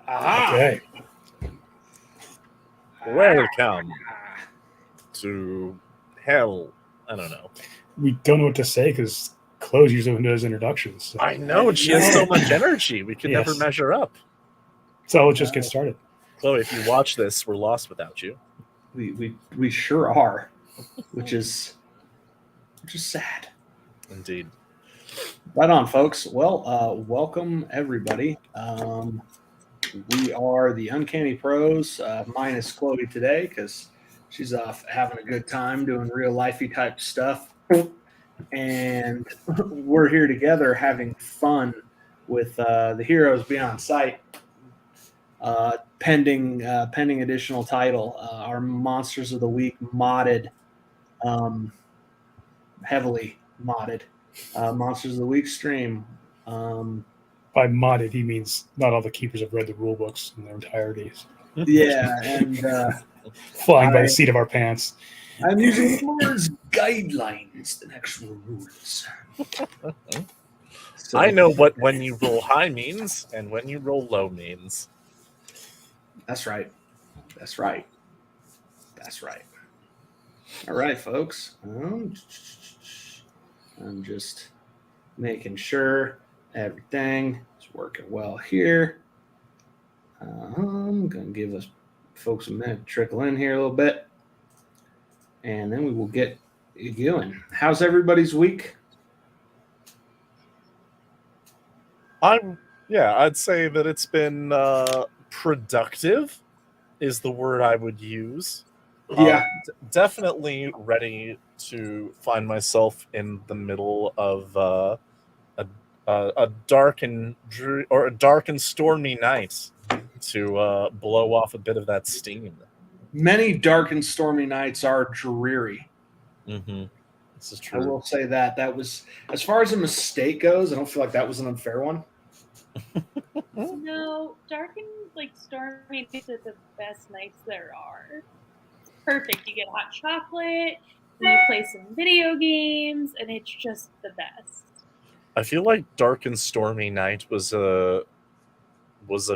Aha! Okay. Welcome to hell. I don't know. We don't know what to say because Chloe's usually does introductions. So, I know, she has so much energy. We can never Yes. measure up. so let's just get started. Chloe, if you watch this, we're lost without you. We sure are, which is sad. Indeed. Right on, folks. Well, welcome everybody. We are the Uncanny Pros, minus Chloe today because she's off having a good time doing real lifey type stuff, and we're here together having fun with the heroes beyond sight. Pending additional title, our Monsters of the Week modded, heavily modded Monsters of the Week stream. By modded, he means not all the keepers have read the rule books in their entirety. Yeah, and Flying by the seat of our pants. I'm using more as guidelines than actual rules. So, I know what when you roll high means and when you roll low means. That's right. That's right. That's right. All right, folks. I'm just making sure everything is working well here. I'm going to give us folks a minute to trickle in here a little bit, and then we will get going. How's everybody's week? I'd say that it's been productive is the word I would use. Yeah. Definitely ready to find myself in the middle of a dark and stormy night to blow off a bit of that steam. Many dark and stormy nights are dreary. Mm-hmm. This is I true. will say that was, as far as a mistake goes, I don't feel like that was an unfair one. No, dark and stormy nights are the best nights there are. It's perfect. You get hot chocolate, and you play some video games, and it's just the best. I feel like dark and stormy night was a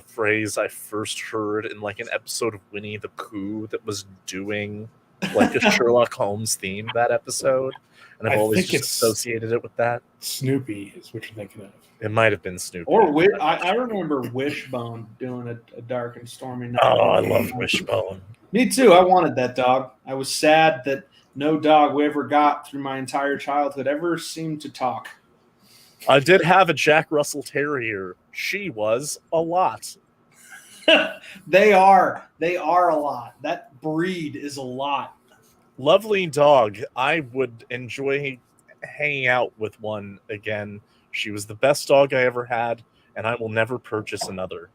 phrase I first heard in an episode of Winnie the Pooh that was doing a Sherlock Holmes theme that episode, and I've always just associated it with that. Snoopy is what you're thinking of. It might have been Snoopy. Or I remember Wishbone doing a dark and stormy night. Oh, I love Wishbone. Me too. I wanted that dog. I was sad that no dog we ever got through my entire childhood ever seemed to talk. I did have a Jack Russell Terrier. She was a lot. They are a lot. That breed is a lot. Lovely dog. I would enjoy hanging out with one again. She was the best dog I ever had, and I will never purchase another.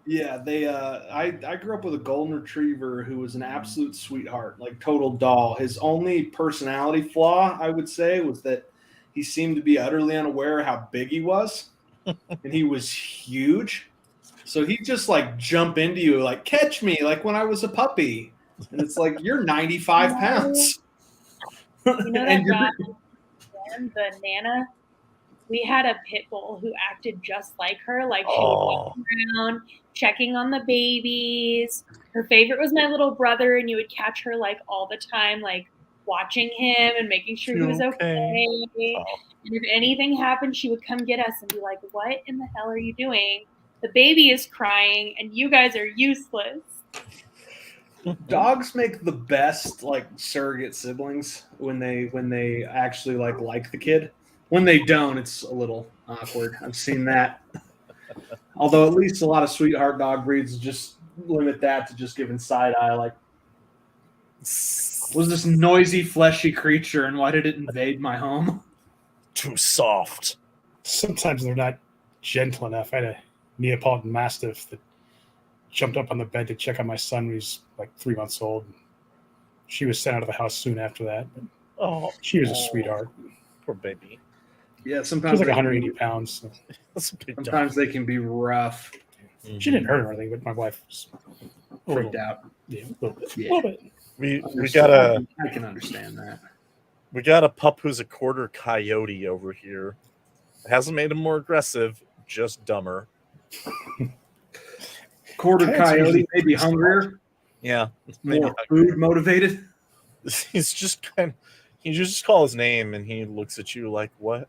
Yeah, I grew up with a golden retriever who was an absolute sweetheart, total doll. His only personality flaw, I would say, was that he seemed to be utterly unaware how big he was, and he was huge. So he'd just jump into you, catch me, when I was a puppy. And it's you're 95 pounds. You know that dog, the Nana? We had a pit bull who acted just like her. She would walk around, checking on the babies. Her favorite was my little brother, and you would catch her all the time, watching him and making sure he was okay. Oh. And if anything happened, she would come get us and be like, "What in the hell are you doing? The baby is crying, and you guys are useless." Dogs make the best surrogate siblings when they actually like the kid. When they don't, it's a little awkward. I've seen that. Although at least a lot of sweetheart dog breeds just limit that to just giving side eye, was this noisy, fleshy creature, and why did it invade my home? Too soft. Sometimes they're not gentle enough. I had a Neapolitan Mastiff that jumped up on the bed to check on my son when he was 3 months old. She was sent out of the house soon after that. But she was a sweetheart. Poor baby. Yeah, sometimes she was 180 pounds. So. That's a big sometimes they can be rough. Mm-hmm. She didn't hurt or anything, but my wife was freaked out. Yeah, a little bit. Yeah. A little bit. We got a. I can understand that. We got a pup who's a quarter coyote over here. It hasn't made him more aggressive, just dumber. Quarter Cats coyote, usually maybe pretty hungrier, Yeah, maybe more food motivated. he's just you just call his name and he looks at you like, what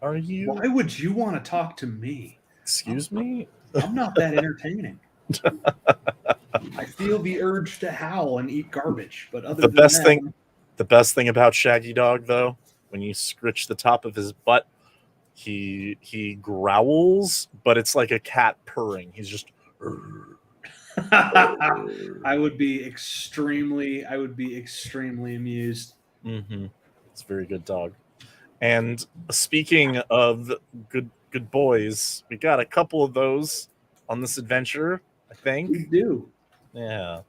are you? Why would you want to talk to me? Excuse me? I'm not that entertaining. I feel the urge to howl and eat garbage, but other The than best that, thing The best thing about Shaggy Dog, though, when you scritch the top of his butt, he growls, but it's like a cat purring. He's just. I would be extremely amused. Mm-hmm. It's a very good dog. And speaking of good boys, we got a couple of those on this adventure, I think. We do. Yeah.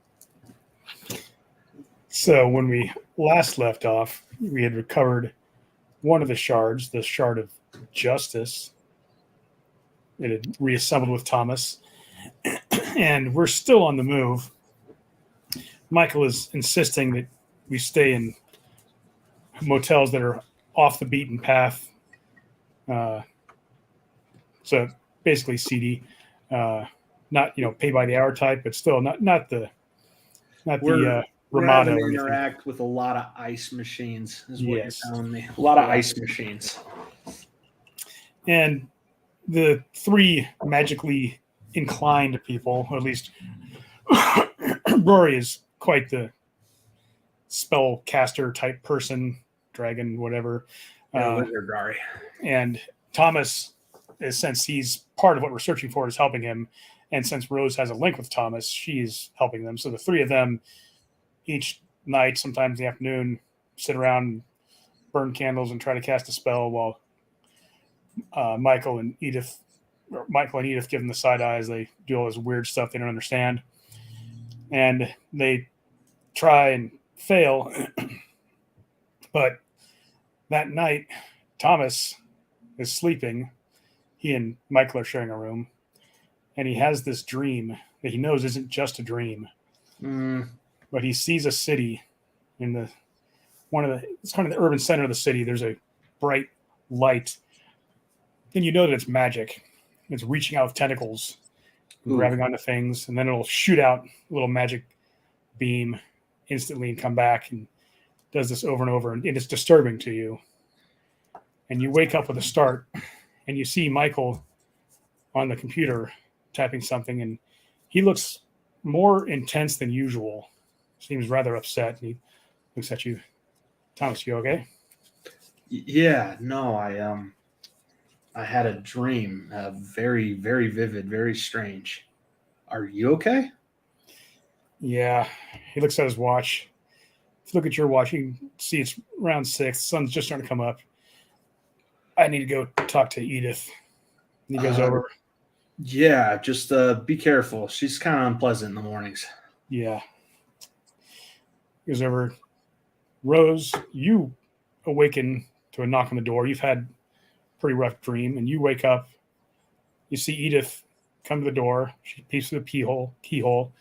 So when we last left off, we had recovered one of the shards, the shard of justice. It had reassembled with Thomas, and we're still on the move. Michael is insisting that we stay in motels that are off the beaten path. So basically seedy, not pay by the hour type, but still not the We're Ramada having or to anything. interact with a lot of ice machines, is what Yes. you're telling me. A lot of ice machines. And the three magically inclined people, or at least Rory is quite the spell caster type person, dragon, whatever. Lizard Gary. And Thomas, since he's part of what we're searching for, is helping him. And since Rose has a link with Thomas, she's helping them. So the three of them, each night, sometimes in the afternoon, sit around, burn candles, and try to cast a spell while Michael and Edith give them the side eyes. They do all this weird stuff they don't understand. And they try and fail. But that night, Thomas is sleeping. He and Michael are sharing a room. And he has this dream that he knows isn't just a dream. But he sees a city in it's kind of the urban center of the city. There's a bright light. And you know that it's magic. It's reaching out with tentacles, and grabbing onto things, and then it'll shoot out a little magic beam instantly and come back, and does this over and over, and it's disturbing to you. And you wake up with a start, and you see Michael on the computer typing something, and he looks more intense than usual. Seems rather upset, and he looks at you. Thomas, you okay? Yeah, no, I had a dream, very, very vivid, very strange. Are you okay? Yeah. He looks at his watch. If you look at your watch, you can see it's around 6. The sun's just starting to come up. I need to go talk to Edith. And he goes over. Yeah, just be careful. She's kind of unpleasant in the mornings. Yeah. He goes over. Rose, you awaken to a knock on the door. You've had a pretty rough dream, and you wake up. You see Edith come to the door. She peeks through the keyhole,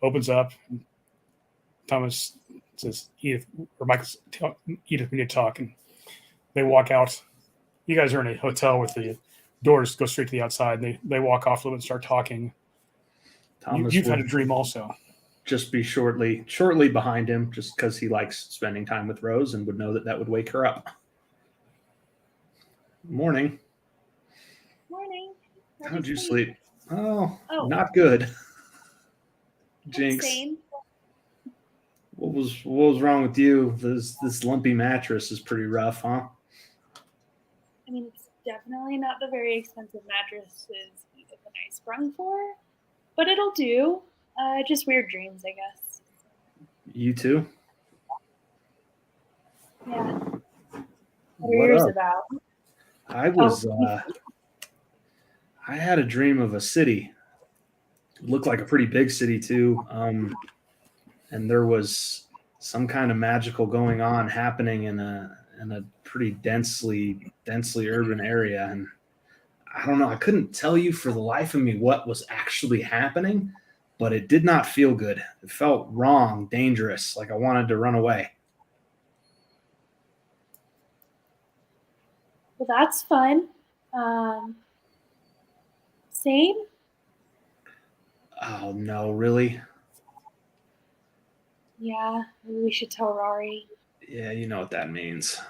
opens up. And Thomas says, Edith, or Michael, Edith, we need to talk. And they walk out. You guys are in a hotel with the doors go straight to the outside. They walk off a little bit and start talking. Thomas You've had a dream also. Just be shortly behind him, just because he likes spending time with Rose and would know that would wake her up. Morning. Morning. How'd you sleep? Oh, not good. Jinx. Insane. What was wrong with you? This lumpy mattress is pretty rough, huh? I mean, it's definitely not the very expensive mattresses Edith and I sprung for, but it'll do. Just weird dreams, I guess. You too? Yeah. What are yours about? I had a dream of a city. It looked like a pretty big city too. And there was some kind of magical going on happening in a pretty densely urban area. And I don't know, I couldn't tell you for the life of me what was actually happening, but it did not feel good. It felt wrong, dangerous, like I wanted to run away. Well, that's fun. Same? Oh no, really? Yeah, maybe we should tell Rory. Yeah, you know what that means.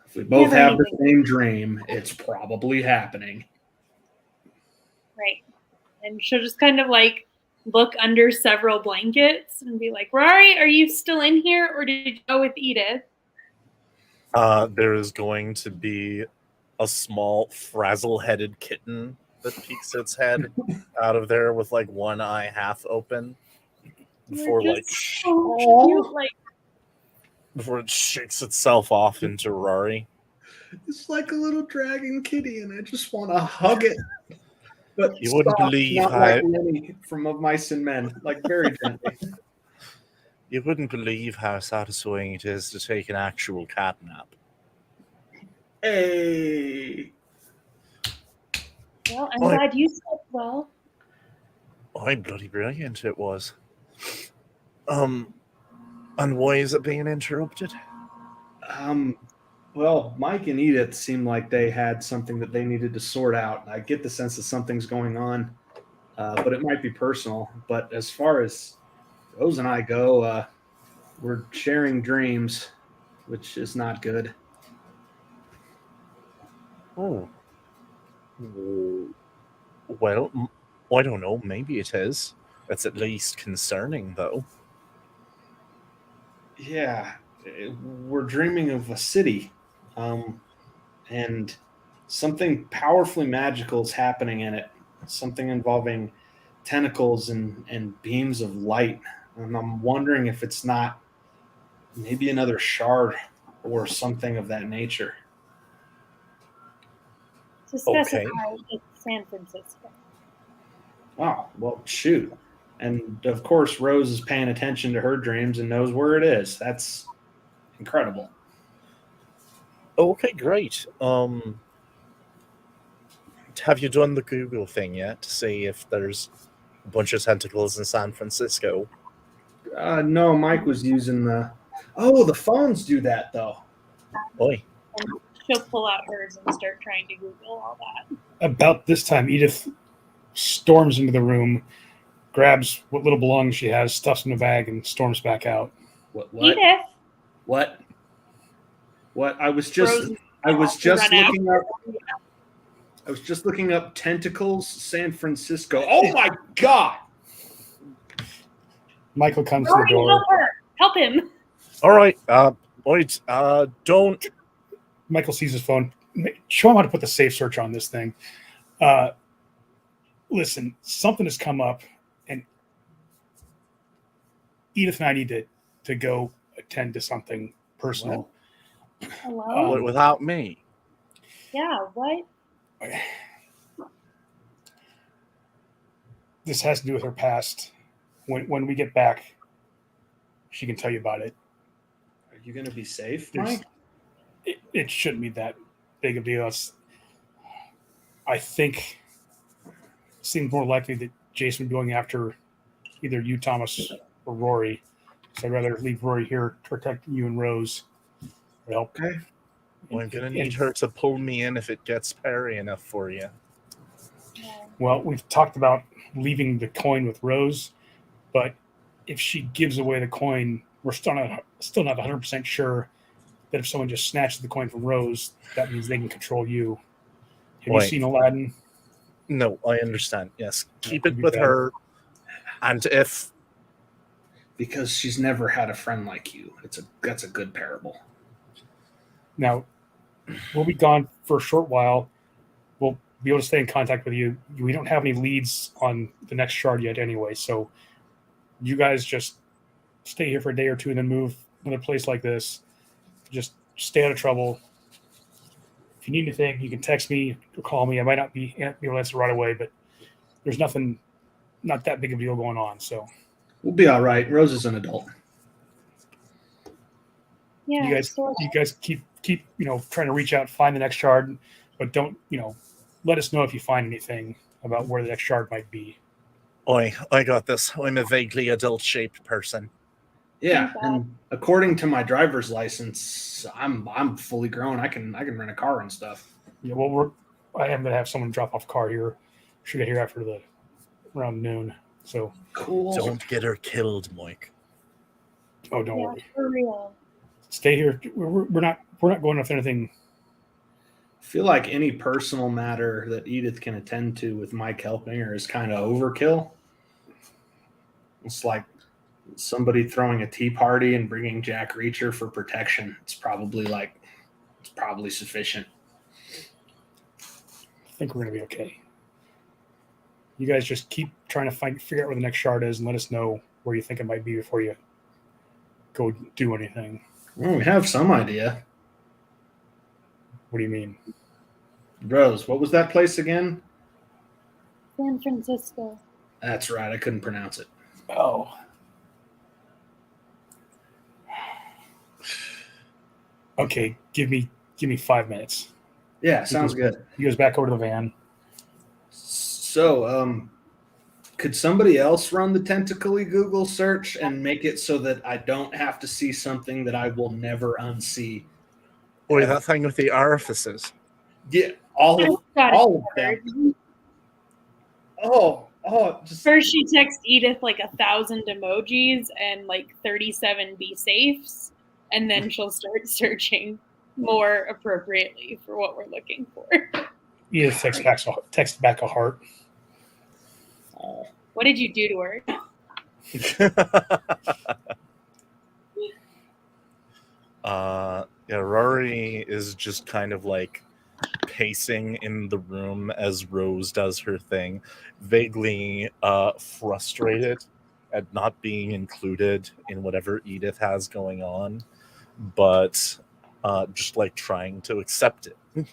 If we Never both have the anything. same dream, it's probably happening. Right. And she'll just kind of like look under several blankets and be like, Rory, are you still in here or did you go with Edith? There is going to be a small frazzle-headed kitten that peeks its head out of there with like one eye half open before You're like just so cute. Like, before it shakes itself off into Rory. It's like a little dragon kitty, and I just want to hug it. But You wouldn't soft, believe not how like Lenny from Of Mice and Men, like very gently. you wouldn't believe how satisfying it is to take an actual cat nap. Hey, well, I'm Oi. glad you slept well. I'm bloody brilliant it was. And why is it being interrupted? well, Mike and Edith seemed like they had something that they needed to sort out. I get the sense that something's going on, but it might be personal. But as far as Rose and I go, we're sharing dreams, which is not good. Oh. Well, I don't know. Maybe it is. It's at least concerning, though. Yeah, we're dreaming of a city, and something powerfully magical is happening in it. Something involving tentacles and beams of light. And I'm wondering if it's not maybe another shard or something of that nature. To specify, Okay. it's San Francisco. Oh, well, shoot. And of course, Rose is paying attention to her dreams and knows where it is. That's incredible. Okay, great. Have you done the Google thing yet to see if there's a bunch of tentacles in San Francisco? No, Mike was using the. Oh, the phones do that though. Oi. And she'll pull out hers and start trying to Google all that. About this time, Edith storms into the room, grabs what little belongings she has, stuffs in a bag, and storms back out. What? Edith. What? I was just. Rose I was just run out. looking up. I was just looking up tentacles, San Francisco. Oh my god! Michael comes to Rory, the door. help her. Help him. All right. Wait. Don't. Michael sees his phone. Show him how to put the safe search on this thing. Listen, something has come up, and Edith and I need to go attend to something personal. Hello? Without me. Yeah, what? This has to do with her past. When we get back, she can tell you about it. Are you going to be safe, There's- Mike? It shouldn't be that big of a deal. I think it seems more likely that Jason would be going after either you, Thomas, or Rory. So I'd rather leave Rory here to protect you and Rose. To help. Okay. Well, I'm gonna need her to pull me in if it gets hairy enough for you. Well, we've talked about leaving the coin with Rose, but if she gives away the coin, we're still not 100% sure that if someone just snatches the coin from Rose, that means they can control you. Have you seen Aladdin? No, I understand. Yes, keep could it be with bad. her. And if Because she's never had a friend like you. That's a good parable. Now, we'll be gone for a short while. We'll be able to stay in contact with you. We don't have any leads on the next shard yet anyway, so you guys just stay here for a day or two and then move another place like this. Just stay out of trouble. If you need anything, you can text me or call me. I might not be able to answer right away, but there's not that big of a deal going on. So We'll be all right. Rose is an adult. Yeah, you guys keep trying to reach out, find the next shard, but don't let us know if you find anything about where the next shard might be. I got this. I'm a vaguely adult-shaped person. Yeah, Thank God. and according to my driver's license, I'm fully grown. I can rent a car and stuff. Yeah, well, I am going to have someone drop off a car here. should get here after around noon. So, Cool. Don't get her killed, Mike. oh, don't Yeah, worry. for real. Stay here. We're not going with anything. I feel like any personal matter that Edith can attend to with Mike helping her is kind of overkill. It's like somebody throwing a tea party and bringing Jack Reacher for protection. It's probably sufficient. I think we're gonna be okay. You guys just keep trying to figure out where the next shard is, and let us know where you think it might be before you go do anything. Well, we have some idea. What do you mean? Rose, what was that place again? San Francisco. That's right. I couldn't pronounce it. Oh. Okay, give me 5 minutes. Yeah, sounds good. He goes back over to the van. So, could somebody else run the tentacly Google search and make it so that I don't have to see something that I will never unsee? Boy, that thing with the orifices. Yeah, all of them. Just First, she texts Edith like 1,000 emojis and like 37 be safes, and then she'll start searching more appropriately for what we're looking for. Edith texts back a heart. What did you do to her? Yeah, Rory is just kind of like pacing in the room as Rose does her thing, vaguely frustrated at not being included in whatever Edith has going on, but just like trying to accept it.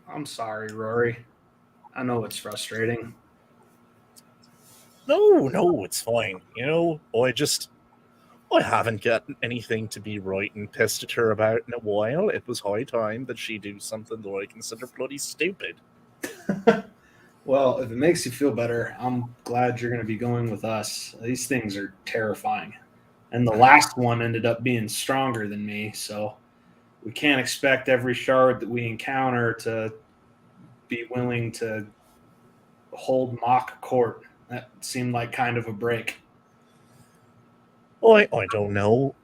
I'm sorry, Rory. I know it's frustrating. No, it's fine. You know, I haven't gotten anything to be right and pissed at her about in a while. It was high time that she do something that I consider bloody stupid. Well, if it makes you feel better, I'm glad you're going to be going with us. These things are terrifying. And the last one ended up being stronger than me, so we can't expect every shard that we encounter to be willing to hold mock court. That seemed like kind of a break. I don't know.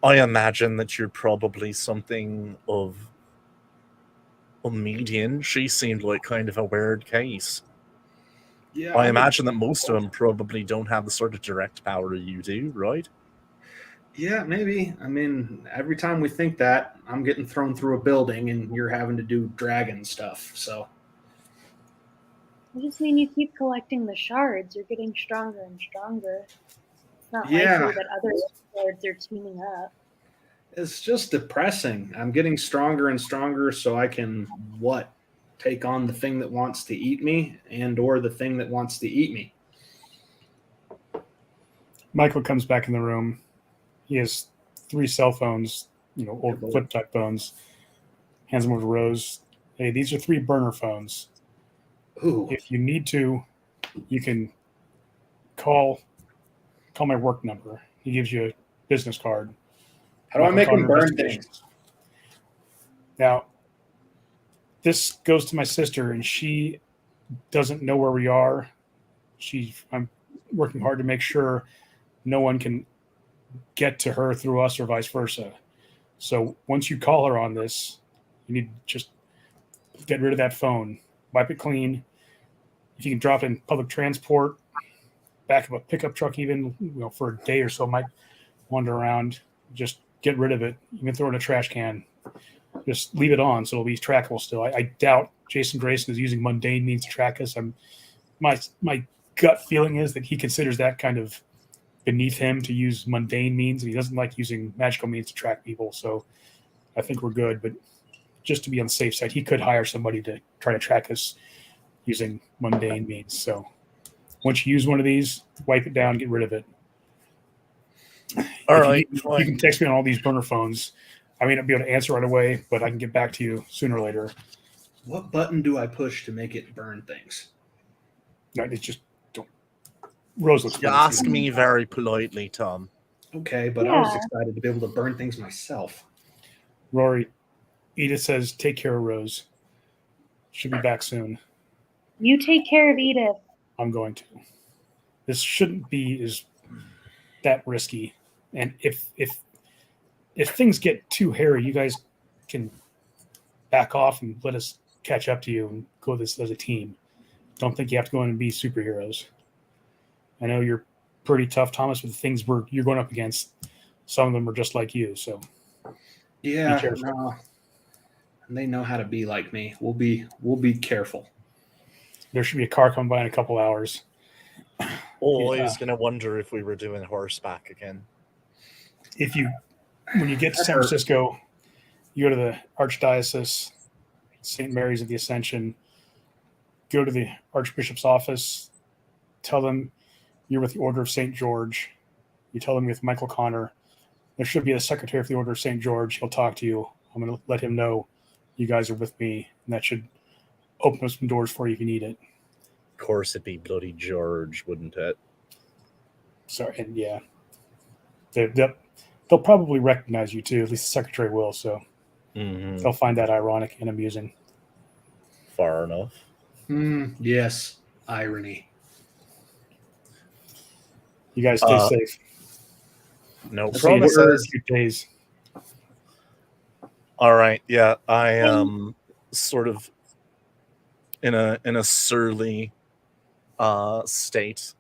I imagine that you're probably something of a median. She seemed like kind of a weird case. Yeah, I imagine that most of them probably don't have the sort of direct power you do, right? Yeah, maybe. I mean, every time we think that, I'm getting thrown through a building and you're having to do dragon stuff. So, I just mean you keep collecting the shards. You're getting stronger and stronger. It's not Yeah. likely that other shards are teaming up. it's just depressing. I'm getting stronger and stronger so I can take on the thing that wants to eat me or the thing that wants to eat me. Michael comes back in the room. He has 3 cell phones, old flip type phones. Hands them over to Rose. Hey, these are 3 burner phones. Ooh. If you need to, you can call my work number. He gives you a business card. How do I make them Michael burn Investigations. things? Now, this goes to my sister, and she doesn't know where we are. I'm working hard to make sure no one can get to her through us or vice versa. So once you call her on this, you need to just get rid of that phone, wipe it clean. If you can drop it in public transport, back of a pickup truck, even for a day or so, might wander around. Just get rid of it. You can throw it in a trash can. Just leave it on so it'll be trackable still. I doubt Jason Grayson is using mundane means to track us. My gut feeling is that he considers that kind of beneath him to use mundane means, and he doesn't like using magical means to track people. So I think we're good. But just to be on the safe side, he could hire somebody to try to track us using mundane means. So once you use one of these, wipe it down, get rid of it. All right, you can text me on all these burner phones. I may not be able to answer right away, but I can get back to you sooner or later. What button do I push to make it burn things? No, it's just don't. Rose looks. You ask me very politely, Tom. Okay, but I was excited to be able to burn things myself. Rory, Edith says, take care of Rose. She'll be back soon. You take care of Edith. I'm going to. This shouldn't be that risky. And if things get too hairy, you guys can back off and let us catch up to you and go this as a team. Don't think you have to go in and be superheroes. I know you're pretty tough, Thomas, with the things you're going up against. Some of them are just like you, so Yeah, be careful. no. And they know how to be like me. We'll be careful. There should be a car coming by in a couple hours. Always gonna wonder if we were doing horseback again. When you get to San Francisco, you go to the Archdiocese, St. Mary's of the Ascension, go to the Archbishop's office, tell them you're with the Order of St. George. You tell them you're with Michael Connor. There should be a secretary of the Order of St. George. He'll talk to you. I'm going to let him know you guys are with me, and that should open up some doors for you if you need it. Of course, it'd be bloody George, wouldn't it? Sorry, and yeah. They'll probably recognize you too. At least the secretary will, so they'll find that ironic and amusing. Far enough. Yes, irony. You guys stay safe. No See you in promises. a few days. All right. Yeah, I am sort of in a surly state.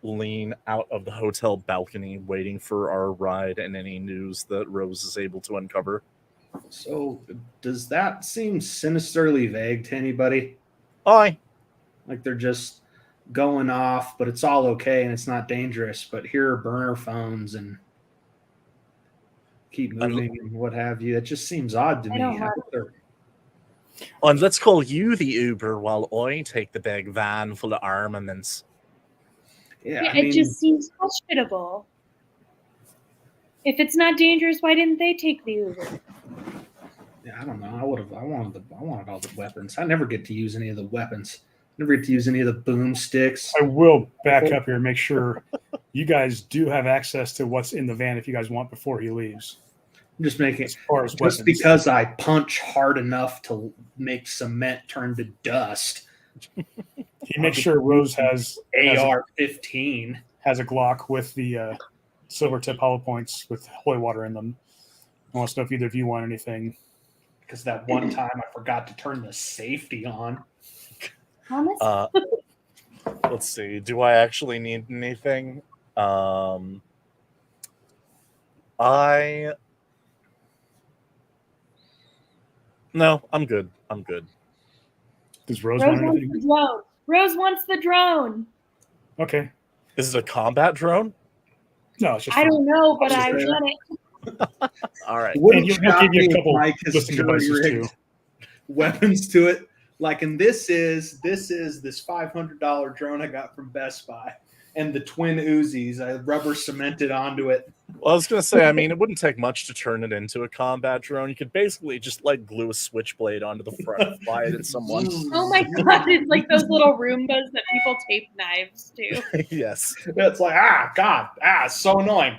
Lean out of the hotel balcony, waiting for our ride and any news that Rose is able to uncover. So, does that seem sinisterly vague to anybody? Aye. Like they're just going off, but it's all okay and it's not dangerous. But here are burner phones and keep moving and what have you. It just seems odd to me. And let's call you the Uber while I take the big van full of armaments. Yeah, it just seems questionable. If it's not dangerous, why didn't they take the Uber? Yeah, I don't know. I wanted all the weapons. I never get to use any of the weapons. Never get to use any of the boomsticks. I will back up here and make sure you guys do have access to what's in the van if you guys want before he leaves. I'm just making as far as just weapons. Because I punch hard enough to make cement turn to dust. He makes sure Rose has AR-15 has a Glock with the silver tip hollow points with holy water in them. I want to know if either of you want anything. Because that one time I forgot to turn the safety on. Thomas? Let's see. Do I actually need anything? No, I'm good. Does Rose Rose want wants anything? the drone. Rose wants the drone. Okay. Is it a combat drone? No, it's just I don't know, but I there. want it. All right. Wouldn't he'll shock give you me a if couple Mike has listening devices jury-rigged too. weapons to it. Like, and this is this $500 drone I got from Best Buy, and the twin Uzis I rubber cemented onto it. Well, I was going to say, I mean, it wouldn't take much to turn it into a combat drone. You could basically just like glue a switchblade onto the front, fly it at someone. Oh my god, it's like those little Roombas that people tape knives to. Yes. It's like, God, it's so annoying.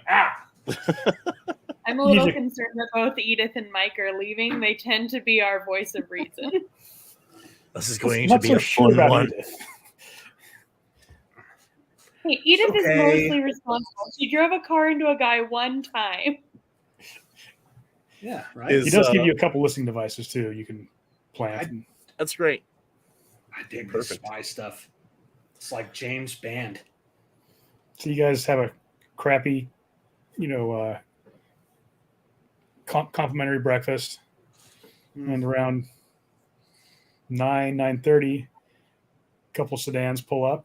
I'm a little concerned that both Edith and Mike are leaving. They tend to be our voice of reason. This is going I'm to not be so a sure fun about one. Edith. Hey, Edith is Okay. mostly responsible. She drove a car into a guy one time. Yeah, right. Is- He does give you a couple listening devices too. You can plant. That's great. I dig this spy stuff. It's like James Bond. So you guys have a crappy, complimentary breakfast, and around 9:30, a couple sedans pull up.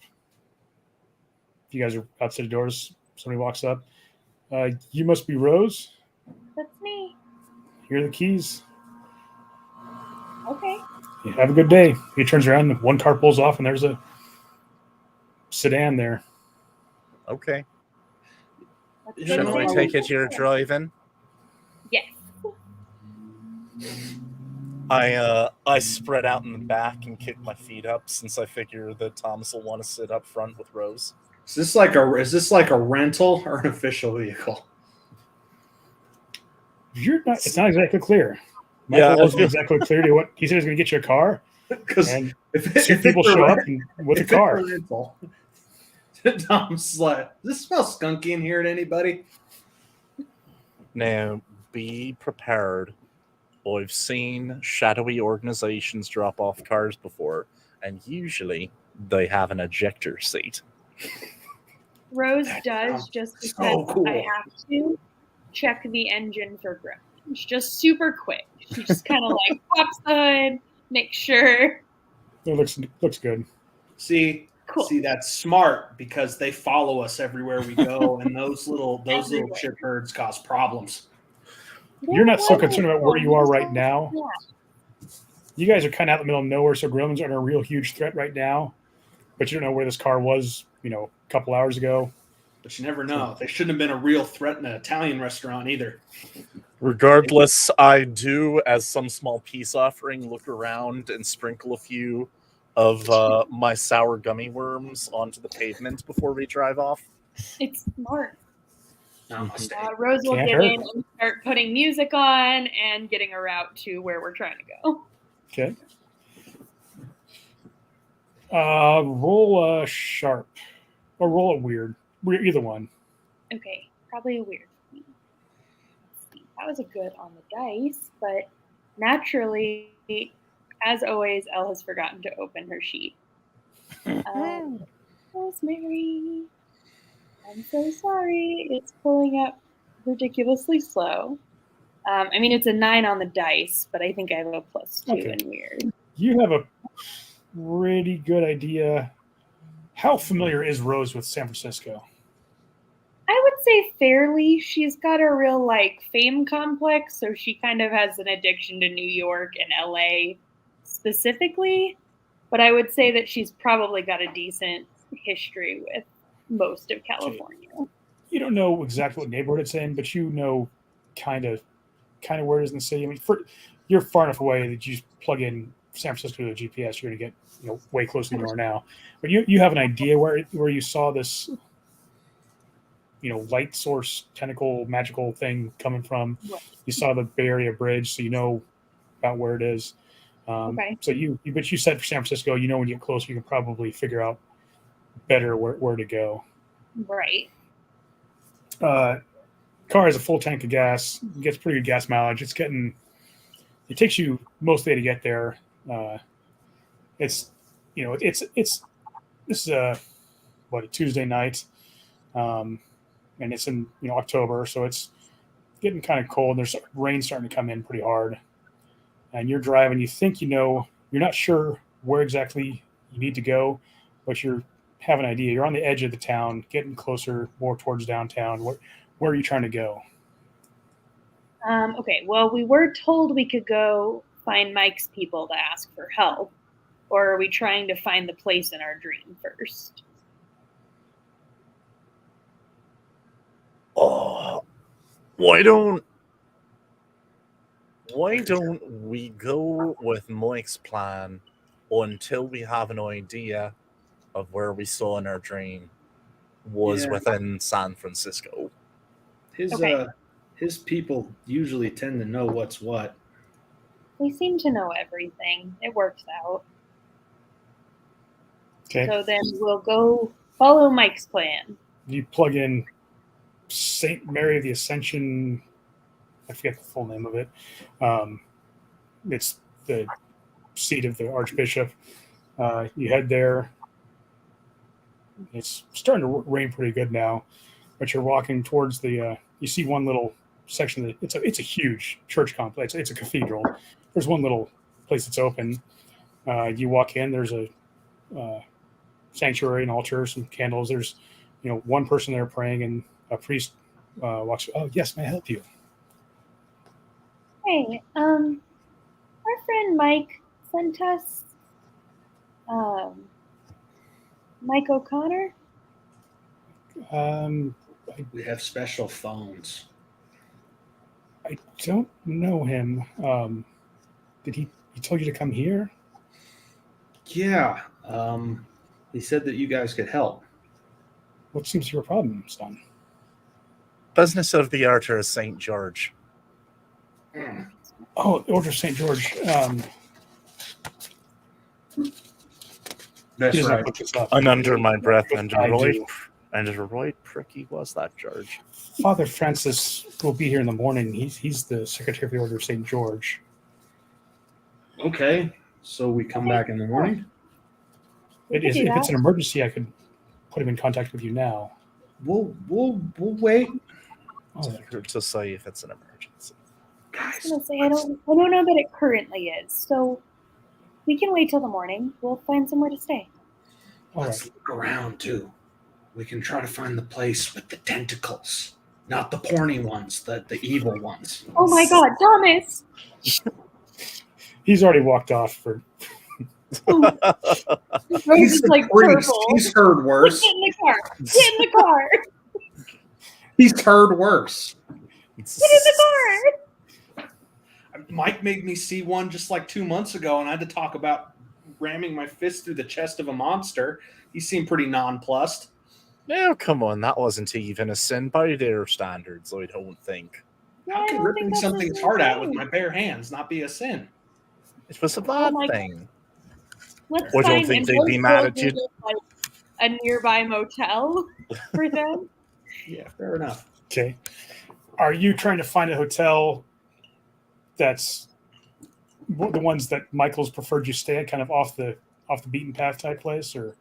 You guys are outside the doors. Somebody walks up. You must be Rose. That's me. Here are the keys. Okay. Yeah, have a good day. He turns around, and one car pulls off, and there's a sedan there. Okay. That's Shall good. I take it you're driving? Yes. I spread out in the back and kick my feet up since I figure that Thomas will want to sit up front with Rose. Is this like a rental or an official vehicle? It's not exactly clear. Yeah, Michael wasn't exactly clear to what he said he was going to get you a car. Because And if two people it's show up red- with a if it's car. rental, Tom's like, does this smell skunky in here to anybody? Now, be prepared. I've seen shadowy organizations drop off cars before, and usually they have an ejector seat. Rose That does sounds just because so cool. I have to check the engine for ground. Just super quick. She just kind of like pops the hood, make sure. It looks good. See, Cool. that's smart because they follow us everywhere we go, and those little Everywhere. chip birds cause problems. You're not so They're concerned about where you are right now. Yeah. You guys are kind of out in the middle of nowhere, so gremlins aren't a real huge threat right now. But you don't know where this car was, a couple hours ago. But you never know. They shouldn't have been a real threat in an Italian restaurant either. Regardless, I do, as some small peace offering, look around and sprinkle a few of my sour gummy worms onto the pavement before we drive off. It's smart. Namaste. Rose will Can't get hurt. in and start putting music on and getting a route to where we're trying to go. Okay. Roll a sharp. Or roll a weird. Either one. Okay, probably a weird thing. That was a good on the dice, but naturally, as always, Elle has forgotten to open her sheet. Rosemary, I'm so sorry. It's pulling up ridiculously slow. I mean, it's a 9 on the dice, but I think I have a +2 Okay. in weird. You have a pretty good idea. How familiar is Rose with San Francisco? I would say fairly. She's got a real fame complex, so she kind of has an addiction to New York and LA specifically. But I would say that she's probably got a decent history with most of California. You don't know exactly what neighborhood it's in, but you know kind of where it is in the city. I mean, you're far enough away that you just plug in San Francisco to the GPS, you're going to get way closer than you are now. But you have an idea where you saw this light source tentacle magical thing coming from. Right. You saw the Bay Area Bridge, so you know about where it is. Okay. So but you said for San Francisco, when you get closer, you can probably figure out better where to go. Right. Car has a full tank of gas, gets pretty good gas mileage. It takes you most of the day to get there. This is a Tuesday night, and it's in October, so it's getting kind of cold. There's rain starting to come in pretty hard, and you're driving. You think you're not sure where exactly you need to go, but you have an idea. You're on the edge of the town, getting closer, more towards downtown. Where are you trying to go? Okay, well, we were told we could go find Mike's people to ask for help, or are we trying to find the place in our dream first? Oh, why don't we go with Mike's plan until we have an idea of where we saw in our dream was within San Francisco? His people usually tend to know what's what. They seem to know everything. It works out. Okay. So then we'll go follow Mike's plan. You plug in St. Mary of the Ascension. I forget the full name of it. It's the seat of the Archbishop. You head there. It's starting to rain pretty good now, but you're walking towards the. You see one little section. It's a huge church complex. It's a cathedral. There's one little place that's open. You walk in. There's a sanctuary, an altar, some candles. There's one person there praying, and a priest walks. Oh yes, may I help you? Hey, our friend Mike sent us Mike O'Connor. We have special phones. I don't know him. Did he told you to come here? Yeah. He said that you guys could help. What seems to be your problem, son? Business of the Order of St. George. Oh, Order of St. George. That's He doesn't right. look this up. And under my breath, But and I right, do. and right pricky was that, George. Father Francis will be here in the morning. He's the Secretary of the Order of St. George. Okay, so we come back in the morning. If it's an emergency, I could put him in contact with you now. We'll wait. Oh, Difficult to say if it's an emergency. I was gonna say I don't know that it currently is, so we can wait till the morning. We'll find somewhere to stay. all Let's right. look around too. We can try to find the place with the tentacles, not the porny ones, the evil ones. Oh my God, Thomas! He's already walked off for. Rose is like purple. He's heard worse. Get in the car. Get in the car. He's heard worse. Get in the car. Mike made me see one just like 2 months ago, and I had to talk about ramming my fist through the chest of a monster. He seemed pretty nonplussed. No, come on, that wasn't even a sin by their standards, I don't think. How can ripping something's heart out with my bare hands not be a sin? It was a bad my thing. Let's I don't find think and they'd be mad at we'll you. do, like, a nearby motel for them. Yeah, fair enough. Okay. Are you trying to find a hotel that's the ones that Michael's preferred you stay at, kind of off the beaten path type place, or?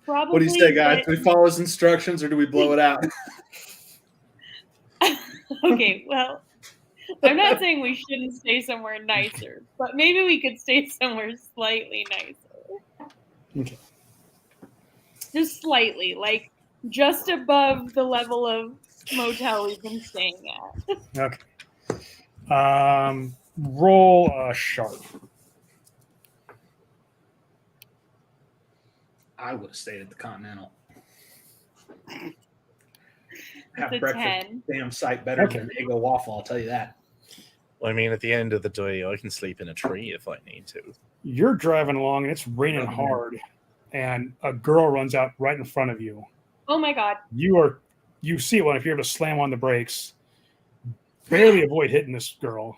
Probably. What do you say, guys? Do we follow his instructions or do we blow it out? Okay, well, I'm not saying we shouldn't stay somewhere nicer, but maybe we could stay somewhere slightly nicer. Okay. Just slightly, like just above the level of motel we've been staying at. Okay. Roll a sharp. I would have stayed at the Continental. Have It's a breakfast 10. damn sight better Okay. than Eggo waffle, I'll tell you that. I mean, at the end of the day, I can sleep in a tree if I need to. You're driving along and it's raining hard, and a girl runs out right in front of you. Oh my God. You see it when if you're able to slam on the brakes, barely avoid hitting this girl.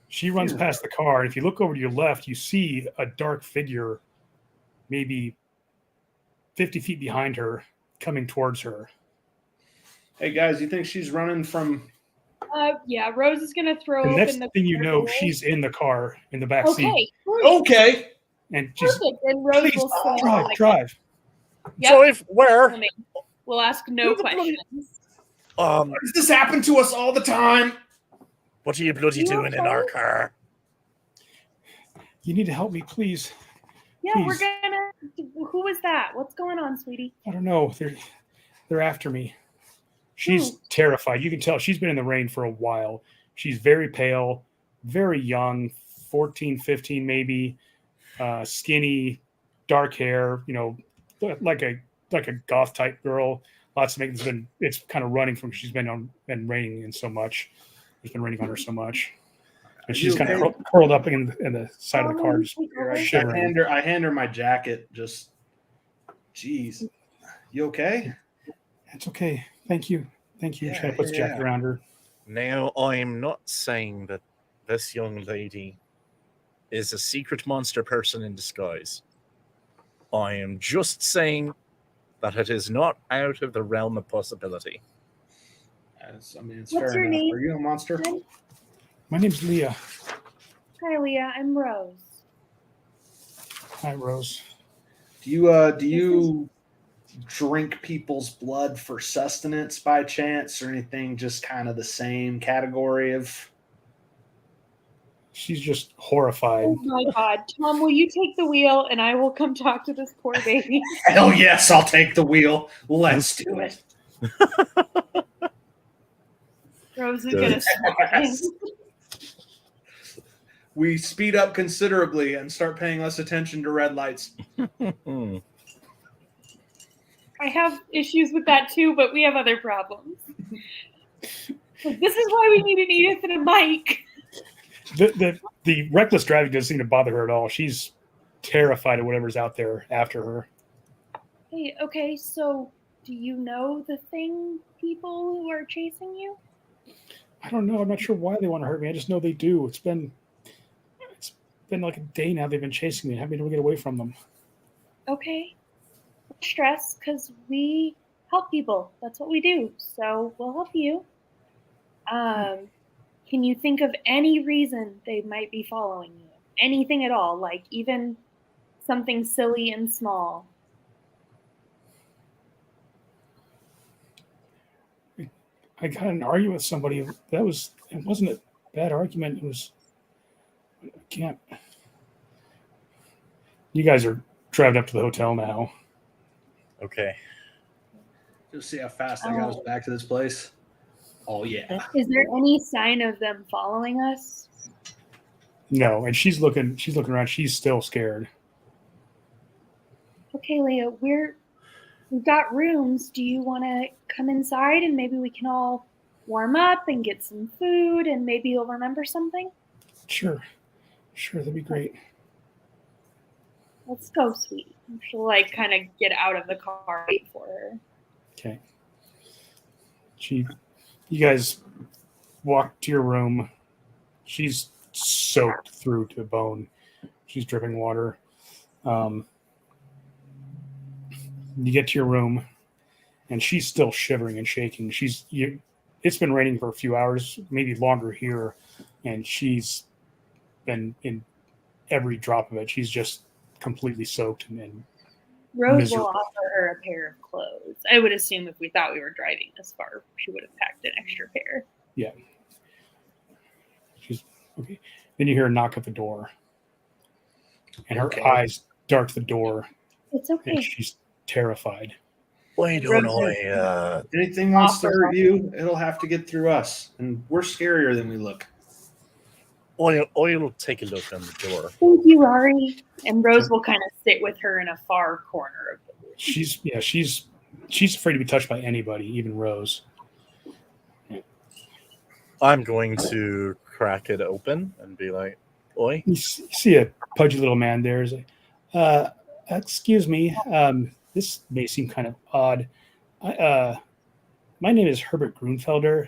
She runs past the car, and if you look over to your left, you see a dark figure, maybe 50 feet behind her, coming towards her. Hey guys, you think she's running from? Yeah, Rose is gonna throw The open next the thing you car know, door. she's in the car in the back seat, Okay, great. Okay. and she's Perfect. And Rose please will slam on the drive. Yep. Drive where? We'll ask no Who the bloody- questions. Why does this happen to us all the time? What are you bloody You doing in our okay? car? You need to help me, please. Yeah, Please. we're gonna. Who is that? What's going on, sweetie? I don't know. They're after me. She's terrified. You can tell she's been in the rain for a while. She's very pale, very young, 14, 15 maybe, skinny, dark hair, like a goth type girl. Lots of makeup. It's kind of running from she's been raining in so much. It's been raining on her so much. And she's kind of curled up in the side of the car. Just shivering. I hand her my jacket. Just, jeez, you okay? It's okay. Thank you. She kind of puts the jacket around her. Now, I'm not saying that this young lady is a secret monster person in disguise. I am just saying that it is not out of the realm of possibility. It's What's fair your enough. name? Are you a monster? My name's Leah. Hi, Leah. I'm Rose. Hi, Rose. Do you drink people's blood for sustenance by chance, or anything? Just kind of the same category of. She's just horrified. Oh my God, Tom, will you take the wheel and I will come talk to this poor baby? Hell yes, I'll take the wheel. Let's do it. Rose is gonna smile. We speed up considerably and start paying less attention to red lights. I have issues with that too, but we have other problems. This is why we need an Edith and a Mike. The reckless driving doesn't seem to bother her at all. She's terrified of whatever's out there after her. Hey, okay, so do you know the thing people who are chasing you? I don't know. I'm not sure why they want to hurt me. I just know they do. It's been like a day now. They've been chasing me. How do we get away from them? Okay. No stress, because we help people. That's what we do. So we'll help you. Can you think of any reason they might be following you? Anything at all? Like even something silly and small? I got in an argument with somebody. It wasn't a bad argument. It was, I can't. You guys are driving up to the hotel now. Okay. Just see how fast I got us back to this place. Oh yeah. Is there any sign of them following us? No, and she's looking around. She's still scared. Okay, Leah, we've got rooms. Do you want to come inside and maybe we can all warm up and get some food and maybe you'll remember something? Sure, that'd be great. Let's go, sweetie. She'll like kind of get out of the car, wait for her. Okay. You guys walk to your room. She's soaked through to the bone. She's dripping water. You get to your room, and she's still shivering and shaking. It's been raining for a few hours, maybe longer here, and she's been in every drop of it. She's just completely soaked and Rose miserable. will offer her a pair of clothes. I would assume if we thought we were driving this far, she would have packed an extra pair. Yeah. She's okay. Then you hear a knock at the door, and her eyes dart to the door. It's okay. And she's terrified. Why don't I? Anything wants to hurt you, it'll have to get through us, and we're scarier than we look. I'll take a look on the door. Thank you, Rory. And Rose will kind of sit with her in a far corner of the room. She's afraid to be touched by anybody, even Rose. I'm going to crack it open and be like, "Oi!" You see a pudgy little man there. Is like, excuse me. This may seem kind of odd. My name is Herbert Grunfelder.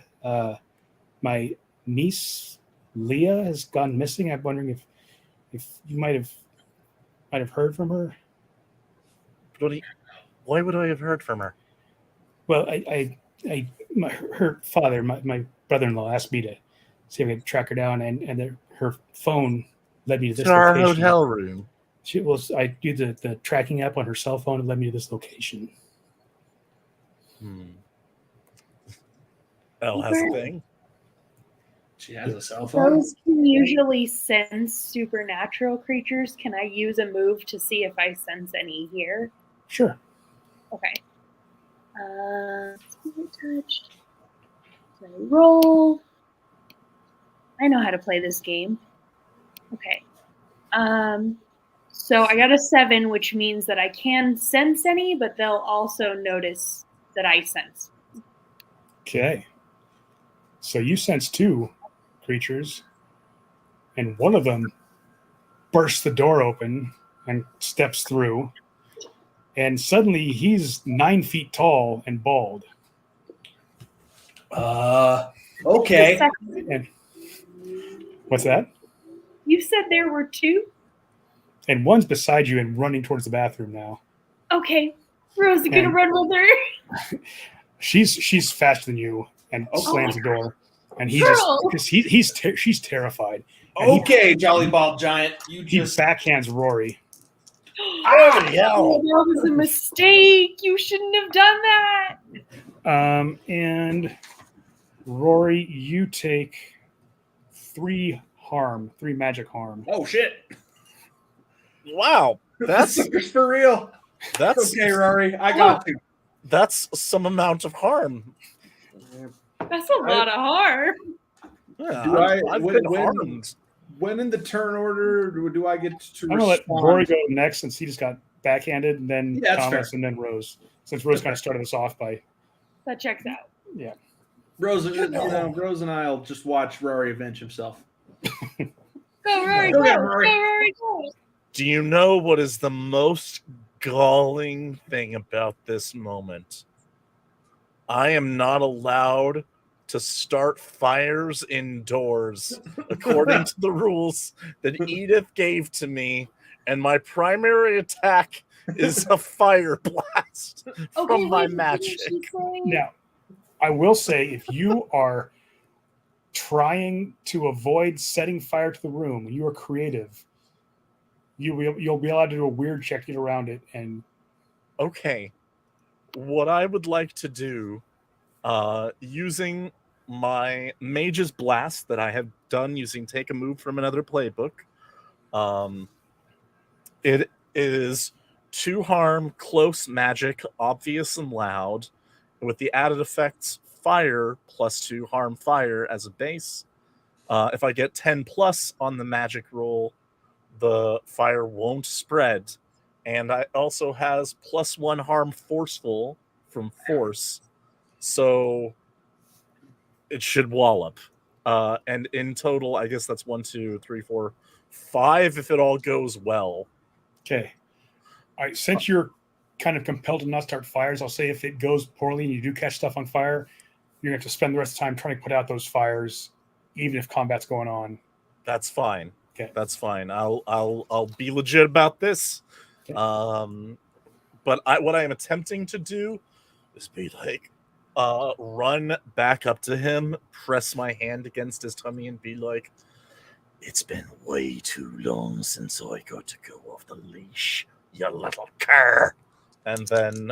My niece Leah has gone missing. I'm wondering if you might have heard from her. Why would I have heard from her? Well, her father, my brother-in-law, asked me to see if I could track her down, and her phone led me to this To our location. hotel room. I do the tracking app on her cell phone and led me to this location. Elle has a thing. She has a cell phone. Rose can usually sense supernatural creatures. Can I use a move to see if I sense any here? Sure. Okay. Spirit touched. So I roll. I know how to play this game. Okay. So I got a 7, which means that I can sense any, but they'll also notice that I sense. Okay. So you sense 2 creatures, and one of them bursts the door open and steps through, and suddenly he's 9 feet tall and bald. Okay. And what's that? You said there were 2? And one's beside you and running towards the bathroom now. Okay. Rose is gonna run with her. She's faster than you and slams the door. And she's terrified. And Okay, Jolly Ball Giant. he backhands Rory. Ah, Oh, that was a mistake. You shouldn't have done that. And Rory, you take 3 magic harm. Oh shit! Wow, that's for real. That's okay, Rory. I got you. That's some amount of harm. That's a lot of harm. Yeah, I've been harmed. When in the turn order do I get to I'm gonna respond? let Rory go next since he just got backhanded, and then Thomas, fair. and then Rose. Since Rose kind of started us off by That checks out. yeah. Rose and I'll just watch Rory avenge himself. Go, Rory, Go, go. Rory. Go, Rory, go. Do you know what is the most galling thing about this moment? I am not allowed to start fires indoors according to the rules that Edith gave to me, and my primary attack is a fire blast from my magic. Now, I will say, if you are trying to avoid setting fire to the room, and you are creative, you'll be allowed to do a weird check to get around it. And okay, what I would like to do, using my Mage's Blast that I have done using Take a Move from Another Playbook, it is 2 harm, close magic, obvious and loud, with the added effects fire plus 2 harm fire as a base. If I get 10 plus on the magic roll, the fire won't spread. And I also has +1 harm forceful from force. So it should wallop. And in total, I guess that's 1, 2, 3, 4, 5 if it all goes well. okay, all right. Since you're kind of compelled to not start fires, I'll say if it goes poorly and you do catch stuff on fire, you're gonna have to spend the rest of the time trying to put out those fires, even if combat's going on. That's fine. Okay. That's fine. I'll be legit about this. Okay. But what I am attempting to do is be like, run back up to him, press my hand against his tummy, and be like, "It's been way too long since I got to go off the leash, you little cur," and then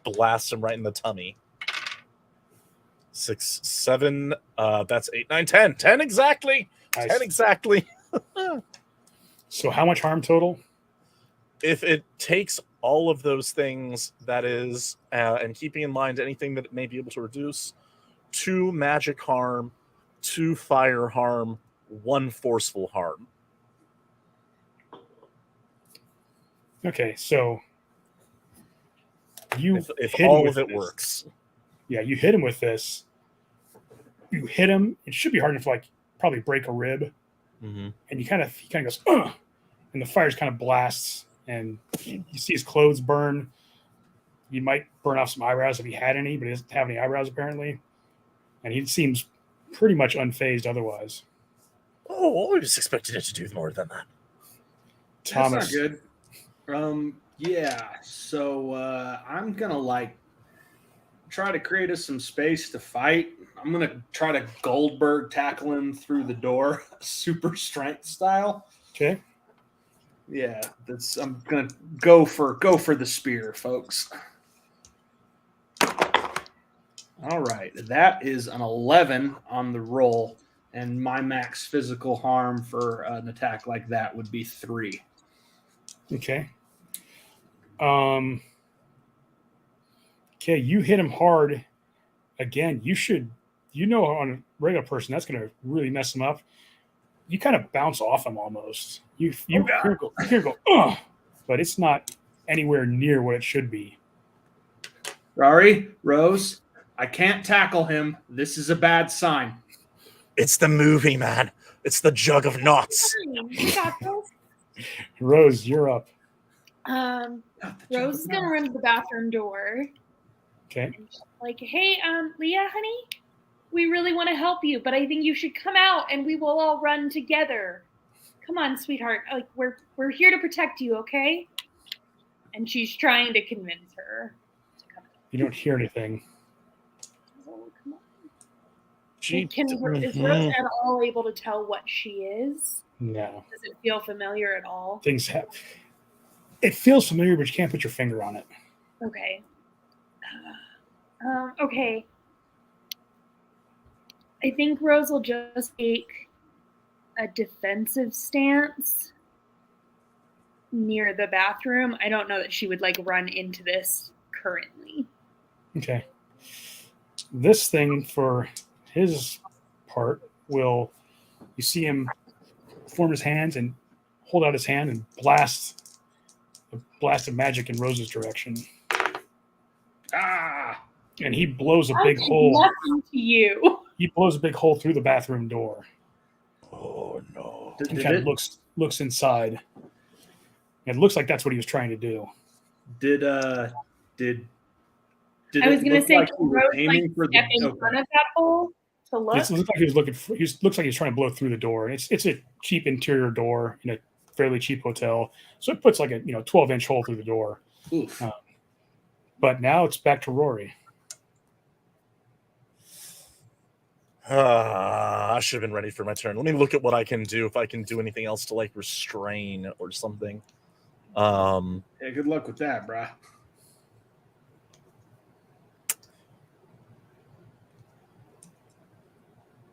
blast him right in the tummy. 6, 7. That's 8, 9, 10. 10 exactly. Nice. 10 exactly. So how much harm total? If it takes all of those things, that is, and keeping in mind anything that it may be able to reduce, 2 magic harm, 2 fire harm, 1 forceful harm. Okay, so you If hit him all with of it this. works. Yeah, you hit him with this. You hit him. It should be hard enough to probably break a rib. Mm-hmm. And he kind of goes, ugh, and the fires kind of blasts, and you see his clothes burn. You might burn off some eyebrows if he had any, but he doesn't have any eyebrows apparently. And he seems pretty much unfazed otherwise. Oh, I was expecting it to do more than that. Thomas, That's not good. Yeah. So I'm gonna try to create us some space to fight. I'm gonna try to Goldberg tackle him through the door, super strength style. okay. Yeah, I'm gonna go for the spear, folks. All right, that is an 11 on the roll, and my max physical harm for an attack like that would be 3. Okay. Okay, you hit him hard. Again, on a regular person, that's going to really mess him up. You kind of bounce off him almost. You here go, ugh, but it's not anywhere near what it should be. Rose, I can't tackle him. This is a bad sign. It's the movie, man. It's the jug of knots. You got this. Rose, you're up. Rose is gonna run to the bathroom door. Okay. And she's like, "Hey, Leah, honey, we really want to help you, but I think you should come out and we will all run together. Come on, sweetheart. Like we're here to protect you, okay?" And she's trying to convince her to come out. You don't hear anything. Oh, come on. Mm-hmm. Is Rose at all able to tell what she is? No. Does it feel familiar at all? It feels familiar, but you can't put your finger on it. Okay. Okay. I think Rose will just take a defensive stance near the bathroom. I don't know that she would run into this currently. Okay. This thing, for his part, you see him form his hands and hold out his hand and blast a blast of magic in Rose's direction. Ah! And he blows a big hole. Nothing to you. He blows a big hole through the bathroom door. Oh no! And kind of looks inside. And it looks like that's what he was trying to do. Did Did I was it going to look say, like can he was Rose like aiming for step in the? front of that hole to look? It looks like he was looking. Looks like he's trying to blow through the door. And it's a cheap interior door in a fairly cheap hotel, so it puts like a 12-inch hole through the door. Oof. But now it's back to Rory. I should have been ready for my turn. Let me look at what I can do. If I can do anything else to like restrain or something. Yeah, good luck with that, bruh.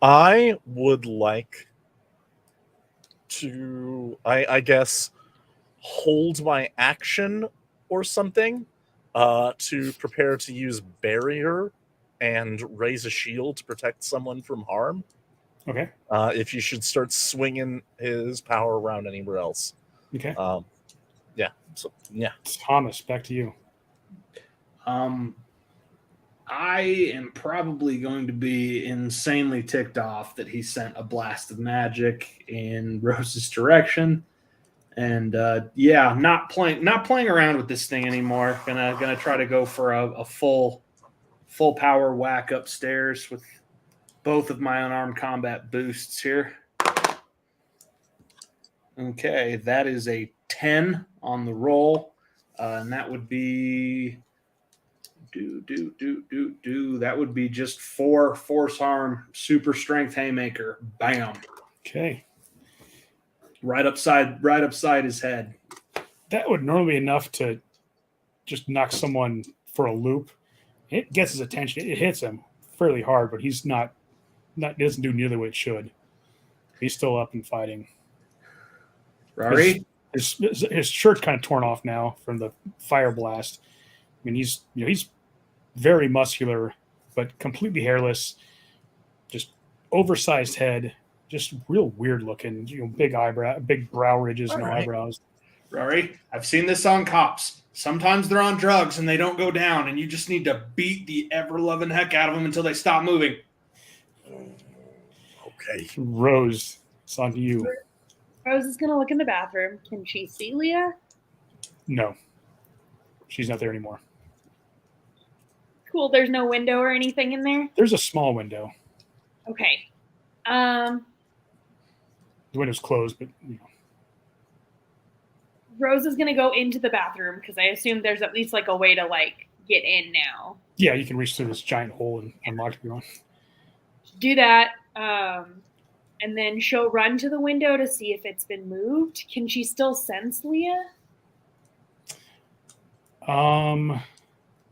I would like to, I guess, hold my action or something to prepare to use barrier and raise a shield to protect someone from harm. Okay. If you should start swinging his power around anywhere else. Okay. Yeah. So yeah. Thomas, back to you. I am probably going to be insanely ticked off that he sent a blast of magic in Rose's direction, and yeah, not playing around with this thing anymore. Gonna try to go for a full power whack upstairs with both of my unarmed combat boosts here. Okay, that is a 10 on the roll, and that would be. That would be just 4 force harm, super strength haymaker. Bam. Okay. Right upside his head. That would normally be enough to just knock someone for a loop. It gets his attention. It hits him fairly hard, but he's not doesn't do nearly what it should. He's still up and fighting. Rory? His shirt's kind of torn off now from the fire blast. I mean, he's very muscular, but completely hairless, just oversized head, just real weird looking. Big brow ridges, no eyebrows. Rory, I've seen this on cops. Sometimes they're on drugs and they don't go down, and you just need to beat the ever-loving heck out of them until they stop moving. Okay. Rose, it's on to you. Rose is going to look in the bathroom. Can she see Leah? No, she's not there anymore. Cool. There's no window or anything in there? There's a small window. Okay. The window's closed, but Rose is going to go into the bathroom because I assume there's at least like a way to like get in now. yeah, you can reach through this giant hole and unlock it. Do that. And then she'll run to the window to see if it's been moved. Can she still sense Leah? Roll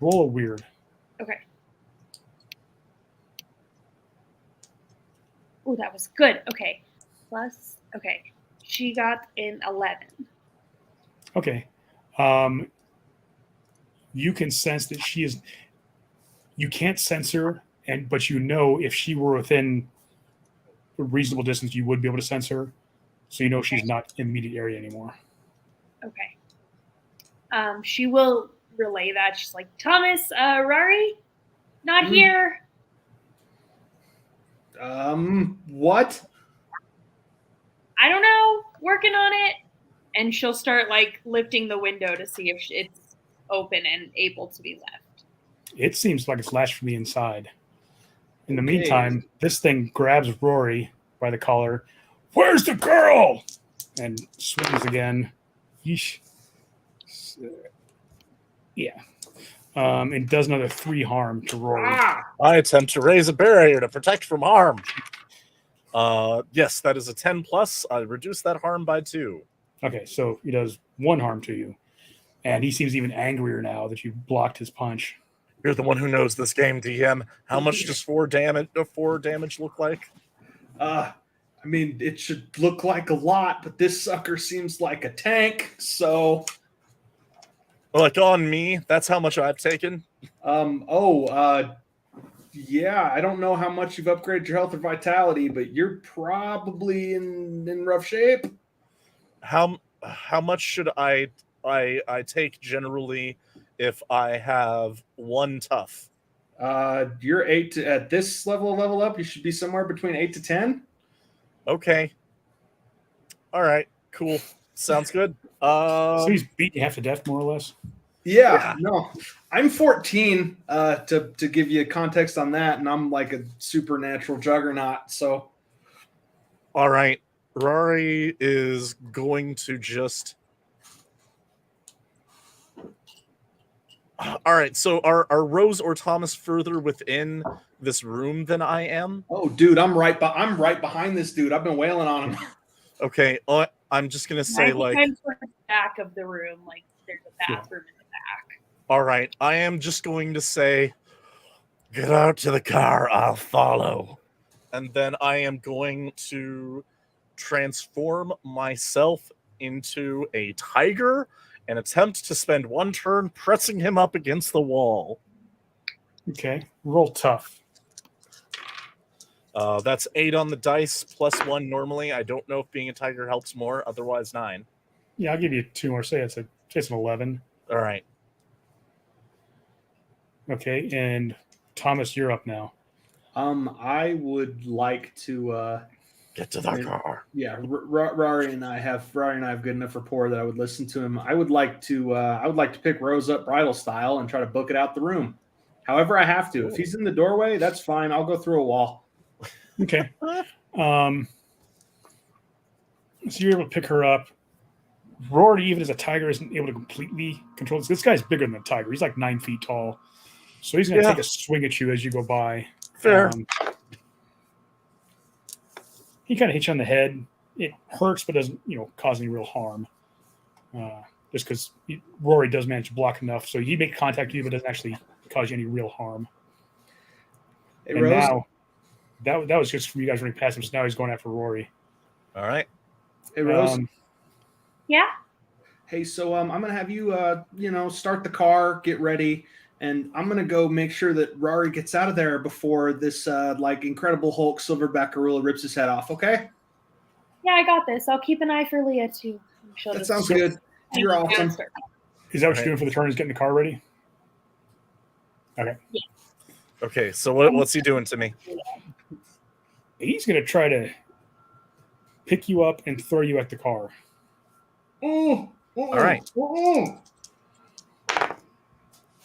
a weird. Okay. Oh, that was good. Okay. Plus, okay. She got an 11. Okay. You can sense that she is. You can't sense her, but if she were within a reasonable distance, you would be able to sense her. So she's not in the immediate area anymore. Okay. She will relay that. She's like, Thomas, Rari, not here. What? I don't know. Working on it. And she'll start like lifting the window to see if it's open and able to be left. It seems like it's latched from the inside. In the meantime, this thing grabs Rory by the collar. Where's the girl? And swings again. Yeesh. Yeah. And does another 3 harm to Rory. I attempt to raise a barrier to protect from harm. Yes, that is a 10 plus. I reduce that harm by 2. Okay, so he does 1 harm to you. And he seems even angrier now that you blocked his punch. You're the one who knows this game, DM. How much does 4 damage look like? I mean, it should look like a lot, but this sucker seems like a tank, so... Like on me, that's how much I've taken. Yeah, I don't know how much you've upgraded your health or vitality, but you're probably in rough shape. How much should I take generally if I have 1 tough? You're 8 at this level up. You should be somewhere between 8 to 10. Okay. All right. Cool. Sounds good. So he's beaten you half to death, more or less. Yeah, no, I'm 14. To give you context on that, and I'm like a supernatural juggernaut. So, All right, Rory is going to just. All right, so are Rose or Thomas further within this room than I am? oh, dude, I'm right behind this dude. I've been wailing on him. Okay, I'm just gonna I say think like, I'm towards the back of the room, like there's a Yeah. bathroom in the back. all right, I am just going to say, get out to the car, I'll follow. And then I am going to transform myself into a tiger and attempt to spend one turn pressing him up against the wall. Okay. Roll tough. That's 8 on the dice, +1 normally. I don't know if being a tiger helps more, otherwise 9. Yeah, I'll give you 2 more. Say it's an 11. All right. Okay, and Thomas, you're up now. I would like to. Get to the car. Yeah, Rory and I have good enough rapport that I would listen to him. I would like to pick Rose up bridal style and try to book it out the room. However, I have to. If he's in the doorway, that's fine. I'll go through a wall. Okay. So you're able to pick her up. Rory, even as a tiger, isn't able to completely control this. This guy's bigger than a tiger. He's like 9 feet tall. So he's going to take a swing at you as you go by. Fair. He kind of hits you on the head. It hurts, but doesn't, cause any real harm. Just because Rory does manage to block enough, so he makes contact with you, but doesn't actually cause you any real harm. Hey, and Rose. now, that was just from you guys running past him. So now he's going after Rory. All right. Hey, Rose. Yeah. Hey, so I'm gonna have you, start the car, get ready, and I'm gonna go make sure that Rory gets out of there before this Incredible Hulk silverback gorilla rips his head off. Okay? Yeah, I got this. I'll keep an eye for Leah too. That sounds good. You're awesome. Is that what you're doing for the turn? Is getting the car ready? Okay. Yeah. Okay, so what's he doing to me? He's going to try to pick you up and throw you at the car. All right.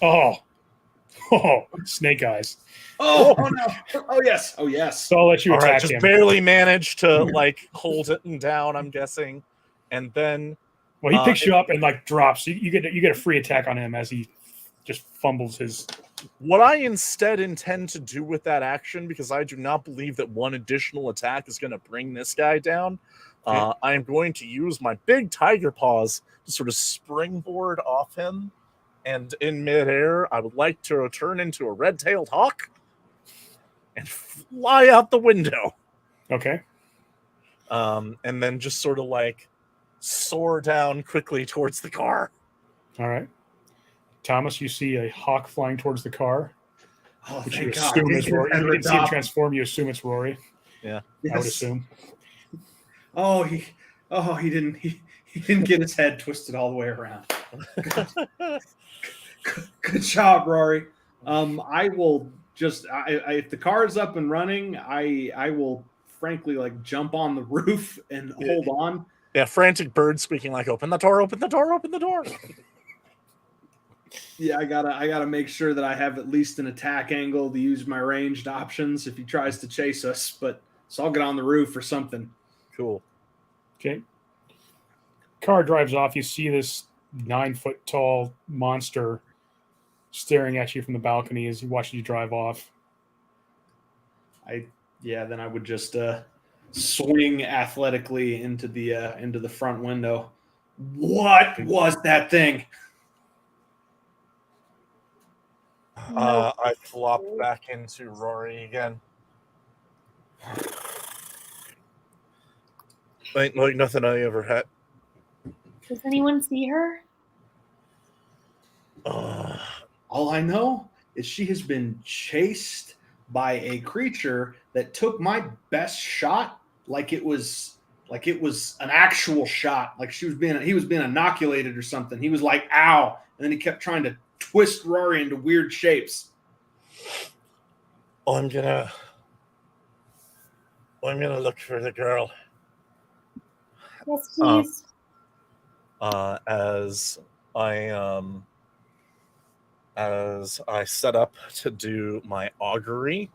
Oh, snake eyes. Oh no! Oh yes! Oh yes! So I'll let you All right, attack just him. barely managed to hold it down, I'm guessing, and then. Well, he picks you up and drops. You get a free attack on him as he just fumbles his. What I instead intend to do with that action, because I do not believe that one additional attack is going to bring this guy down, I am going to use my big tiger paws to sort of springboard off him, and in midair, I would like to turn into a red-tailed hawk and fly out the window. Okay. And then just sort of soar down quickly towards the car. All right. Thomas, you see a hawk flying towards the car. Oh, Which thank you God. assume is Rory. You didn't see him transform. You assume it's Rory. Yeah. I would assume. Oh, he didn't get his head twisted all the way around. Good job, Rory. I will just if the car is up and running, I will frankly jump on the roof and hold on. Yeah, frantic bird squeaking open the door, open the door, open the door. Yeah, I gotta make sure that I have at least an attack angle to use my ranged options if he tries to chase us. So I'll get on the roof or something. Cool. Okay. Car drives off. You see this 9-foot tall monster staring at you from the balcony as he watches you drive off. Then I would just swing athletically into the front window. What was that thing? I flop back into Rory again. Ain't like nothing I ever had. Does anyone see her? All I know is she has been chased by a creature that took my best shot like it was an actual shot, like he was being inoculated or something. He was like, ow, and then he kept trying to twist Rory into weird shapes. I'm gonna look for the girl. Yes, please. As I as I set up to do my augury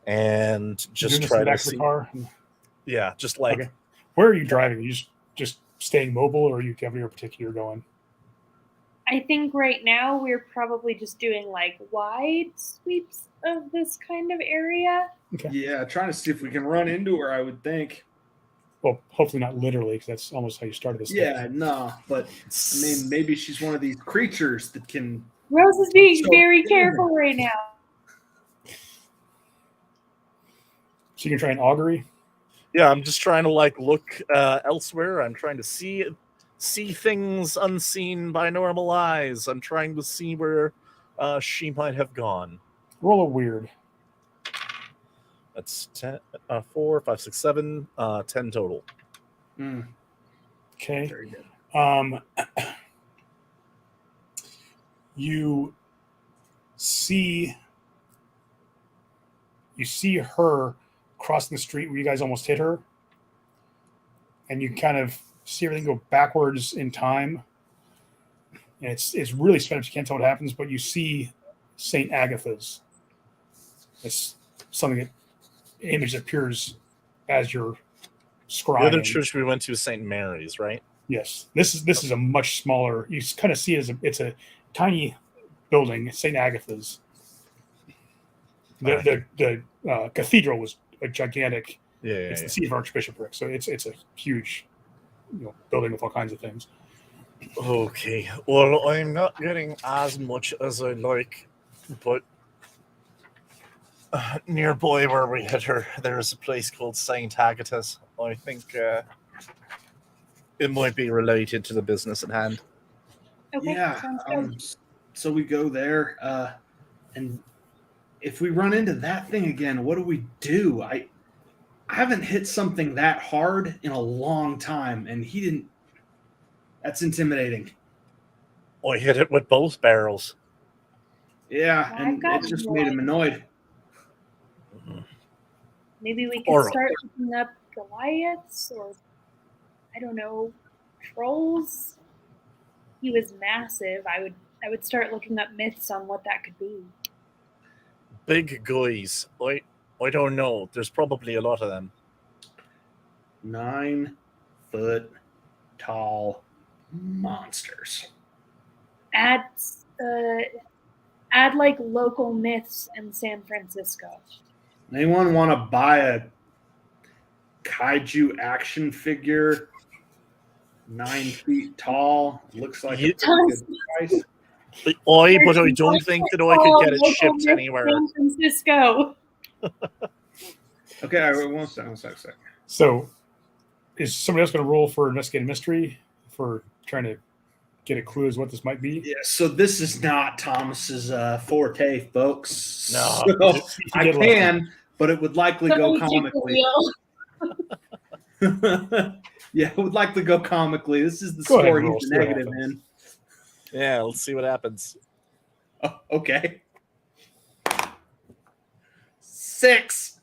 and just Doing this in try the to back of the see. car. Yeah, just like Okay. Where are you driving? Are you just staying mobile, or are you have your particular going? I think right now we're probably just doing like wide sweeps of this kind of area. Okay. Yeah, trying to see if we can run into her, I would think. Well, hopefully not literally, because that's almost how you started this. Yeah, no, but I mean, maybe she's one of these creatures that can. Rose is being So- very careful right now. So you can try an augury. yeah, I'm just trying to like look elsewhere. I'm trying to see things unseen by normal eyes. I'm trying to see where she might have gone. Roll a weird. That's 10, 4, 5, 6, 7, 10 total. Okay. Very good. You see her crossing the street where you guys almost hit her, and you kind of see everything go backwards in time. And it's really sped up. You can't tell what happens, but you see St. Agatha's. It's something that image appears as you're scrying. The other church we went to is St. Mary's, right? Yes, this is a much smaller. You kind of see it as it's a tiny building, St. Agatha's. The cathedral was a gigantic. It's the seat of Archbishopric, so it's a huge, building with all kinds of things. Okay, well, I'm not getting as much as I like, but nearby where we hit her, there's a place called St. Agatha's. I think it might be related to the business at hand. Okay, Yeah. sounds good. So we go there, and if we run into that thing again, what do? I haven't hit something that hard in a long time, and he didn't. That's intimidating. I hit it with both barrels. Yeah, I've and got it just one. made him annoyed. Maybe we could All right. start looking up Goliaths or, I don't know, trolls. He was massive. I would start looking up myths on what that could be. Big guys. I don't know. There's probably a lot of them. 9-foot tall monsters. Add like local myths in San Francisco. Anyone want to buy a kaiju action figure? 9 feet tall. Looks like a pretty good price. But I don't think that I could get it shipped anywhere. San Francisco. Okay, one second. So, is somebody else going to roll for investigating mystery for trying to get a clue as what this might be? Yeah, so this is not Thomas's forte, folks. No. So I can, but it would likely go comically. Yeah, it would likely go comically. This is the Go ahead score and roll, he's see what negative happens. in. Yeah, let's see what happens. Oh, okay. 6.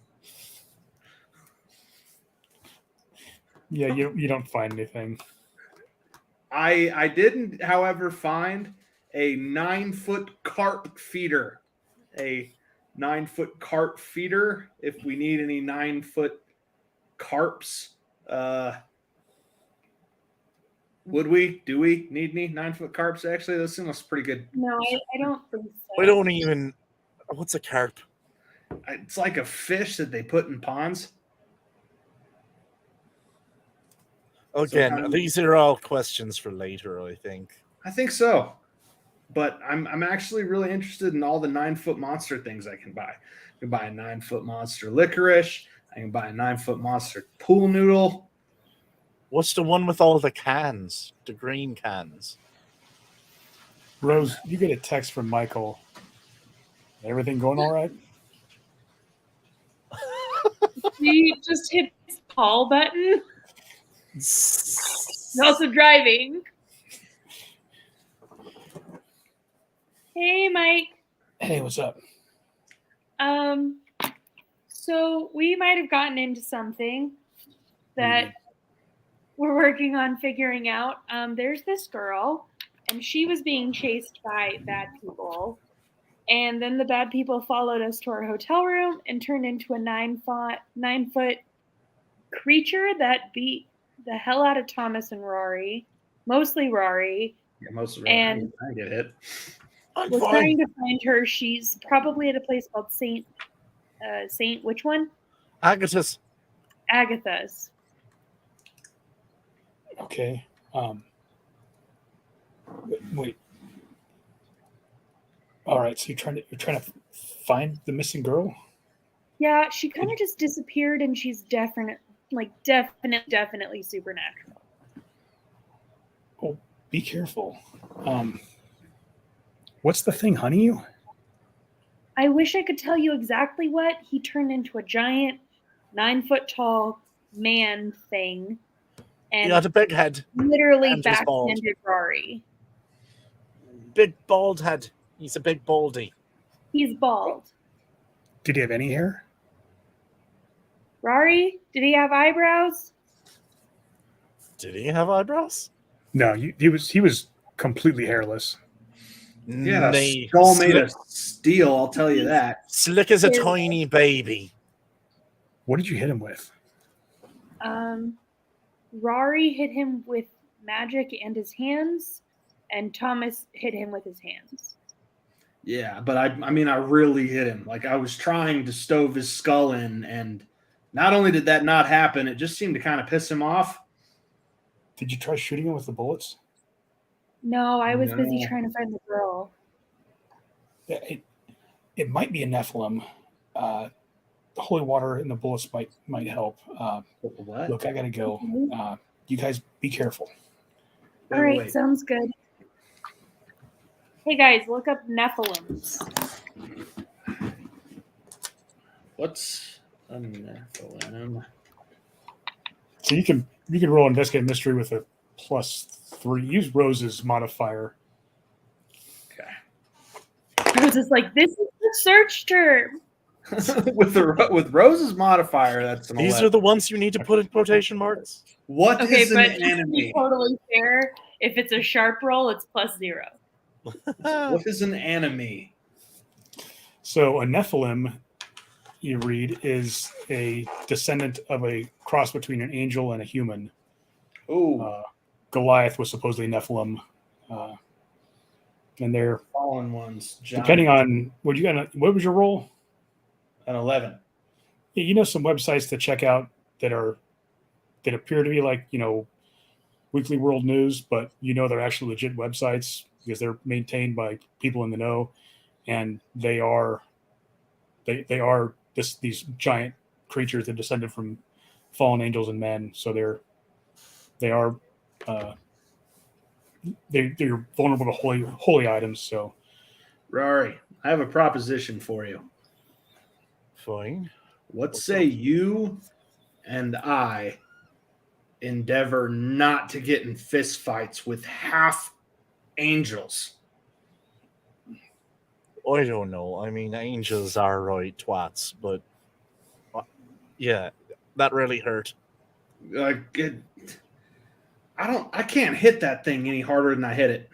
Yeah, you don't find anything. I didn't, however, find a 9-foot carp feeder. A 9-foot carp feeder. If we need any 9-foot carps, would we? Do we need any 9-foot carps? Actually, this seems pretty good. No, I don't think so. I don't even. What's a carp? It's like a fish that they put in ponds. Again, these are all questions for later, I think. I think so. But I'm actually really interested in all the 9-foot monster things I can buy. I can buy a 9-foot monster licorice. I can buy a 9-foot monster pool noodle. What's the one with all the cans? The green cans. Rose, you get a text from Michael. Everything going all right? He just hit the call button. He's also driving. Hey, Mike. Hey, what's up? So we might have gotten into something that we're working on figuring out. There's this girl and she was being chased by bad people. And then the bad people followed us to our hotel room and turned into a 9-foot creature that beat the hell out of Thomas and Rory, mostly Rory. Yeah, most of it. And I get hit. we're trying to find her. She's probably at a place called Saint, which one? Agathis. Agatha's. Okay. Wait. All right. So you're trying to find the missing girl? Yeah, she kind of just disappeared, and she's definitely supernatural. Oh, be careful. What's the thing hunting you? I wish I could tell you exactly what. He turned into a giant 9-foot tall man thing. And He got a big head. literally and he's bald. backhanded Rory. Big bald head. He's a big baldy. He's bald. Did he have any hair? Rory, did he have eyebrows? Did he have eyebrows? No, he was completely hairless. Yeah, Nay, skull made of steel, I'll tell you that. Slick as a tiny baby. What did you hit him with? Rory hit him with magic and his hands, and Thomas hit him with his hands. Yeah, but I mean, I really hit him. Like, I was trying to stove his skull in, and not only did that not happen, it just seemed to kind of piss him off. Did you try shooting him with the bullets? No, I was busy No. trying to find the girl. It might be a Nephilim. The holy water and the bullets might help. What? Look, I gotta go. You guys be careful. All right, Wait. sounds good. Hey guys, look up Nephilims. What's a Nephilim? So you can roll investigate mystery with a +3. Use Rose's modifier. Okay. I was just like, this is the search term. with Rose's modifier, that's an These 11. are the ones you need to put in quotation marks. What Okay, is but an just to be enemy? totally fair, if it's a sharp roll, it's +0. What is an enemy? So a Nephilim, you read, is a descendant of a cross between an angel and a human. Oh, Goliath was supposedly Nephilim, and they're fallen ones. Giant. depending on what was your roll? An 11. Yeah, you know some websites to check out that appear to be like Weekly World News, but they're actually legit websites because they're maintained by people in the know, and they are these giant creatures that descended from fallen angels and men. So they're vulnerable to holy items. So Rory, I have a proposition for you. Fine. What say you and I endeavor not to get in fist fights with half angels? I don't know. I mean, angels are right twats, but yeah, that really hurt. I can't hit that thing any harder than I hit it.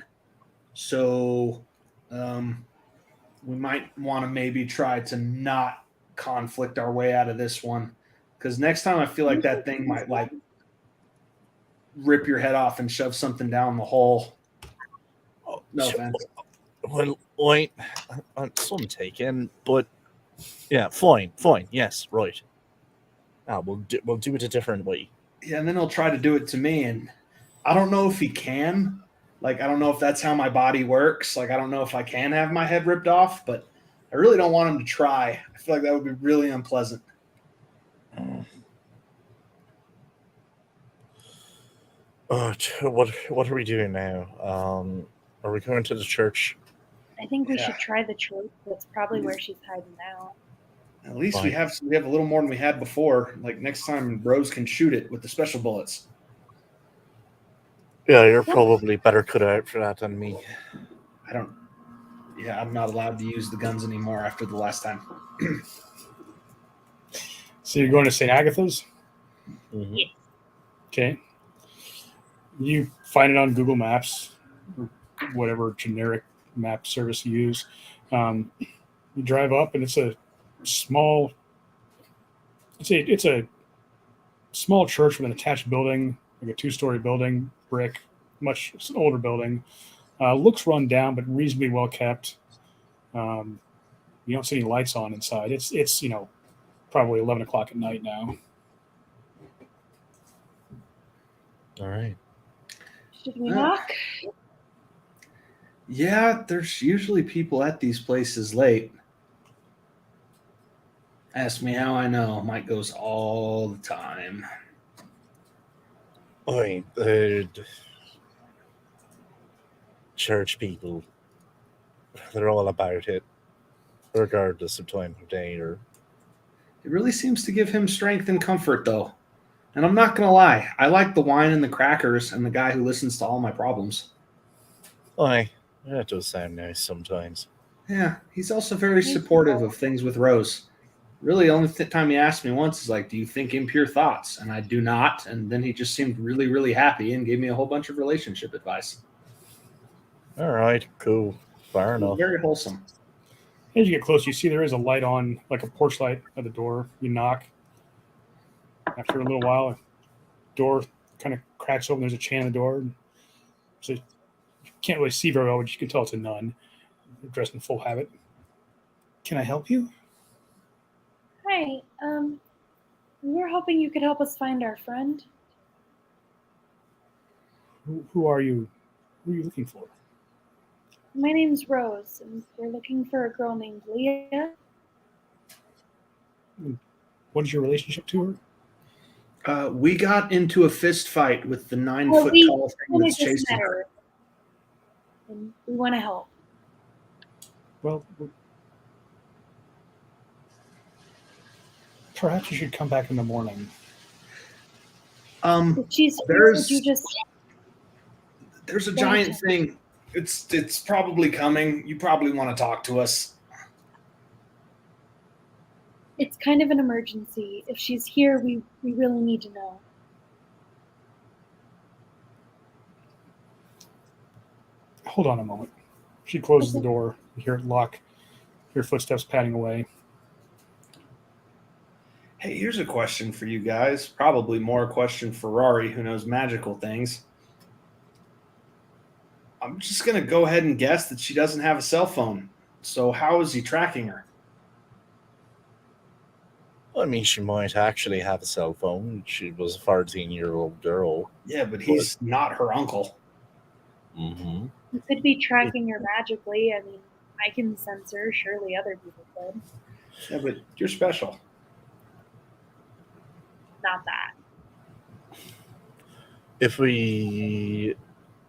So we might want to maybe try to not conflict our way out of this one, because next time I feel like that thing might like rip your head off and shove something down the hole. No offense. Well, I'm some taken, but yeah, fine, yes, right. We'll do it a different way. Yeah, and then he'll try to do it to me, and I don't know if he can. Like, I don't know if that's how my body works. Like, I don't know if I can have my head ripped off, but I really don't want him to try. I feel like that would be really unpleasant. What are we doing now? Are we going to the church? I think we should try the church. That's probably where she's hiding now. At least Fine. we have a little more than we had before. Like, next time Rose can shoot it with the special bullets. Yeah, you're probably better cut out for that than me. I'm not allowed to use the guns anymore after the last time. So you're going to St. Agatha's? Mm-hmm. Yeah. Okay. You find it on Google Maps. whatever generic map service you use. You drive up, and it's a small church with an attached building, like a 2-story building, brick, it's an older building. Looks run down, but reasonably well kept. You don't see any lights on inside. It's probably 11 o'clock at night now. All right. Should we knock? Yeah, there's usually people at these places late. Ask me how I know. Mike goes all the time. Oi, church people, they're all about it, regardless of time of day or. It really seems to give him strength and comfort, though. And I'm not going to lie. I like the wine and the crackers and the guy who listens to all my problems. Oi, that does sound nice sometimes. Yeah, he's also very supportive of things with Rose. Really, the only time he asked me once is like, do you think impure thoughts? And I do not. And then he just seemed really, really happy and gave me a whole bunch of relationship advice. All right, cool. Fair enough. Very wholesome. As you get close, you see there is a light on, like a porch light at the door. You knock. After a little while, a door kind of cracks open. There's a chain on the door. So you can't really see very well, but you can tell it's a nun. They're dressed in full habit. Can I help you? Hi. We were hoping you could help us find our friend. Who are you? Who are you looking for? My name's Rose, and we're looking for a girl named Leah. What is your relationship to her? We got into a fist fight with the 9-foot tall thing that's chasing her. And we want to help. Well, perhaps you should come back in the morning. If she's there's you just there's a giant thing. It's probably coming. You probably want to talk to us. It's kind of an emergency. If she's here, we really need to know. Hold on a moment. She closes the door. You hear it lock. Hear footsteps padding away. Hey, here's a question for you guys. Probably more a question for Rory, who knows magical things. I'm just going to go ahead and guess that she doesn't have a cell phone. So how is he tracking her? I mean, she might actually have a cell phone. She was a 14-year-old girl. Yeah, but he's not her uncle. Mm-hmm. You could be tracking her magically. I mean, I can sense her. Surely other people could. Yeah, but you're special. Not that. If we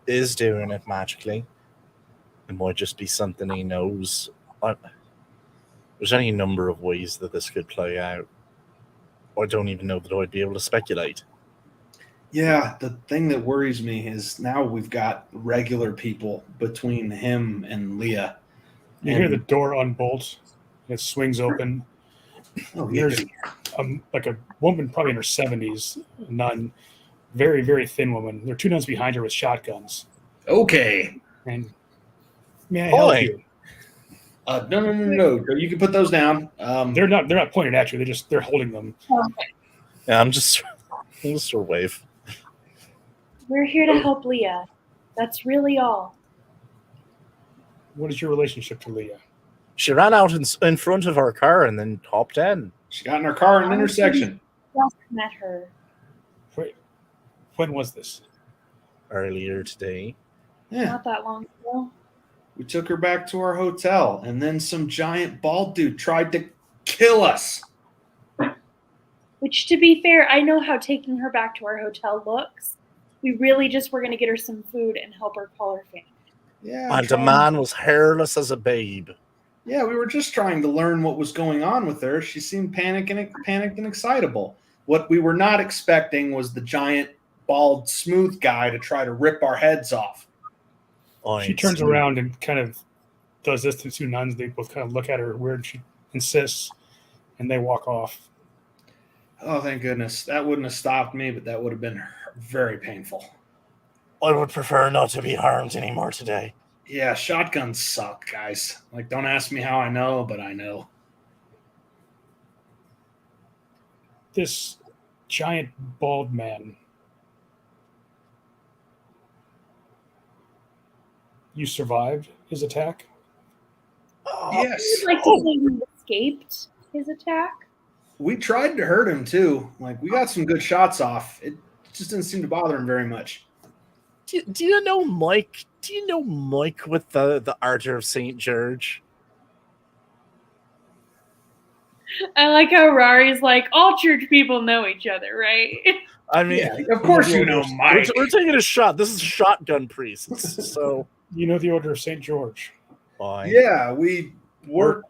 is doing it magically, it might just be something he knows. There's any number of ways that this could play out. I don't even know that I'd be able to speculate. Yeah, the thing that worries me is now we've got regular people between him and Leah. You hear the door unbolt. It swings open. Oh, There's like a woman, probably in her 70s, a nun, very, very thin woman. There are 2 nuns behind her with shotguns. Okay. And may I help you? No. You can put those down. They're not pointed at you. They're holding them. Yeah, I'm just a wave. We're here to help Leah. That's really all. What is your relationship to Leah? She ran out in front of our car and then hopped in. She got in her car in an intersection. Just met her. Wait, when was this? Earlier today. Yeah. Not that long ago. We took her back to our hotel, and then some giant bald dude tried to kill us. Which, to be fair, I know how taking her back to our hotel looks. We really just were going to get her some food and help her call her family. Yeah. And the man was hairless as a babe. Yeah, we were just trying to learn what was going on with her. She seemed panicked and excitable. What we were not expecting was the giant, bald, smooth guy to try to rip our heads off. She turns around and kind of does this to 2 nuns. They both kind of look at her weird. She insists, and they walk off. Oh, thank goodness. That wouldn't have stopped me, but that would have been very painful. I would prefer not to be harmed anymore today. Yeah, shotguns suck, guys. Like, don't ask me how I know, but I know. This giant bald man. You survived his attack? Yes. I'd like to say he escaped his attack. We tried to hurt him too. Like, we got some good shots off. It just didn't seem to bother him very much. Do you know Mike? Do you know Mike with the Order of St. George? I like how Rari's like, all church people know each other, right? I mean, Yeah, of course you know Mike. We're taking a shot. This is shotgun priests, so You know the Order of St. George. fine. Yeah, we're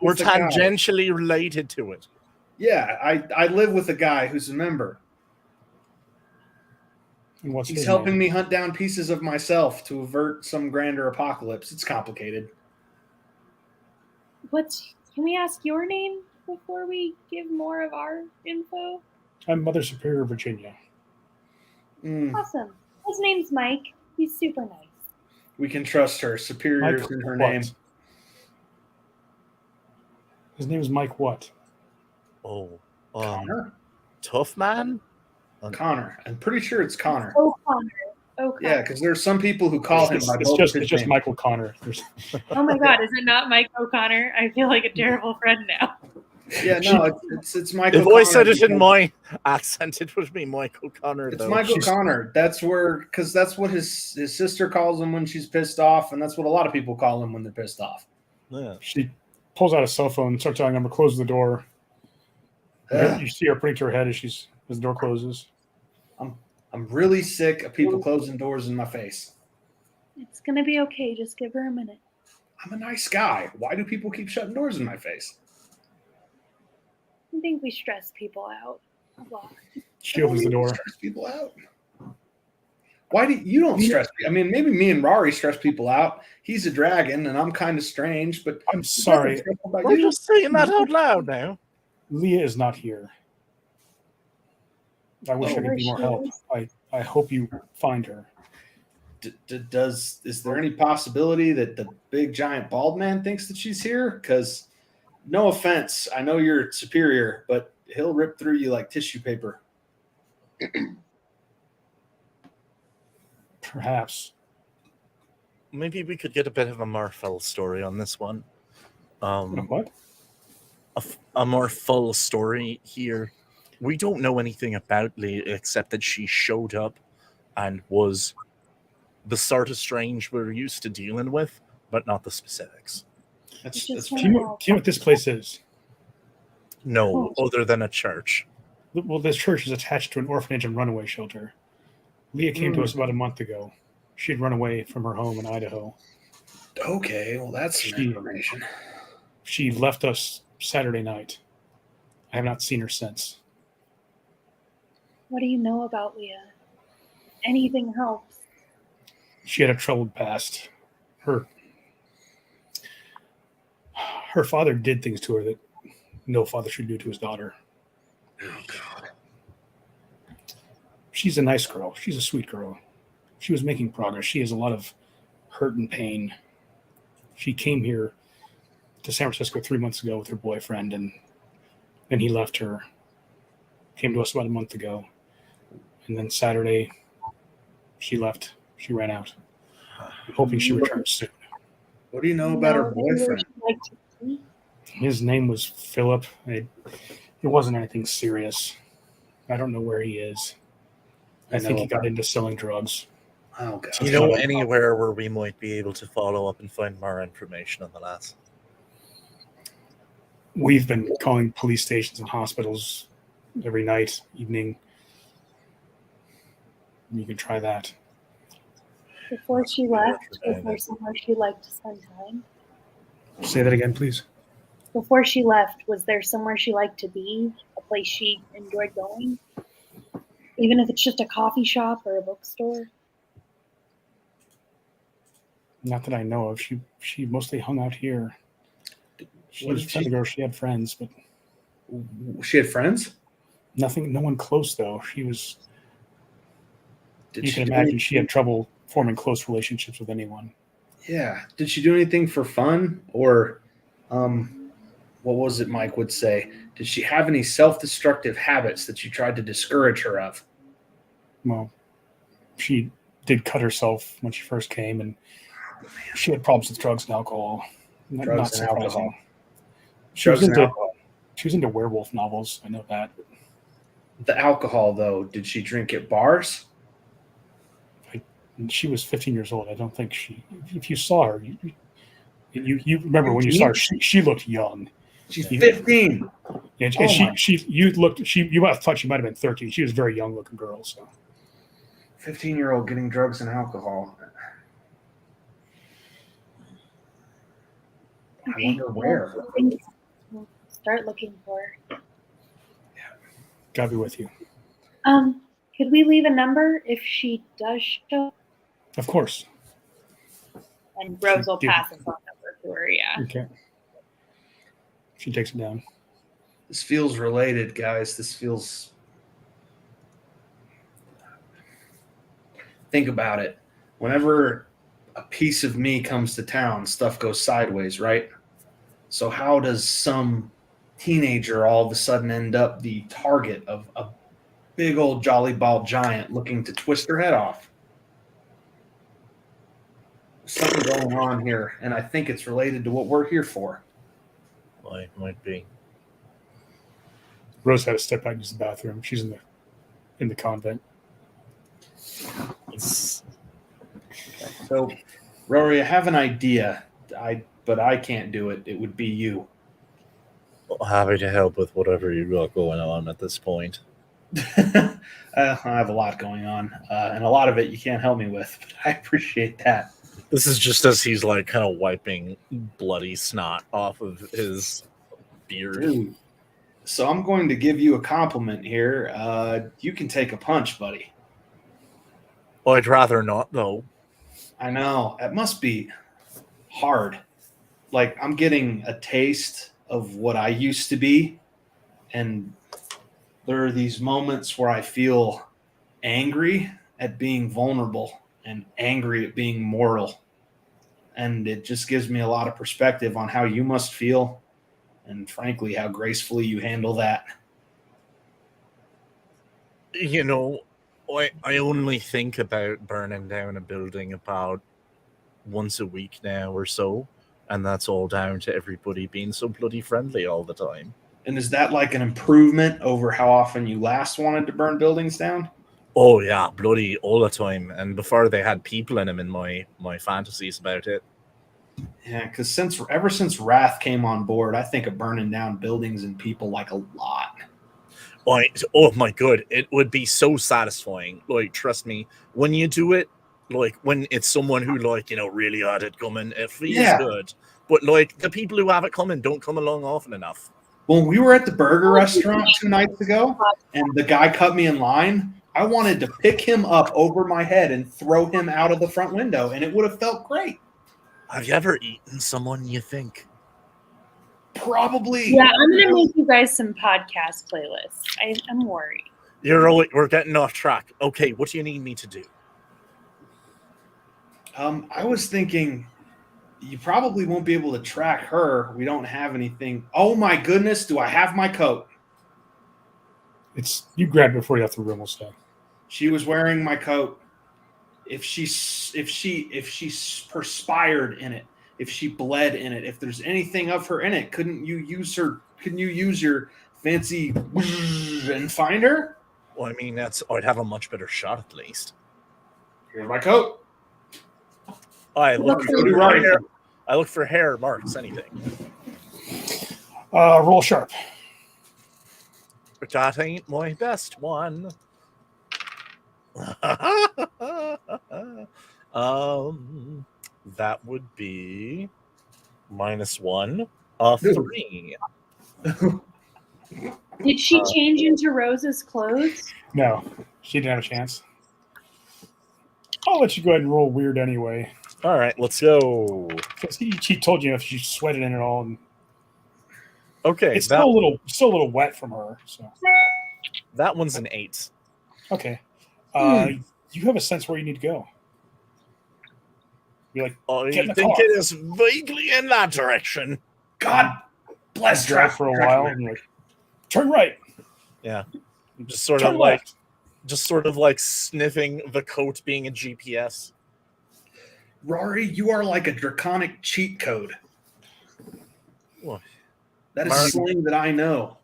tangentially related to it. Yeah, I live with a guy who's a member. And what's He's his helping name? me hunt down pieces of myself to avert some grander apocalypse. It's complicated. Can we ask your name before we give more of our info? I'm Mother Superior Virginia. Awesome. His name's Mike. He's super nice. We can trust her. Superior's Mike in her what? name. His name is Mike what? Oh, Connor? Tough man. Connor. I'm pretty sure it's Connor. O'Connor. Yeah, because there's some people who call him by both It's his just names. Michael Connor. Oh my God, is it not Mike O'Connor? I feel like a terrible friend now. Yeah, no, it's Michael. If I said Connor it in because- my accent, it would be Michael Connor. It's though. Michael Connor. That's because that's what his sister calls him when she's pissed off, and that's what a lot of people call him when they're pissed off. Yeah. She pulls out a cell phone and starts telling him to close the door. You see her putting to her head as the door closes. I'm really sick of people closing doors in my face. It's gonna be okay. Just give her a minute. I'm a nice guy. Why do people keep shutting doors in my face? I think we stress people out a lot. She opens the door. Stress people out. Why do you don't stress? I mean, maybe me and Rory stress people out. He's a dragon, and I'm kind of strange. But I'm sorry. We're just saying that out loud now. Leah is not here. I wish I could be more help. I hope you find her. Is there any possibility that the big giant bald man thinks that she's here? Because no offense, I know you're superior, but he'll rip through you like tissue paper. Perhaps. Maybe we could get a bit of a more full story on this one. What? A more full story here. We don't know anything about Leah except that she showed up and was the sort of strange we're used to dealing with, but not the specifics. That's Do you know what this place is? No, other than a church. Well, this church is attached to an orphanage and runaway shelter. Leah came to us about a month ago. She had run away from her home in Idaho. okay. Well, that's some information. She left us Saturday night. I have not seen her since. What do you know about Leah? Anything helps. She had a troubled past. Her father did things to her that no father should do to his daughter. Oh God. She's a nice girl. She's a sweet girl. She was making progress. She has a lot of hurt and pain. She came here to San Francisco 3 months ago with her boyfriend, and then he left her. Came to us about a month ago. And then Saturday, she left. She ran out. I'm hoping she returns soon. What do you know about her Maybe where boyfriend? she'd like to be? His name was Philip. It wasn't anything serious. I don't know where he is. I think he got into selling drugs. Oh God. Do you know anywhere where we might be able to follow up and find more information on the lass? We've been calling police stations and hospitals every night, evening. You can try that. Before she left, was there somewhere she liked to spend time? Say that again, please. Before she left, was there somewhere she liked to be? A place she enjoyed going? Even if it's just a coffee shop or a bookstore? Not that I know of. She mostly hung out here. She was trying to go. She had friends, but She had friends? nothing. No one close though. She was. Did You she can do imagine any- she had trouble forming close relationships with anyone. Yeah. Did she do anything for fun? Or what was it Mike would say? Did she have any self-destructive habits that you tried to discourage her of? Well, she did cut herself when she first came, and she had problems with drugs and alcohol. Not Drugs and surprising. alcohol. She was Drugs and into alcohol. werewolf novels. I know that. The alcohol, though, did she drink at bars? And she was 15 years old. I don't think she. If you saw her, you remember when you saw her, she looked young. She's 15. And Oh my. you might have thought she might have been 13. She was a very young looking girl. So 15-year-old getting drugs and alcohol. I wonder where. We'll start looking for her. God be with you. Could we leave a number if she does show? Of course. And Rose will She did. pass a phone number to her. Yeah. Okay. She takes it down. This feels related, guys. This feels. Think about it. Whenever a piece of me comes to town, stuff goes sideways, right? So how does some teenager all of a sudden end up the target of a big old jolly ball giant looking to twist her head off? There's something going on here, and I think it's related to what we're here for. Might be. Rose had to step out and use the bathroom. She's in the convent. So, Rory, I have an idea, but I can't do it. It would be you. Happy to help with whatever you got going on at this point. I have a lot going on, and a lot of it you can't help me with, but I appreciate that. This is just as he's like kind of wiping bloody snot off of his beard. Dude. So I'm going to give you a compliment here. You can take a punch, buddy. Well, I'd rather not, though. I know. It must be hard. Like, I'm getting a taste of what I used to be, and there are these moments where I feel angry at being vulnerable and angry at being mortal. And it just gives me a lot of perspective on how you must feel and, frankly, how gracefully you handle that. You know, I only think about burning down a building about once a week now or so, and that's all down to everybody being so bloody friendly all the time. And is that like an improvement over how often you last wanted to burn buildings down? Oh yeah, bloody all the time. And before they had people in them in my fantasies about it. Yeah, because ever since Wrath came on board, I think of burning down buildings and people like a lot. Oh my god, it would be so satisfying. Like, trust me, when you do it, like when it's someone who really had it coming, it feels good. But like the people who have it coming don't come along often enough. When we were at the burger restaurant 2 nights ago and the guy cut me in line, I wanted to pick him up over my head and throw him out of the front window, and it would have felt great. Have you ever eaten someone you think? Probably. Yeah, I'm going to make you guys some podcast playlists. I'm worried. We're getting off track. Okay, what do you need me to do? I was thinking you probably won't be able to track her. We don't have anything. Oh my goodness, do I have my coat? You grabbed it before you left the room, we'll say. She was wearing my coat. If she perspired in it, if she bled in it, if there's anything of her in it, couldn't you use your fancy and find her? Well, I mean, I'd have a much better shot at least. Here's my coat. I look for hair marks, anything. Roll sharp. But that ain't my best one. That would be -1 of 3. Did she change into Rose's clothes? No, she didn't have a chance. I'll let you go ahead and roll weird anyway. All right, let's go. Because she told you if she sweated in it all. And Okay, it's still a little wet from her. So that one's an 8. Okay. You have a sense where you need to go. You're like, I Get in the think car. it is vaguely in that direction. God bless drive traffic. for a while, and you're like, turn right. Yeah. Just sort Turn of like left. sniffing the coat being a GPS. Rory, you are like a draconic cheat code. Well, That is Mark- slang that I know.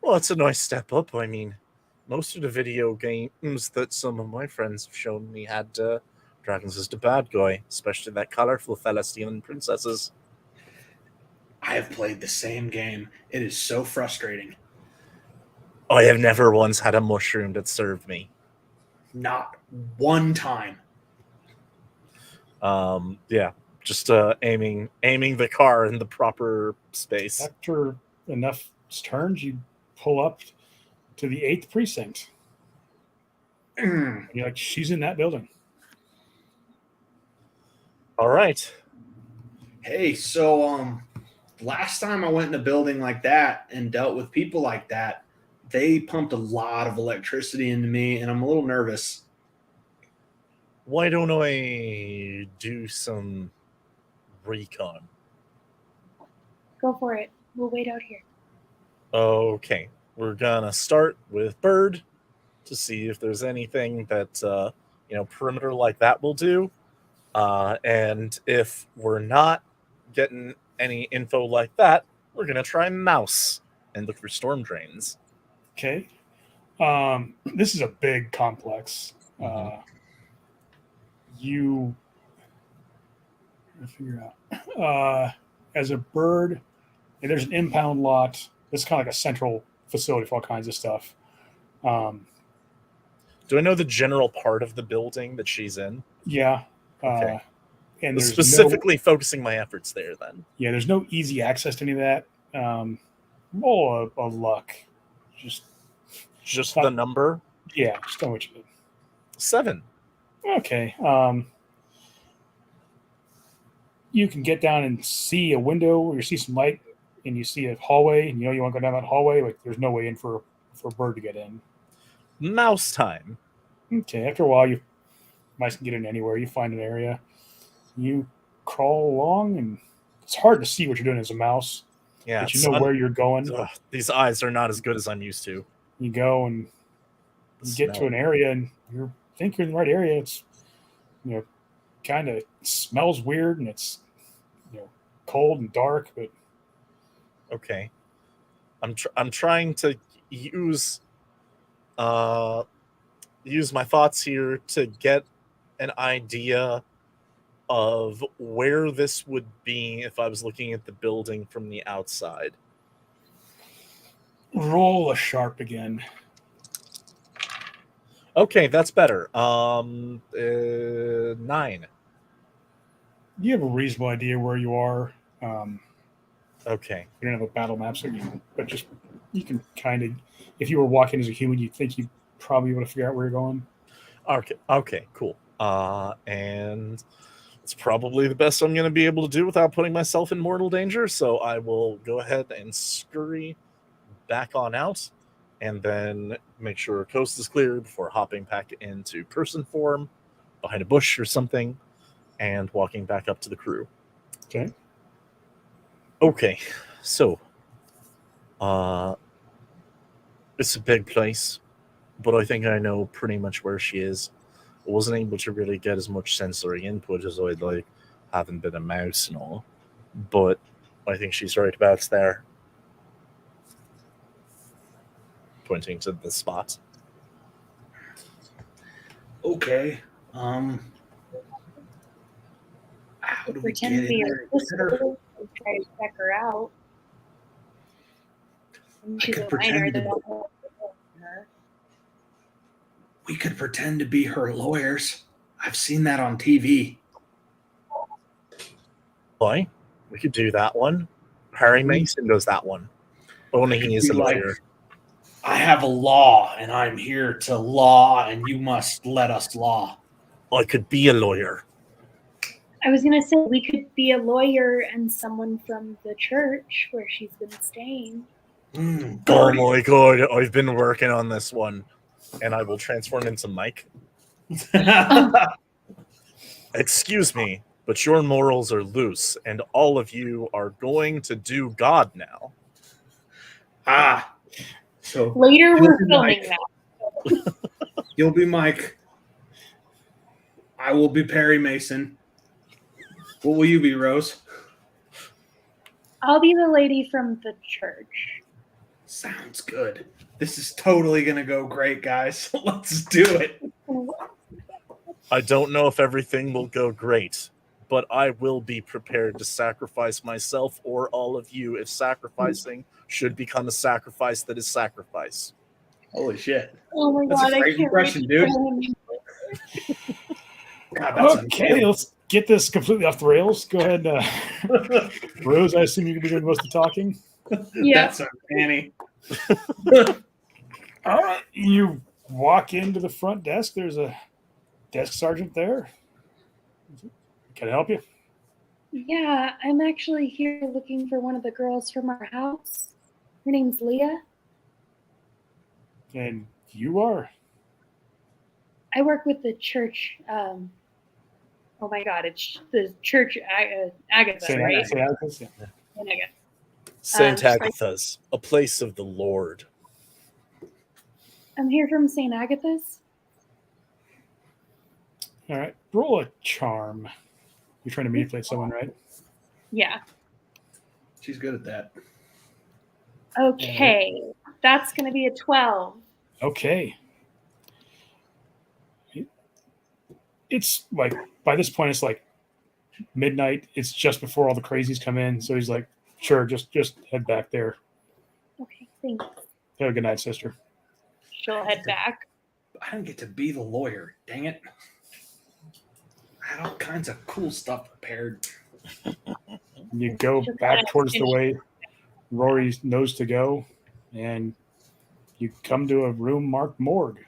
Well, it's a nice step up. I mean, most of the video games that some of my friends have shown me had dragons as the bad guy, especially that colorful fella stealing princesses. I have played the same game. It is so frustrating. I have never once had a mushroom that served me. Not one time. Yeah, just aiming the car in the proper space. After enough turns, you pull up to the 8th precinct. And you're like, she's in that building. All right. Hey, so last time I went in a building like that and dealt with people like that, they pumped a lot of electricity into me, and I'm a little nervous. Why don't I do some recon? Go for it. We'll wait out here. Okay, we're gonna start with Bird to see if there's anything that perimeter like that will do, and if we're not getting any info like that, we're gonna try Mouse and look for storm drains. Okay. This is a big complex. You figure out as a Bird, and there's an impound lot. This is kind of like a central facility for all kinds of stuff. Do I know the general part of the building that she's in? Yeah. Okay. And there's specifically focusing my efforts there then. Yeah, there's no easy access to any of that. Roll a luck. Just the number? Yeah, just tell me what you did. 7. Okay. You can get down and see a window or you see some light and you see a hallway and you know you want to go down that hallway. Like there's no way in for a Bird to get in. Mouse time. Okay. After a while, you mice can get in anywhere. You find an area. You crawl along and it's hard to see what you're doing as a mouse. Yeah. But you know where you're going. These eyes are not as good as I'm used to. You go and you get to an area and you think you're in the right area. It's, kind of smells weird and it's, cold and dark, but okay. I'm trying to use my thoughts here to get an idea of where this would be if I was looking at the building from the outside. roll a sharp again. Okay, that's better. 9. You have a reasonable idea where you are. Okay. You don't have a battle map, but you can kind of, if you were walking as a human, you'd think you'd probably be able to figure out where you're going. Okay, cool. And it's probably the best I'm going to be able to do without putting myself in mortal danger. So I will go ahead and scurry back on out and then make sure coast is clear before hopping back into person form behind a bush or something and walking back up to the crew. Okay, so it's a big place, but I think I know pretty much where she is. I wasn't able to really get as much sensory input as I'd like, having been a mouse and all, but I think she's right about there. Pointing to the spot. Okay. How do we get Pretend to be in her there? sister and try to check her out. And she's a minor. They don't know her. We could pretend to be her lawyers. I've seen that on TV. Why? We could do that one. Harry Mason does that one. Only he is a lawyer. I have a law, and I'm here to law, and you must let us law. I could be a lawyer. I was going to say we could be a lawyer and someone from the church where she's been staying. Oh my god, I've been working on this one. And I will transform into Mike. Excuse me. but your morals are loose, and all of you are going to do God now. So Later, we're be filming Mike. that. You'll be Mike. I will be Perry Mason. What will you be, Rose? I'll be the lady from the church. Sounds good. This is totally going to go great, guys. Let's do it. I don't know if everything will go great, but I will be prepared to sacrifice myself or all of you if sacrificing should become a sacrifice that is sacrifice. Holy shit. Oh my That's god, a great I can't impression, wait dude. God, that's Okay, unreal. let's get this completely off the rails. Go ahead, Rose. I assume you can be doing most of the talking. Yeah. That's uncanny. All right, you walk into the front desk. There's a desk sergeant there. Can I help you? Yeah, I'm actually here looking for one of the girls from our house. Her name's Leah. And you are? I work with the church. Oh my god, it's the church Agatha, St. right? St. Agnes, yeah. St. Agatha. Saint just like- Agatha's, a place of the Lord. I'm here from St. Agatha's. All right, roll a charm. You're trying to manipulate someone, right? Yeah. She's good at that. Okay. That's going to be a 12. Okay. It's like, by this point, it's like midnight. It's just before all the crazies come in. So he's like, sure, just head back there. Okay, thanks. Have a good night, sister. She'll head back. I didn't get to be the lawyer. Dang it. I had all kinds of cool stuff prepared. You go back towards the way Rory knows to go, and you come to a room marked morgue.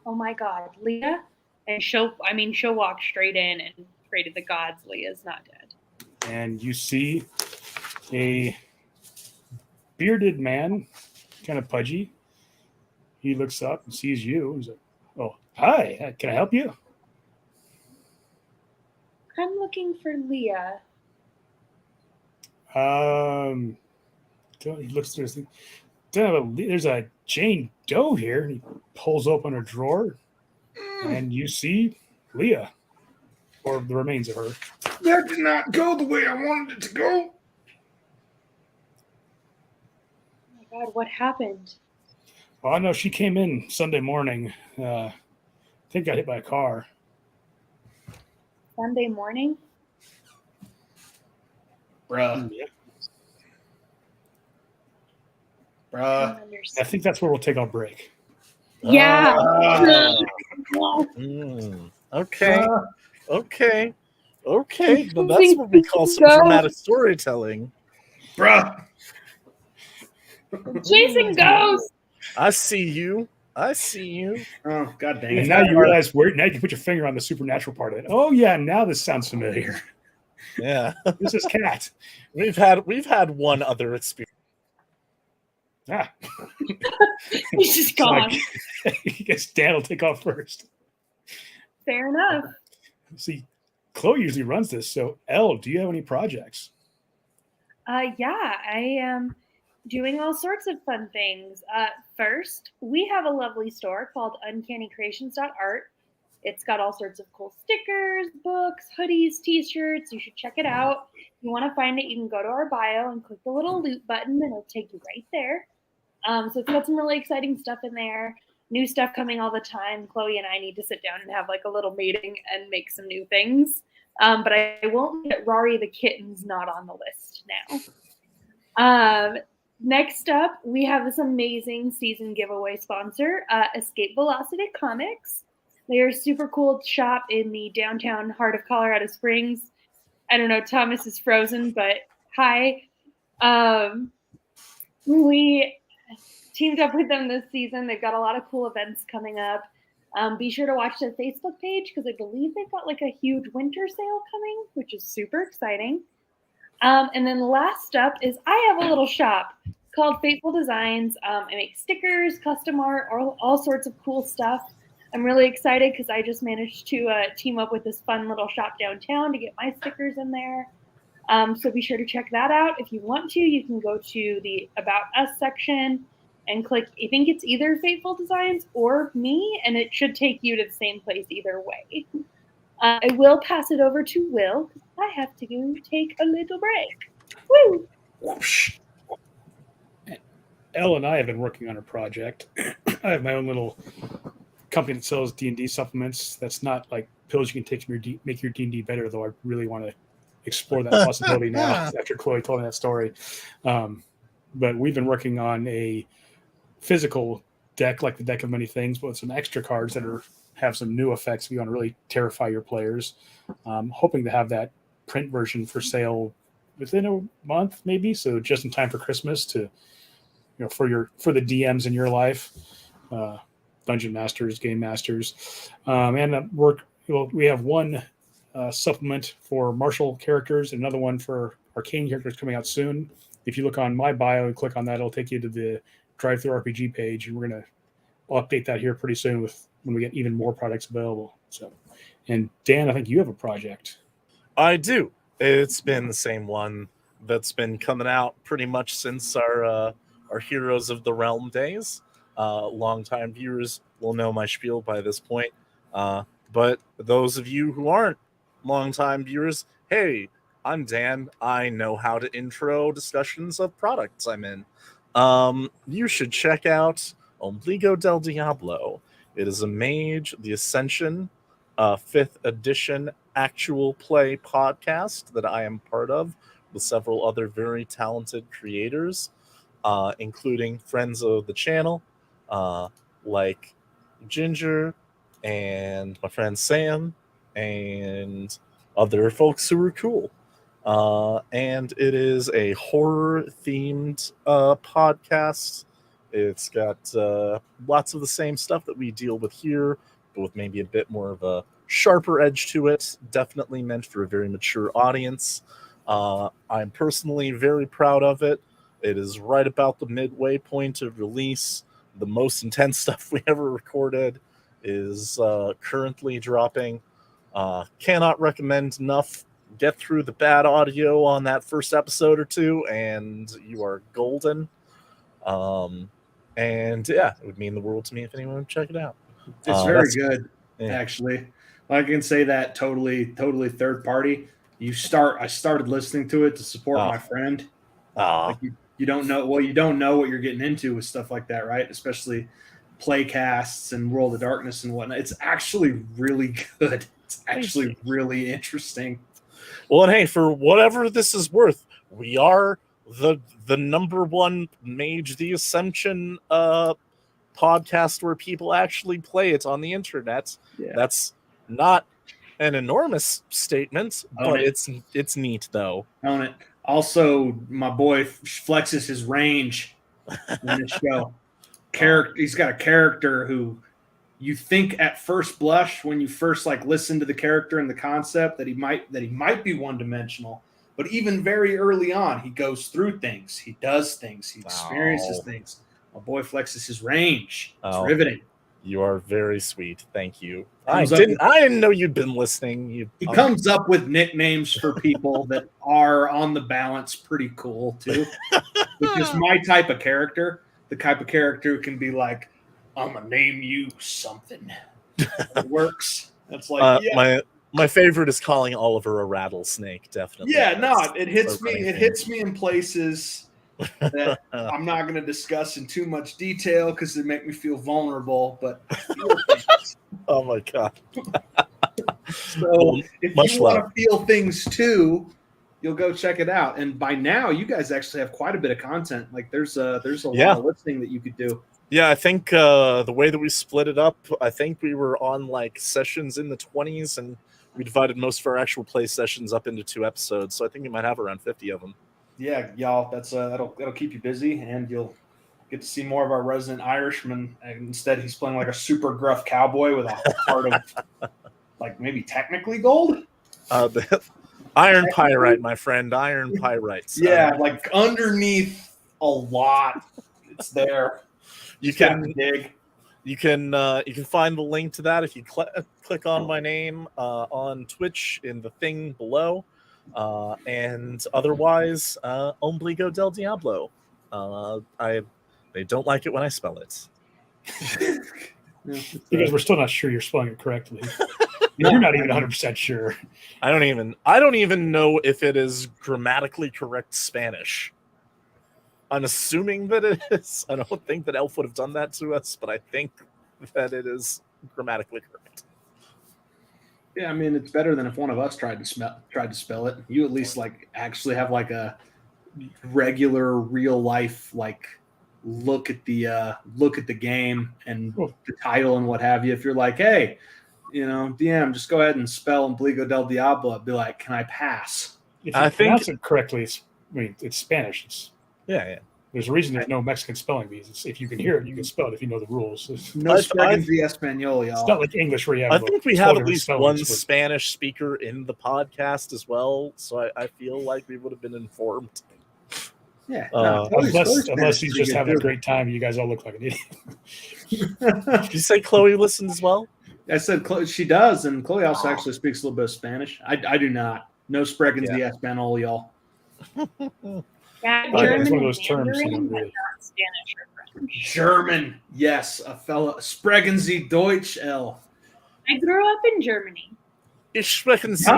Oh my god, Leah? And she'll walk straight in and pray to the gods. Leah's not dead. And you see a bearded man, kind of pudgy. He looks up and sees you. He's like, "Oh, hi. Can I help you?" I'm looking for Leah. He looks through his thing. There's a Jane Doe here. And he pulls open a drawer, and you see Leah, or the remains of her. That did not go the way I wanted it to go. Oh my god, what happened? Well, I know she came in Sunday morning. I think got hit by a car. Sunday morning? Bruh. Yeah. I Bruh. don't I understand. think that's where we'll take our break. Yeah. Okay. Bruh. Okay. Okay. Well, that's what we call some dramatic storytelling. Bruh. Jason goes. I see you. I see you. Oh, god dang And it. now you realize now you can put your finger on the supernatural part of it. Oh yeah, now this sounds familiar. Yeah. This is Cat. We've had one other experience. Ah, He's just gone. I guess Dan will take off first. Fair enough. See, Chloe usually runs this. So, Elle, do you have any projects? Yeah, I am doing all sorts of fun things. First, we have a lovely store called uncannycreations.art. It's got all sorts of cool stickers, books, hoodies, t-shirts. You should check it out. If you want to find it, you can go to our bio and click the little loot button, and it'll take you right there. So it's got some really exciting stuff in there. New stuff coming all the time. Chloe and I need to sit down and have like a little meeting and make some new things. But I won't get Rory the kitten's not on the list now. Next up, we have this amazing season giveaway sponsor, Escape Velocity Comics. They are a super cool shop in the downtown heart of Colorado Springs. I don't know, Thomas is frozen, but hi. We teamed up with them this season. They've got a lot of cool events coming up. Be sure to watch their Facebook page because I believe they've got like a huge winter sale coming, which is super exciting. And then last up is I have a little shop called Fateful Designs. I make stickers, custom art, all sorts of cool stuff. I'm really excited because I just managed to team up with this fun little shop downtown to get my stickers in there. So be sure to check that out. If you want to, you can go to the About Us section and click, I think it's either Fateful Designs or me, and it should take you to the same place either way. I will pass it over to Will because I have to go take a little break. Woo! Whoosh. Elle and I have been working on a project. I have my own little company that sells D&D supplements. That's not like pills you can take to make your D&D better, though I really want to explore that possibility now after Chloe told me that story. But we've been working on a physical deck, like the deck of many things, but with some extra cards that have some new effects if you want to really terrify your players. Hoping to have that print version for sale within a month, maybe, so just in time for Christmas to, for the DMs in your life, dungeon masters, game masters, and we have one supplement for martial characters, and another one for arcane characters coming out soon. If you look on my bio and click on that, it'll take you to the Drive-Thru RPG page, and we're going to update that here pretty soon when we get even more products available. So, and Dan, I think you have a project. I do. It's been the same one that's been coming out pretty much since our Heroes of the Realm days. Longtime viewers will know my spiel by this point. But those of you who aren't longtime viewers, hey, I'm Dan. I know how to intro discussions of products I'm in. You should check out Ombligo del Diablo. It is a Mage the Ascension 5th edition actual play podcast that I am part of with several other very talented creators, including friends of the channel, like Ginger and my friend Sam and other folks who are cool. And it is a horror-themed podcast. It's got lots of the same stuff that we deal with here, but with maybe a bit more of a sharper edge to it. Definitely meant for a very mature audience. I'm personally very proud of it. It is right about the midway point of release. The most intense stuff we ever recorded is currently dropping. Cannot recommend enough. Get through the bad audio on that first episode or two, and you are golden. And yeah, it would mean the world to me if anyone would check it out. It's very good, actually. I can say that totally third party. I started listening to it to support my friend. Like you don't know what you're getting into with stuff like that, right? Especially playcasts and World of Darkness and whatnot. It's actually really good. It's actually really interesting. Well, and hey, for whatever this is worth, we are the number one Mage the Ascension podcast where people actually play it on the internet. Yeah. That's not an enormous statement, but it's neat though. Own it. Also, my boy flexes his range in this show. He's got a character who you think at first blush, when you first listen to the character and the concept, that he might be one-dimensional. But even very early on, he goes through things, he does things, he experiences things. My boy flexes his range. It's riveting. You are very sweet. Thank you. I didn't know you'd been listening. He comes up with nicknames for people that are on the balance pretty cool too. Which is my type of character. The type of character who can be like, I'm gonna name you something. It works. That's my favorite is calling Oliver a rattlesnake. Definitely. Yeah, it hits me. It hits me in places that I'm not going to discuss in too much detail because it make me feel vulnerable. But oh my god! So if you want to feel things too, you'll go check it out. And by now, you guys actually have quite a bit of content. There's a lot of listening that you could do. Yeah, I think the way that we split it up, I think we were on sessions in the 20s, and we divided most of our actual play sessions up into 2 episodes. So I think we might have around 50 of them. Yeah, y'all, that'll keep you busy, and you'll get to see more of our resident Irishman. And instead, he's playing like a super gruff cowboy with a heart of maybe technically gold. Iron pyrite, my friend. Iron pyrite. Yeah, underneath a lot, it's there. You can dig. You can find the link to that if you click on my name on Twitch in the thing below, and otherwise, Ombligo del Diablo. They don't like it when I spell it. Because we're still not sure you're spelling it correctly. You're not even 100% sure. I don't even know if it is grammatically correct Spanish. I'm assuming that it is. I don't think that Elf would have done that to us, but I think that it is grammatically correct. Yeah, I mean, it's better than if one of us tried to spell it. You at least actually have a regular real life look at the game and the title and what have you. If you're like, hey, DM, just go ahead and spell Ombligo del Diablo, I'd be like, can I pass? If you pronounce it correctly, it's Spanish. Yeah. There's a reason there's no Mexican spelling bees. If you can hear it, you can spell it if you know the rules. No spreggins de español, y'all. It's not like English where you have. I think we have at least one Spanish speaker in the podcast as well, so I feel like we would have been informed. Yeah, unless he's just having a great time. You guys all look like an idiot. Did you say Chloe listens as well? I said she does, and Chloe also actually speaks a little bit of Spanish. I do not. No spreggins de español, y'all. Yeah, German it's one of those terms. Really. Not Spanish or French. German, yes, a fella. Sprechen Sie Deutsch, L. I grew up in Germany. Ich sprechen Sie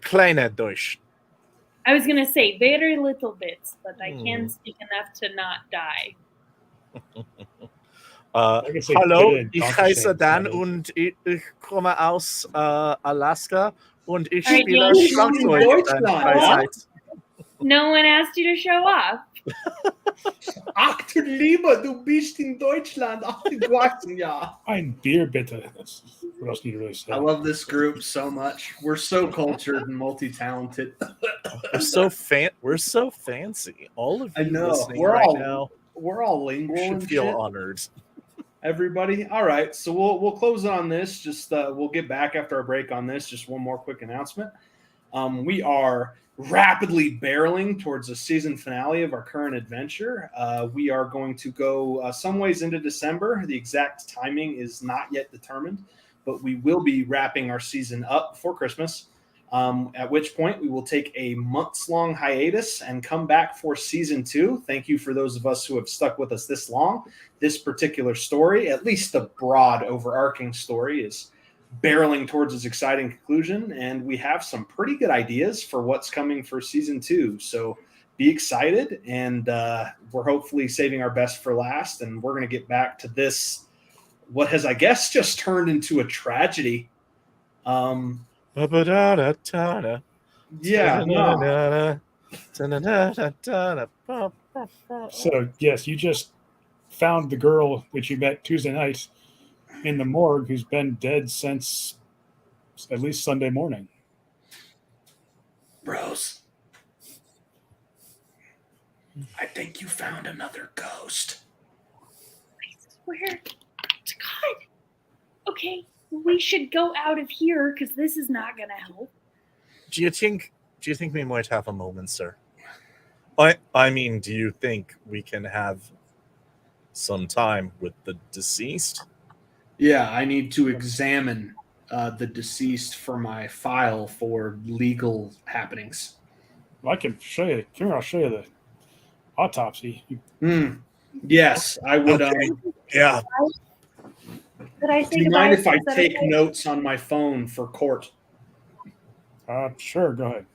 kleine Deutsch. I was gonna say very little bits, but I can speak enough to not die. Hallo, ich heiße Dan und ich komme aus Alaska und ich spiele Schlagzeug. No one asked you to show off. Ach du Lieber, du bist in Deutschland. Ach du Gott, ja. Ein Bier bitte. What else do you really say? I love this group so much. We're so cultured and multi-talented. We're so fancy. All of you listening now. We're all lingual. Should feel honored. Everybody. All right, so we'll close on this. Just we'll get back after our break on this. Just one more quick announcement. We are rapidly barreling towards the season finale of our current adventure. We are going to go some ways into December. The exact timing is not yet determined, but we will be wrapping our season up for Christmas, at which point we will take a months-long hiatus and come back for season 2. Thank you for those of us who have stuck with us this long. This particular story, at least the broad overarching story, is barreling towards its exciting conclusion, and we have some pretty good ideas for what's coming for season 2. So be excited, and we're hopefully saving our best for last, and we're going to get back to this, what has, I guess, just turned into a tragedy. Yeah. So, yes, you just found the girl that you met Tuesday night in the morgue who's been dead since at least Sunday morning. Bros, I think you found another ghost. I swear to God. Okay, we should go out of here because this is not going to help. Do you think we might have a moment, sir? I mean, do you think we can have some time with the deceased? Yeah, I need to examine the deceased for my file for legal happenings. Well, I can show you. Here, I'll show you the autopsy. Yes, I would. Yeah. Could I say Do you goodbye mind if I instead of take saying- notes on my phone for court? Sure, go ahead.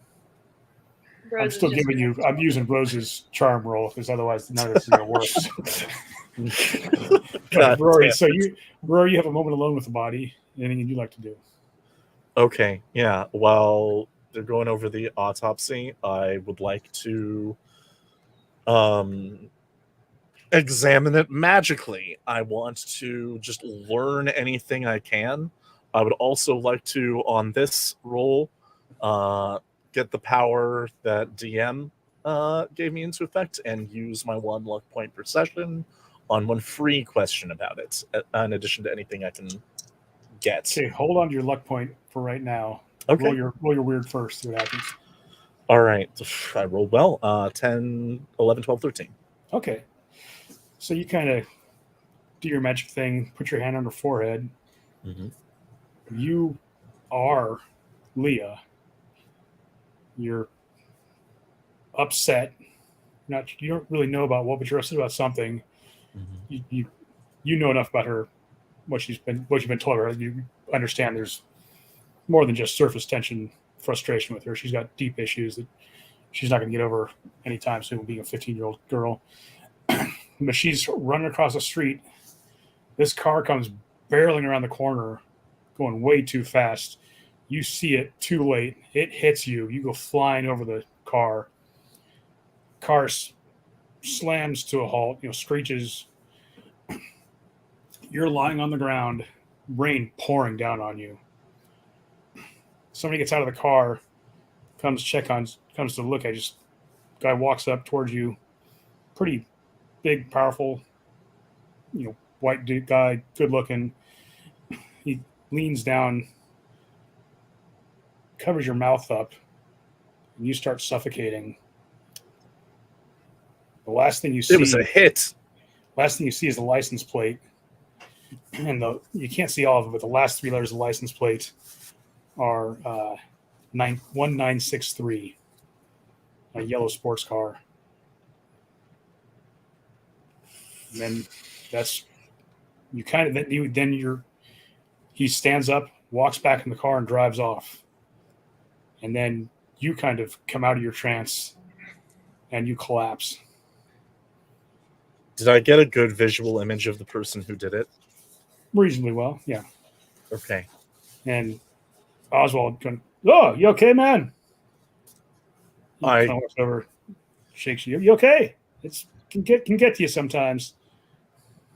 Rose I'm is still just giving you. I'm using Rose's charm roll because otherwise none of this is going to work. God, Rory, so Rory, you have a moment alone with the body. Anything you'd like to do? Okay, yeah. While they're going over the autopsy, I would like to examine it magically. I want to just learn anything I can. I would also like to, on this roll, get the power that DM gave me into effect and use my 1 luck point per session on one free question about it, in addition to anything I can get. Okay, hold on to your luck point for right now. Okay. Roll your weird first. See what happens. All right. I rolled well. 10, 11, 12, 13. Okay. So you kind of do your magic thing, put your hand on her forehead. Mm-hmm. You are Leah. You're upset. You don't really know about what, but you're upset about something. Mm-hmm. You know enough about her, what you've been told her. You understand there's more than just surface tension, frustration with her. She's got deep issues that she's not going to get over anytime soon, being a 15-year-old girl. But she's running across the street. This car comes barreling around the corner, going way too fast. You see it too late. It hits you. You go flying over the car. Car slams to a halt, screeches. You're lying on the ground, rain pouring down on you. Somebody gets out of the car, comes to look at you. Guy walks up towards you, pretty big, powerful, white dude guy, good looking. He leans down, covers your mouth up, and you start suffocating. The last thing you see, It was a hit. Last thing you see is the license plate, and you can't see all of it, but the last three letters of the license plate are 1963, a yellow sports car. And then he stands up, walks back in the car, and drives off. And then you kind of come out of your trance and you collapse. Did I get a good visual image of the person who did it? Reasonably well, yeah. Okay. And Oswald going, "Oh, you okay, man?" He kind of walks over, shakes you. "You okay? It can get to you sometimes."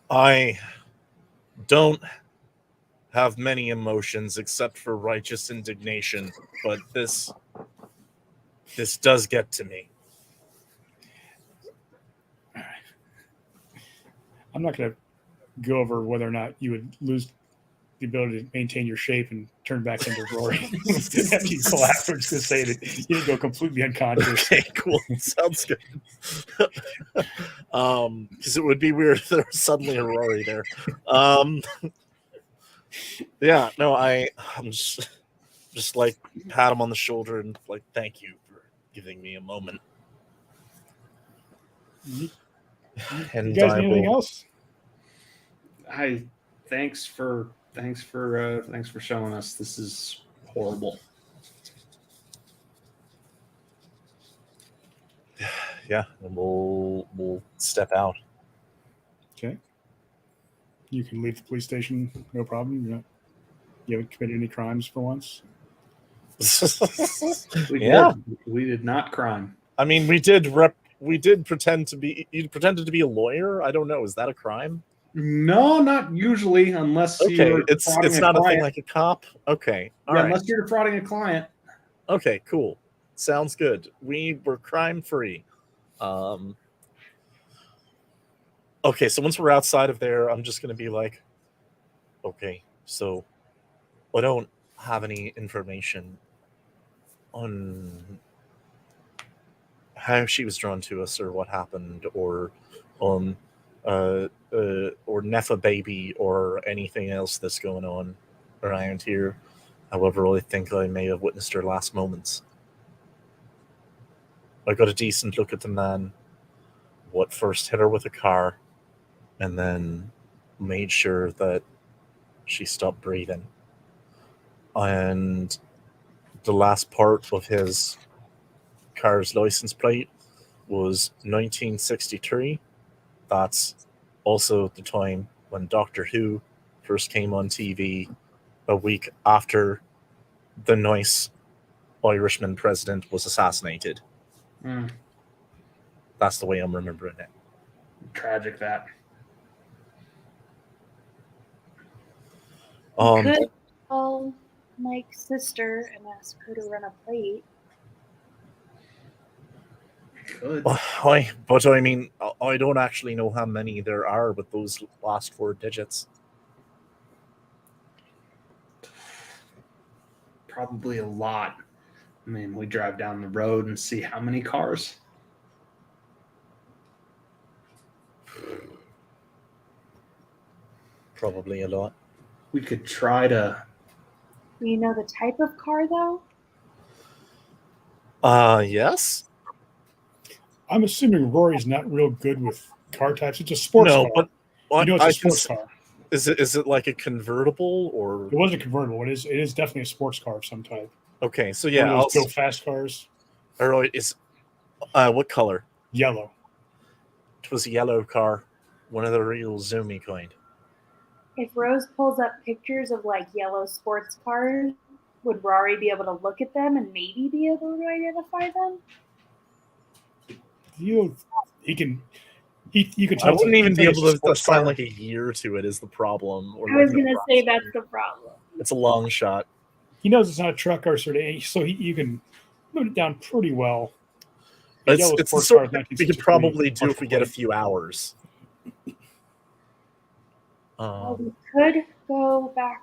I don't have many emotions except for righteous indignation, but this does get to me. I'm not going to go over whether or not you would lose the ability to maintain your shape and turn back into Rory after you collapse. I'm just going to say that you didn't go completely unconscious. Okay, cool. Sounds good. Because it would be weird if there was suddenly a Rory there. Yeah, no, I'm just like pat him on the shoulder and like, thank you for giving me a moment. And you guys need anything else? Thanks for showing us. This is horrible. Yeah, and we'll step out. Okay. You can leave the police station, no problem. You haven't committed any crimes for once. We did not crime. I mean, we did pretend to be. You pretended to be a lawyer. I don't know. Is that a crime? No, not usually, unless you're it's not a thing like a cop. Okay, all right. Unless you're defrauding a client. Okay, cool. Sounds good. We were crime free. Okay, so once we're outside of there, I'm just gonna be like, okay, so I don't have any information on how she was drawn to us or what happened or Nefa baby or anything else that's going on around here. However, I think I may have witnessed her last moments. I got a decent look at the man, what first hit her with a car, and then made sure that she stopped breathing. And the last part of his car's license plate was 1963. That's also the time when Doctor Who first came on TV, a week after the nice Irishman president was assassinated. That's the way I'm remembering it. Tragic that. Could call Mike's sister and ask her to run a plate. Could. But I mean, I don't actually know how many there are with those last 4 digits. Probably a lot. I mean, we drive down the road and see how many cars. Probably a lot. We could try to. Do you know the type of car, though? Yes. I'm assuming Rory's not real good with car types. It's a sports No, car. but You know, it's I a can sports car. Is it like a convertible or It wasn't convertible. It is definitely a sports car of some type. okay? So One yeah, of those go fast cars. or is what color? Yellow. It was a yellow car, one of the real zoomy kind. If Rose pulls up pictures of like yellow sports cars, would Rory be able to look at them and maybe be able to identify them? He can. You can I tell. wouldn't even be able to sports assign car. like a year to it. Is the problem? Or I like was an gonna say approximate. that's the problem. It's a long shot. He knows it's not a truck or sort of, so you can put it down pretty well. A yellow It's the sports sort car of of thing we could 1963, probably do if we get a plate. few hours. Well, we could go back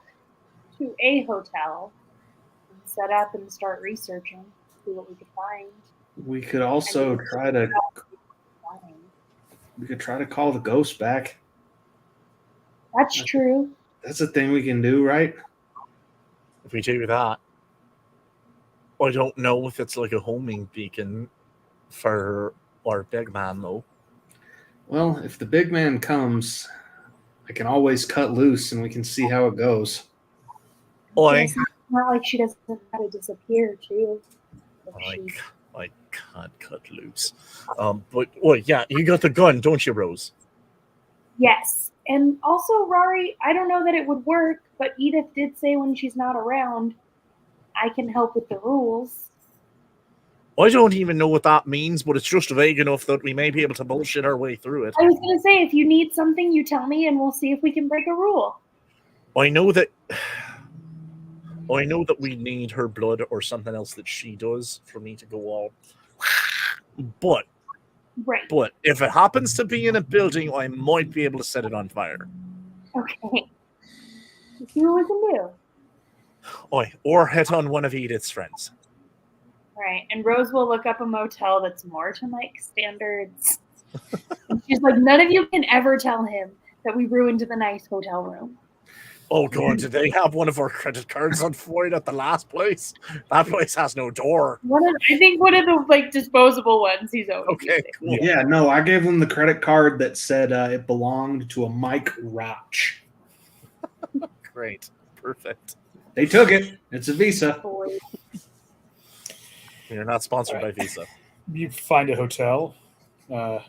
to a hotel and set up and start researching, see what we could find. We could also try to. Find. We could try to call the ghost back. That's true. That's a thing we can do, right? If we do that, I don't know if it's like a homing beacon for our big man though. Well, if the big man comes, I can always cut loose and we can see how it goes. Oi. It's not like she doesn't know how to disappear, too. I can't cut loose. But yeah, you got the gun, don't you, Rose? Yes. And also, Rory, I don't know that it would work, but Edith did say when she's not around, I can help with the rules. I don't even know what that means, but it's just vague enough that we may be able to bullshit our way through it. I was going to say, if you need something, you tell me, and we'll see if we can break a rule. I know that we need her blood or something else that she does for me to go all. But if it happens to be in a building, I might be able to set it on fire. Okay. Let's see what we can do. Or hit on one of Edith's friends. Right. And Rose will look up a motel that's more to Mike's standards. And she's like, none of you can ever tell him that we ruined the nice hotel room. Oh god, did they have one of our credit cards on void at the last place? That place has no door. I think one of the disposable ones he's always okay, using. cool. Yeah, no, I gave them the credit card that said it belonged to a Mike Roach. Great. Perfect. They took it. It's a Visa. You're not sponsored by Visa. You find a hotel, a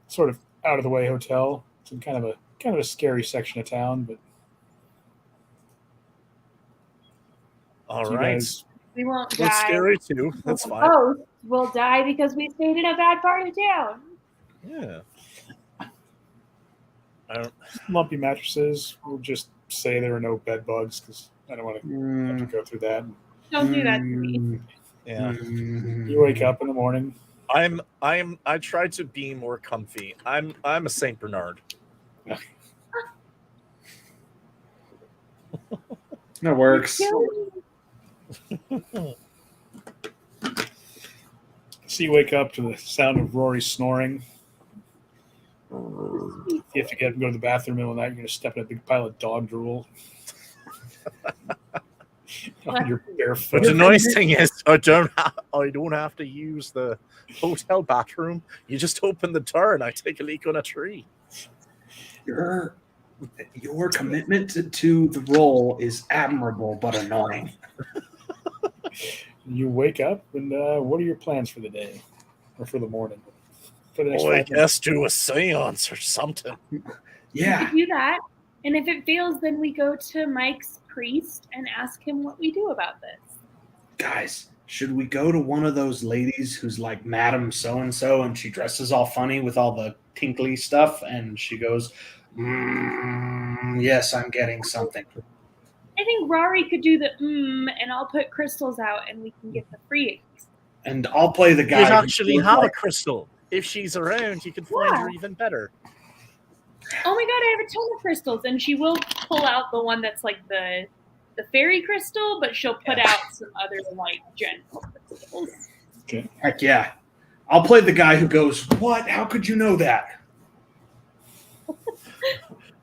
sort of out of the way hotel. It's in kind of a scary section of town, but all right. We won't die. That's scary too. That's fine. Oh, we'll die because we stayed in a bad part of town. Yeah. Lumpy mattresses. We'll just say there are no bed bugs because I don't want to have to go through that. Don't do that to me. Yeah. You wake up in the morning. I try to be more comfy. I'm a Saint Bernard. That works. So you wake up to the sound of Rory snoring. You have to get up and go to the bathroom in the middle of the night. You're going to step in a big pile of dog drool. You're barefoot. But the nice thing is, I don't have to use the hotel bathroom. You just open the door and I take a leak on a tree. Your commitment to the role is admirable but annoying. You wake up, and what are your plans for the day or for the morning? For the next I 5 minutes? guess do a seance or something. Yeah. We could do that. And if it fails, then we go to Mike's priest and ask him what we do about this. Guys, should we go to one of those ladies who's like Madam So-and-so and she dresses all funny with all the tinkly stuff and she goes, yes, I'm getting something. I think Rory could do the and I'll put crystals out and we can get the free. And I'll play the guy. You actually have a crystal. If she's around, you can find her even better. Oh my god, I have a ton of crystals, and she will pull out the one that's like the fairy crystal, but she'll put out some other like general crystals. Okay. Heck yeah. I'll play the guy who goes, what? How could you know that?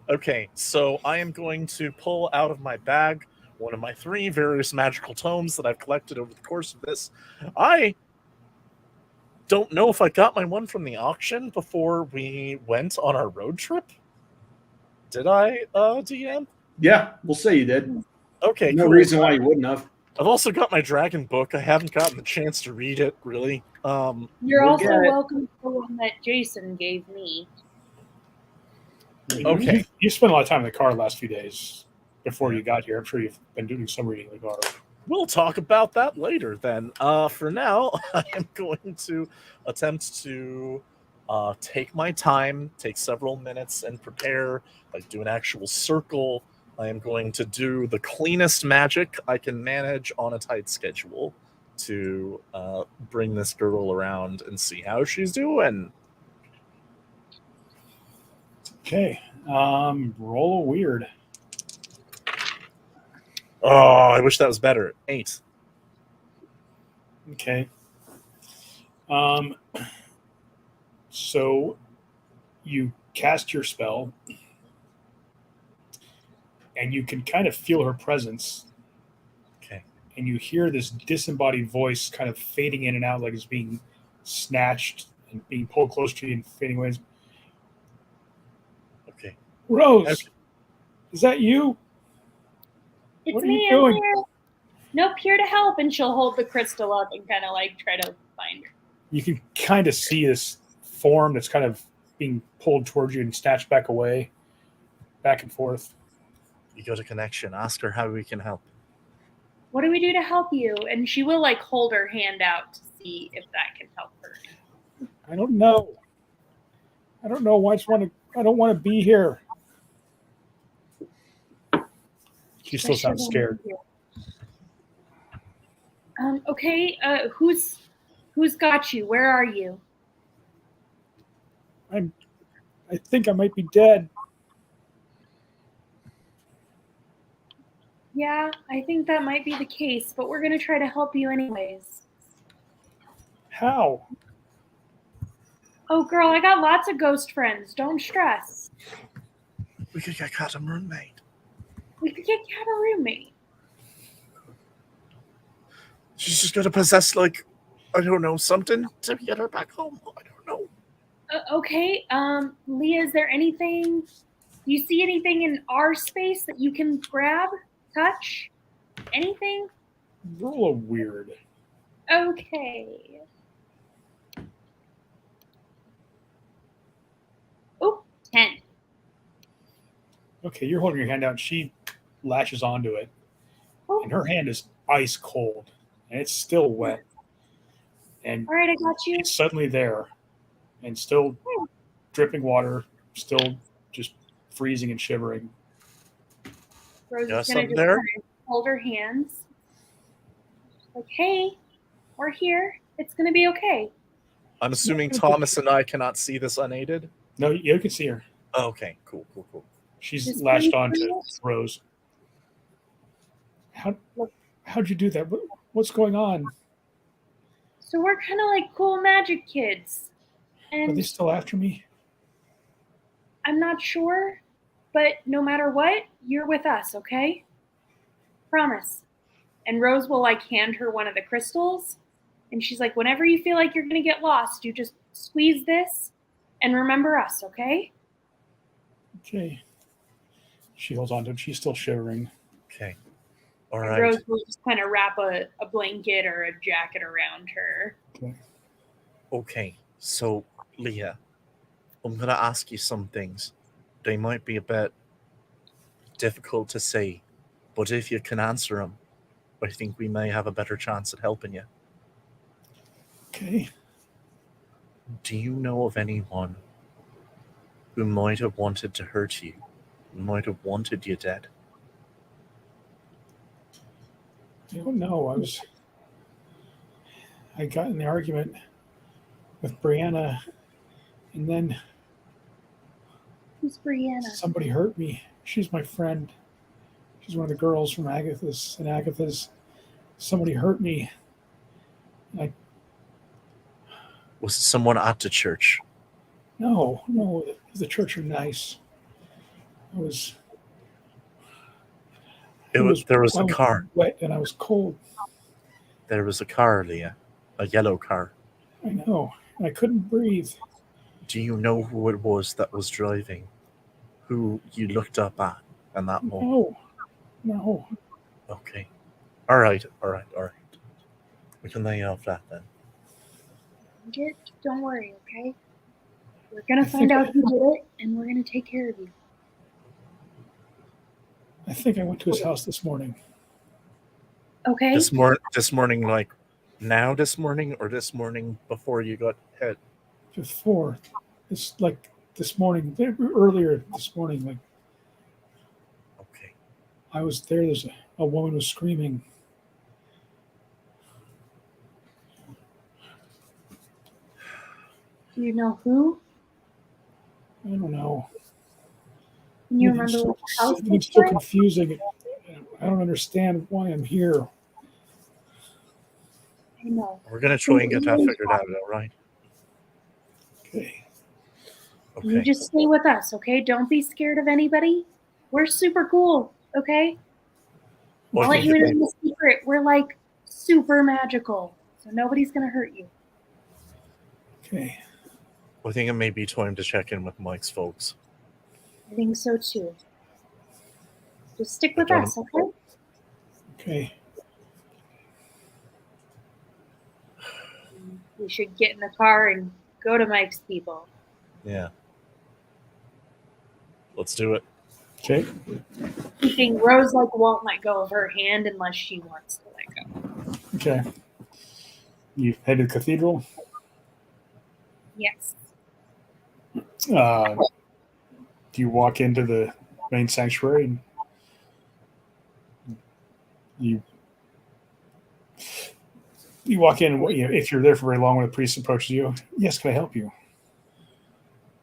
Okay, so I am going to pull out of my bag one of my 3 various magical tomes that I've collected over the course of this. I don't know if I got my one from the auction before we went on our road trip. Did I, DM? Yeah, we'll say you did. Okay, No cool. reason why you wouldn't have. I've also got my dragon book. I haven't gotten the chance to read it, really. You're We'll also get it. welcome to the one that Jason gave me. Okay. You spent a lot of time in the car the last few days before you got here. I'm sure you've been doing some reading in the car. We'll talk about that later then. For now, I am going to attempt to take my time, take several minutes and prepare, like do an actual circle. I am going to do the cleanest magic I can manage on a tight schedule to bring this girl around and see how she's doing. Okay. Roll a weird. Oh, I wish that was better. 8. Okay. So you cast your spell, and you can kind of feel her presence. Okay. And you hear this disembodied voice kind of fading in and out, like it's being snatched and being pulled close to you and fading away. Okay. Rose, Okay. is that you? It's What are me, you doing? I'm here. Nope, here to help. And she'll hold the crystal up and kind of like try to find her. You can kind of see this form that's kind of being pulled towards you and snatched back away, back and forth. You got a connection. Ask her how we can help. What do we do to help you? And she will like hold her hand out to see if that can help her. I don't know. I don't know. I don't want to be here. She still sounds scared. Okay. Who's got you? Where are you? I think I might be dead. Yeah, I think that might be the case, but we're gonna try to help you anyways. How? Oh, girl, I got lots of ghost friends. Don't stress. We could get Cat a roommate. We could get Cat a roommate. She's just gonna possess, like, I don't know, something to get her back home. I don't know. Okay. Leah, is there anything? You see anything in our space that you can grab, touch, anything? Roll a weird. Okay. Oh, 10. Okay, you're holding your hand out. She latches onto it, Oh, and her hand is ice cold, and it's still wet. And all right, I got you. it's suddenly there, and still dripping water, still just freezing and shivering. Rose Got is gonna something just there? kind of hold her hands. Like, hey, we're here. It's gonna be okay. I'm assuming Thomas and I cannot see this unaided. No, you can see her. Oh, okay, cool. She's Just latched breathe onto through it. Rose. How'd you do that? What's going on? So we're kind of like cool magic kids, Are and they still after me? I'm not sure, but no matter what, you're with us, okay? Promise. And Rose will like hand her one of the crystals, and she's like, whenever you feel like you're gonna get lost, you just squeeze this and remember us, okay? Okay. She holds on to it. She's still shivering. Okay. All And right. Rose will just kind of wrap a blanket or a jacket around her. Okay. So, Leah, I'm gonna ask you some things. They might be a bit difficult to say, but if you can answer them, I think we may have a better chance at helping you. Okay. Do you know of anyone who might have wanted to hurt you, who might have wanted you dead? I don't know. I got in the argument with Brianna, and then Who's Brianna? somebody hurt me. She's my friend. She's one of the girls from Agatha's. And Agatha's, somebody hurt me. Was it someone at the church? No, the church are nice. There was a car. Wet and I was cold. There was a car, Leah. A yellow car. I know. I couldn't breathe. Do you know who it was that was driving? Who you looked up at in that moment? No. Okay. All right. We can lay off that then. Don't worry, okay? We're gonna find out who did it, and we're gonna take care of you. I think I went to his house this morning. Okay. This morning, like now this morning, or this morning before you got hit? Before. It's like this morning, earlier this morning, like Okay. I was there. There's a woman was screaming. Do you know who? I don't know. Can you remember what house It's so confusing. I don't understand why I'm here. I know. We're gonna try and get that figured out, all right? Okay. You just stay with us, okay? Don't be scared of anybody. We're super cool, okay? I'll let you in on the secret. We're like super magical, so nobody's gonna hurt you. Okay. I think it may be time to check in with Mike's folks. I think so too. Just stick with us, okay? Okay. We should get in the car and go to Mike's people. Yeah. Let's do it. Okay. Thinking Rose won't let go of her hand unless she wants to let go. Okay. You head to the cathedral? Yes. Do you walk into the main sanctuary? And you walk in. If you're there for very long, when the priest approaches you, yes, can I help you?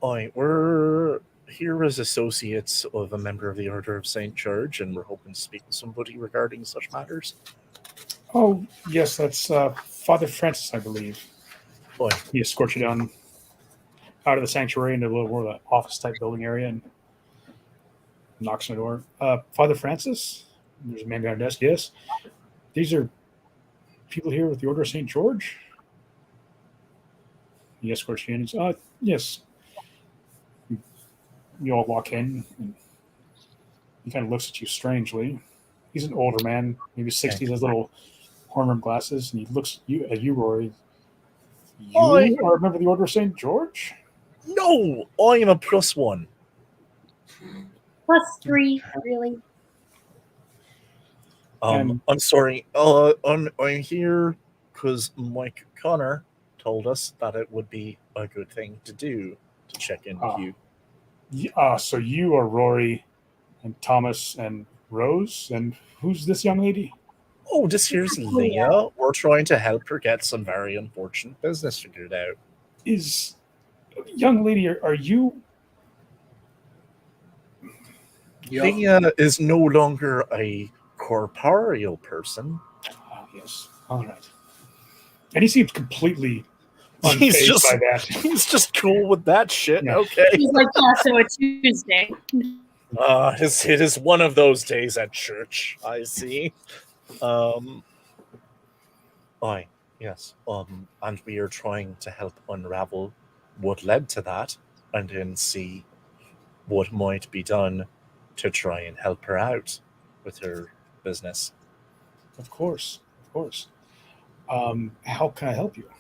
We're here as associates of a member of the Order of St. George, and we're hoping to speak with somebody regarding such matters. Oh, yes, that's Father Francis, I believe. He escorts you down out of the sanctuary into a little more of the office-type building area and knocks on the door. Father Francis? There's a man behind the desk, yes. These are people here with the Order of St. George? He escorts you in. Yes. You all walk in, and he kind of looks at you strangely. He's an older man, maybe 60s, has little horn-rimmed glasses, and he looks at you, Rory. You are a member of the Order of St. George? No, I am a +1. +3, really? I'm sorry. I'm here because Mike Connor told us that it would be a good thing to do to check in with you. So you are Rory and Thomas and Rose, and who's this young lady? Oh, this here's Leah. We're trying to help her get some very unfortunate business figured out. Young lady, are you? Leah is no longer a corporeal person. Oh, yes. All right. And he seems completely unfazed by that. He's just cool with that shit. Yeah. Okay. He's like, so a Tuesday. It is one of those days at church. I see. Yes. And we are trying to help unravel what led to that, and then see what might be done to try and help her out with her business. Of course. How can I help you?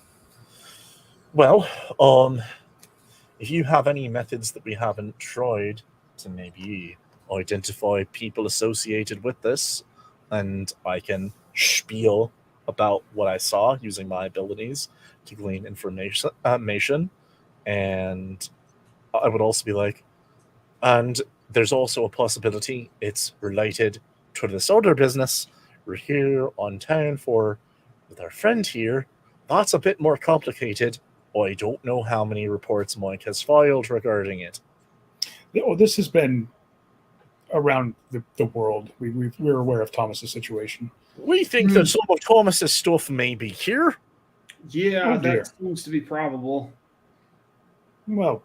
Well, if you have any methods that we haven't tried to maybe identify people associated with this, and I can spiel about what I saw using my abilities to glean information, and I would also be like, and there's also a possibility it's related to this other business we're here on town for with our friend here. That's a bit more complicated. I don't know how many reports Mike has filed regarding it. Oh, this has been around the world. We're aware of Thomas's situation. We think that some of Thomas's stuff may be here. Yeah, that seems to be probable. Well,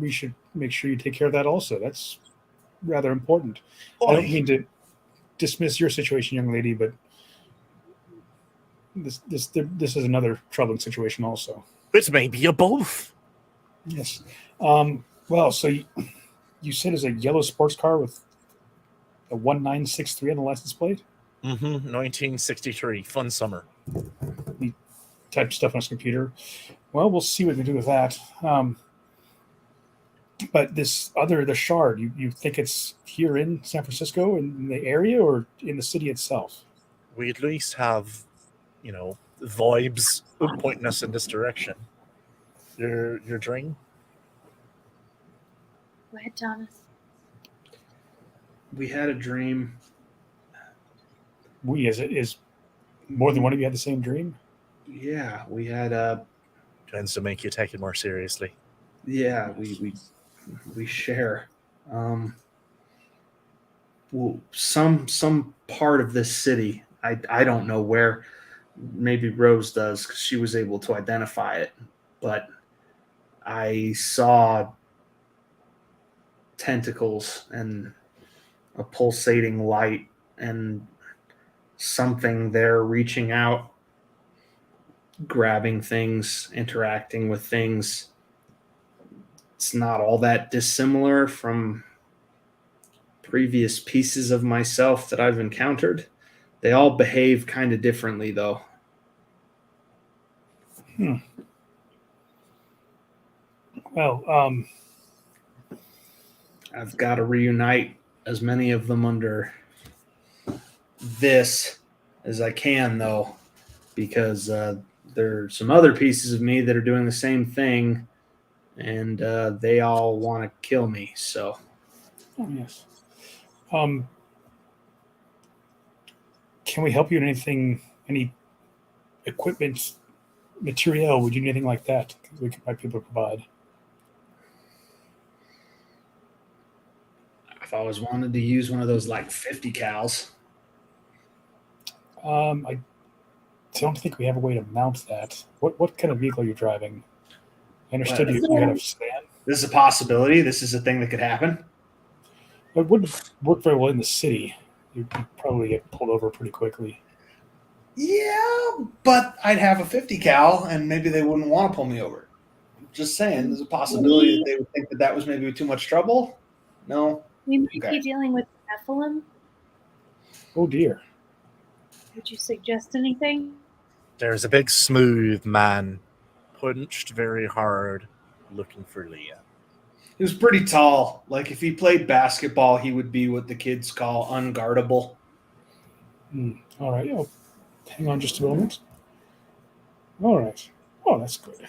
we should make sure you take care of that also. rather important. I don't mean to dismiss your situation, young lady, but this is another troubling situation also. It may be a both. Yes. Well, so you said it's a yellow sports car with a 1963 on the license plate? 1963. Fun summer. He typed stuff on his computer. Well, we'll see what we do with that. But the shard, you think it's here in San Francisco, in the area, or in the city itself? We at least have, vibes pointing us in this direction. Your dream? Go ahead, Thomas. We had a dream. Is more than one of you had the same dream? Yeah, we had a. Tends to make you take it more seriously. Yeah, we share. Well, some part of this city. I don't know where. Maybe Rose does because she was able to identify it, but I saw tentacles and a pulsating light and something there reaching out, grabbing things, interacting with things. It's not all that dissimilar from previous pieces of myself that I've encountered. They all behave kind of differently, though. Well, I've got to reunite as many of them under this as I can, though, because there are some other pieces of me that are doing the same thing, and they all want to kill me. So, yes. Can we help you in anything? Any equipment, material? Would you need anything like that? We might be able to provide. I've always wanted to use one of those like 50 cals. I don't think we have a way to mount that. What kind of vehicle are you driving? I understood you had a sedan. This is a possibility. This is a thing that could happen. It wouldn't work very well in the city. You'd probably get pulled over pretty quickly. Yeah, but I'd have a 50 cal, and maybe they wouldn't want to pull me over. Just saying, there's a possibility that they would think that was maybe too much trouble. No. We might be dealing with Nephilim. Oh dear. Would you suggest anything? There's a big smooth man, punched very hard, looking for Leah. He was pretty tall. Like if he played basketball, he would be what the kids call unguardable. All right. Oh, hang on just a moment. All right. Oh, that's good.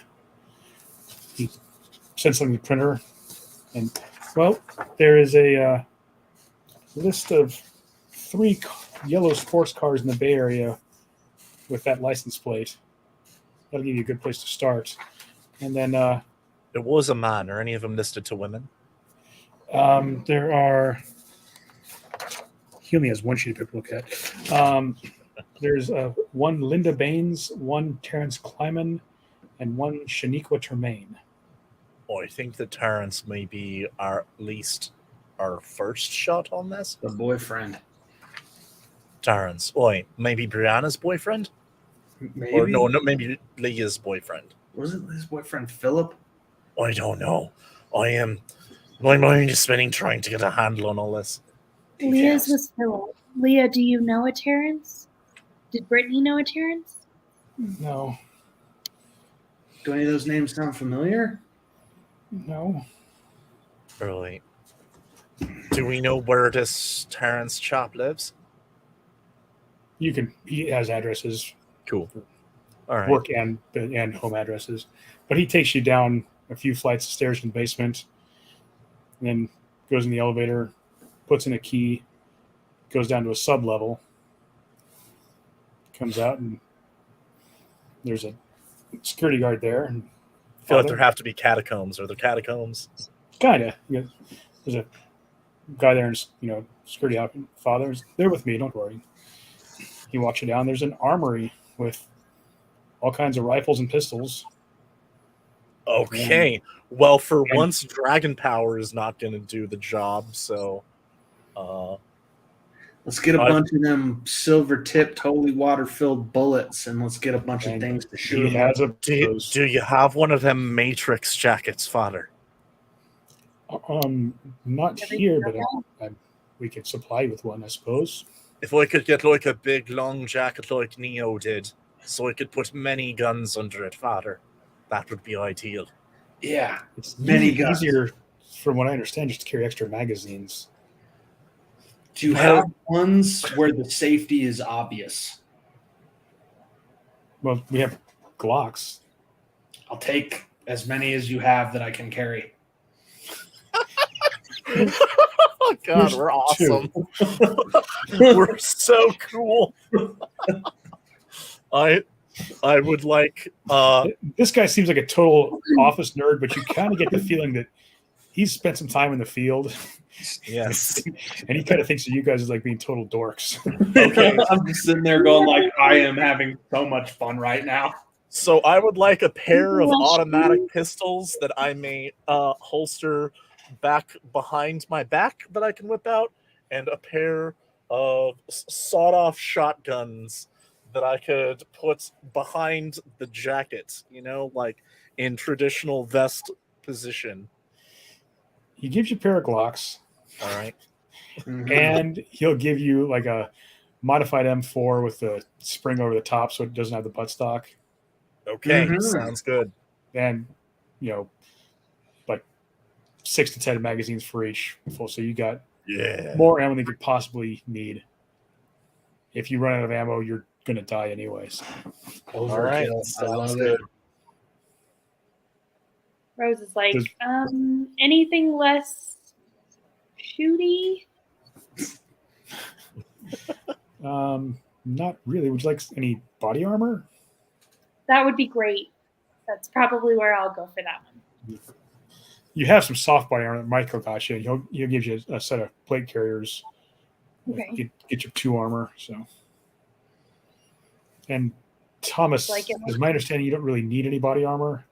He sent something to the printer. And, well, there is a list of 3 yellow sports cars in the Bay Area with that license plate. That'll give you a good place to start. And then It was a man. Are any of them listed to women? there are. He only has one sheet of paper to look at. There's one Linda Baines, one Terrence Kleiman, and one Shaniqua Termaine. Oh, I think that Terrence may be at least our first shot on this. The boyfriend. Terrence. Oi, maybe Brianna's boyfriend? Maybe. Or no, maybe Leah's boyfriend. Wasn't his boyfriend Philip? I don't know. My mind is spinning trying to get a handle on all this. Leah's was Philip. Leah, do you know a Terrence? Did Brittany know a Terrence? No. Do any of those names sound familiar? No. Really? Do we know where this Terrence chap lives? He has addresses. Cool. All right. Work and home addresses. But he takes you down a few flights of stairs in the basement, and then goes in the elevator, puts in a key, goes down to a sub-level, comes out, and there's a security guard there. And I feel like there have to be catacombs. Are there catacombs? Kinda. There's a guy there, and security out. Father's there with me. Don't worry. He walks you down. There's an armory with all kinds of rifles and pistols. Okay. Well, for once, dragon power is not going to do the job. So Let's get a bunch of them silver-tipped, holy water-filled bullets, and let's get a bunch of things to shoot. He has a do you have one of them Matrix jackets, Father? Not here, but we could supply you with one, I suppose. If I could get like a big long jacket like Neo did, so I could put many guns under it, Father, that would be ideal. Yeah, it's many guns. Easier, from what I understand, just to carry extra magazines. Do you have ones where the safety is obvious? Well, we have Glocks. I'll take as many as you have that I can carry. Oh God, we're awesome. We're so cool. I would like this guy seems like a total office nerd, but you kind of get the feeling that he's spent some time in the field. Yes. And he kind of thinks of you guys as like being total dorks. Okay. I'm just sitting there going like, I am having so much fun right now. So I would like a pair of automatic pistols that I may holster back behind my back that I can whip out, and a pair of sawed-off shotguns that I could put behind the jacket, like in traditional vest position. He gives you a pair of Glocks. All right. And he'll give you like a modified M4 with the spring over the top so it doesn't have the buttstock. Okay, sounds good. And, like 6 to 10 magazines for each full. So you got more ammo than you could possibly need. If you run out of ammo, you're going to die anyways. All right. Sounds good. Rose is like, anything less shooty? Not really. Would you like any body armor? That would be great. That's probably where I'll go for that one. You have some soft body armor that Michael got you. He'll give you a set of plate carriers. Okay. Get your 2 armor. So, and Thomas, is my understanding you don't really need any body armor?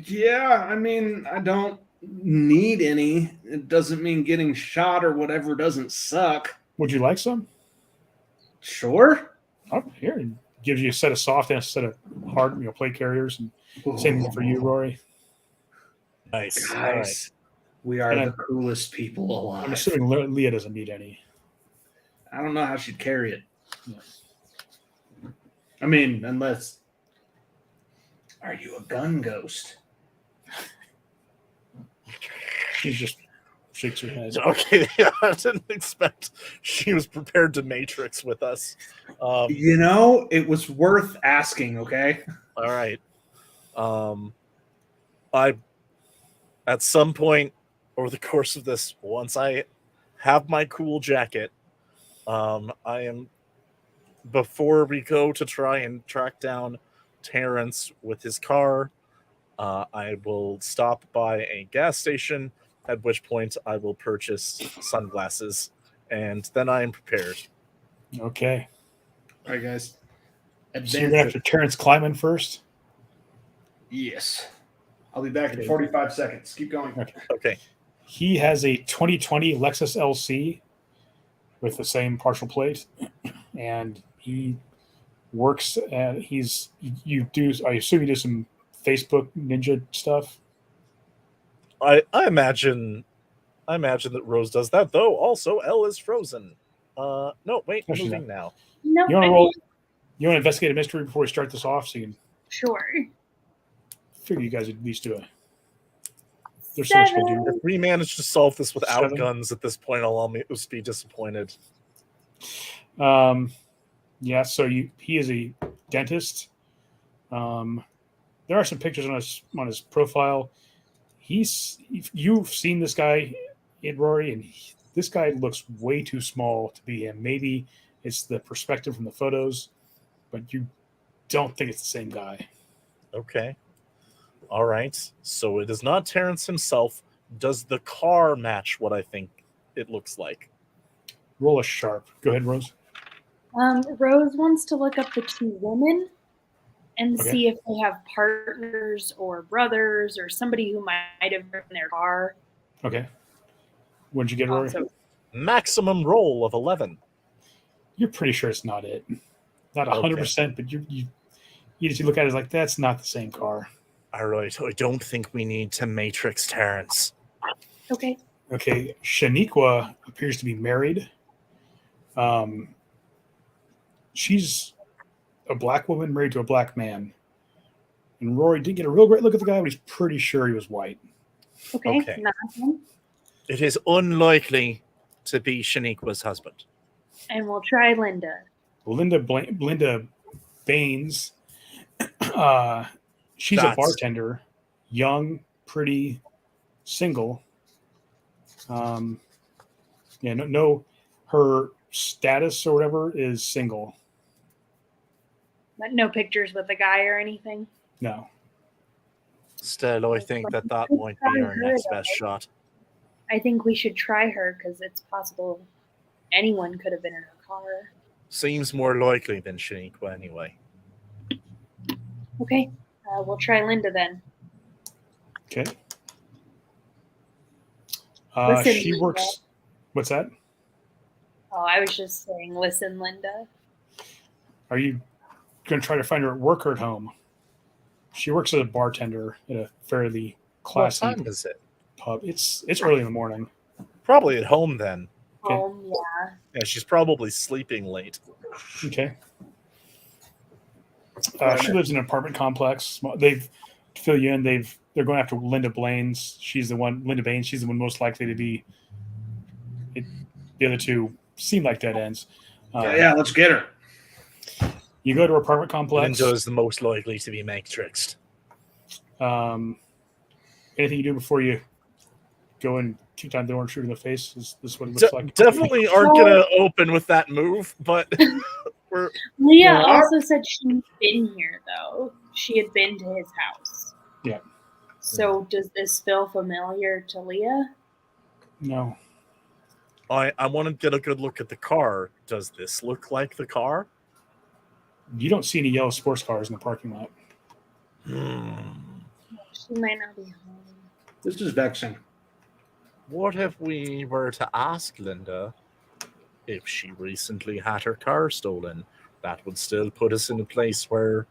Yeah, I mean, I don't need any. It doesn't mean getting shot or whatever doesn't suck. Would you like some? Sure. Oh, here, it gives you a set of soft and a set of hard, plate carriers. And same thing for you, Rory. Nice. Guys, we are the coolest people alive. I'm assuming Leah doesn't need any. I don't know how she'd carry it. Yeah. I mean, unless... Are you a gun ghost? She just shakes her head. Okay, I didn't expect she was prepared to Matrix with us. It was worth asking, okay? All right. I, at some point over the course of this, once I have my cool jacket, before we go to try and track down Terrence with his car, I will stop by a gas station, at which point I will purchase sunglasses, and then I am prepared. Okay. All right, guys. So you're going to have to Terrence Kleiman first? Yes. I'll be back in 45 seconds. Keep going. Okay. He has a 2020 Lexus LC with the same partial plate, and he works at I assume you do some Facebook Ninja stuff. I imagine that Rose does that, though. Also, Elle is frozen. No, wait, moving now. No, you want to investigate a mystery before we start this off? So you can sure. Figure you guys would at least do it. There's so much to do. If we manage to solve this without guns at this point, I'll almost be disappointed. Yeah, so he is a dentist. There are some pictures on his profile. You've seen this guy, Rory, and this guy looks way too small to be him. Maybe it's the perspective from the photos, but you don't think it's the same guy. Okay. All right. So it is not Terrence himself. Does the car match what I think it looks like? Roll a sharp. Go ahead, Rose. Rose wants to look up the 2 women and see if they have partners or brothers or somebody who might have driven their car. Okay. What did you get, Rory? Maximum roll of 11. You're pretty sure it's not it. Not Okay. 100%, but you just look at it as like, that's not the same car. All right, I don't think we need to Matrix Terrence. Okay. Okay, Shaniqua appears to be married. She's a black woman married to a black man. And Rory didn't get a real great look at the guy, but he's pretty sure he was white. Okay. Okay. Nothing. It is unlikely to be Shaniqua's husband. And we'll try Linda. Linda Baines, she's a That's- bartender, young, pretty, single. No, her status or whatever is single. But no pictures with the guy or anything. No. Still, I think that might be our next best shot. I think we should try her because it's possible anyone could have been in her car. Seems more likely than Shaniqua anyway. Okay. We'll try Linda then. Okay. Listen, She Linda. works. What's that? Oh, I was just saying, listen, Linda. Are you going to try to find her at work or at home? She works as a bartender at a fairly classy What time is it? pub. It's early in the morning. Probably at home then. Okay. Yeah. Yeah, she's probably sleeping late. Okay. She lives in an apartment complex. They've to fill you in. They're going after Linda Baines. Linda Baines. She's the one most likely to be. The other two seem like dead ends. Yeah, let's get her. You go to her apartment complex. Linda is the most likely to be matrixed. Anything you do before you go and kick down the door and shoot in the face? Is this what it looks like? Definitely aren't going to open with that move, but we're. Leah Well, also said she'd been here, though. She had been to his house. Yeah. So does this feel familiar to Leah? No. I want to get a good look at the car. Does this look like the car? You don't see any yellow sports cars in the parking lot. She might not be home. This is vexing. What if we were to ask Linda if she recently had her car stolen? That would still put us in a place where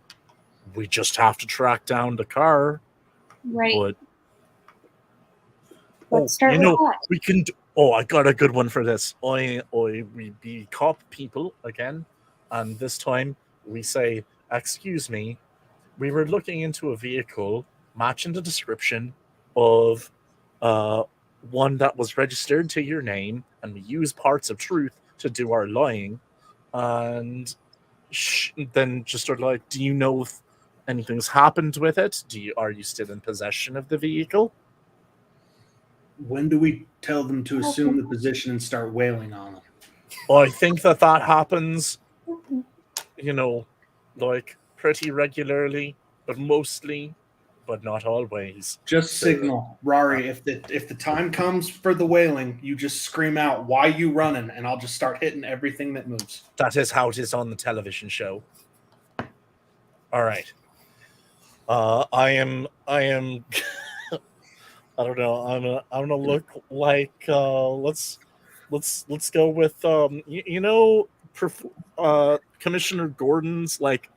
we just have to track down the car. Right. But Let's start with that. we can. I got a good one for this. We be cop people again, and this time we say, "Excuse me, we were looking into a vehicle matching the description of one that was registered to your name, and we use parts of truth to do our lying." And then just sort of like, "Do you know if anything's happened with it? Are you still in possession of the vehicle?" When do we tell them to assume the position and start wailing on them? Well, I think that happens, like pretty regularly, but mostly, but not always. Just signal, Rari, if the time comes for the wailing, you just scream out, "Why you running?" and I'll just start hitting everything that moves. That is how it is on the television show. All right. I am. I don't know. I'm gonna look like. Let's go with Commissioner Gordon's like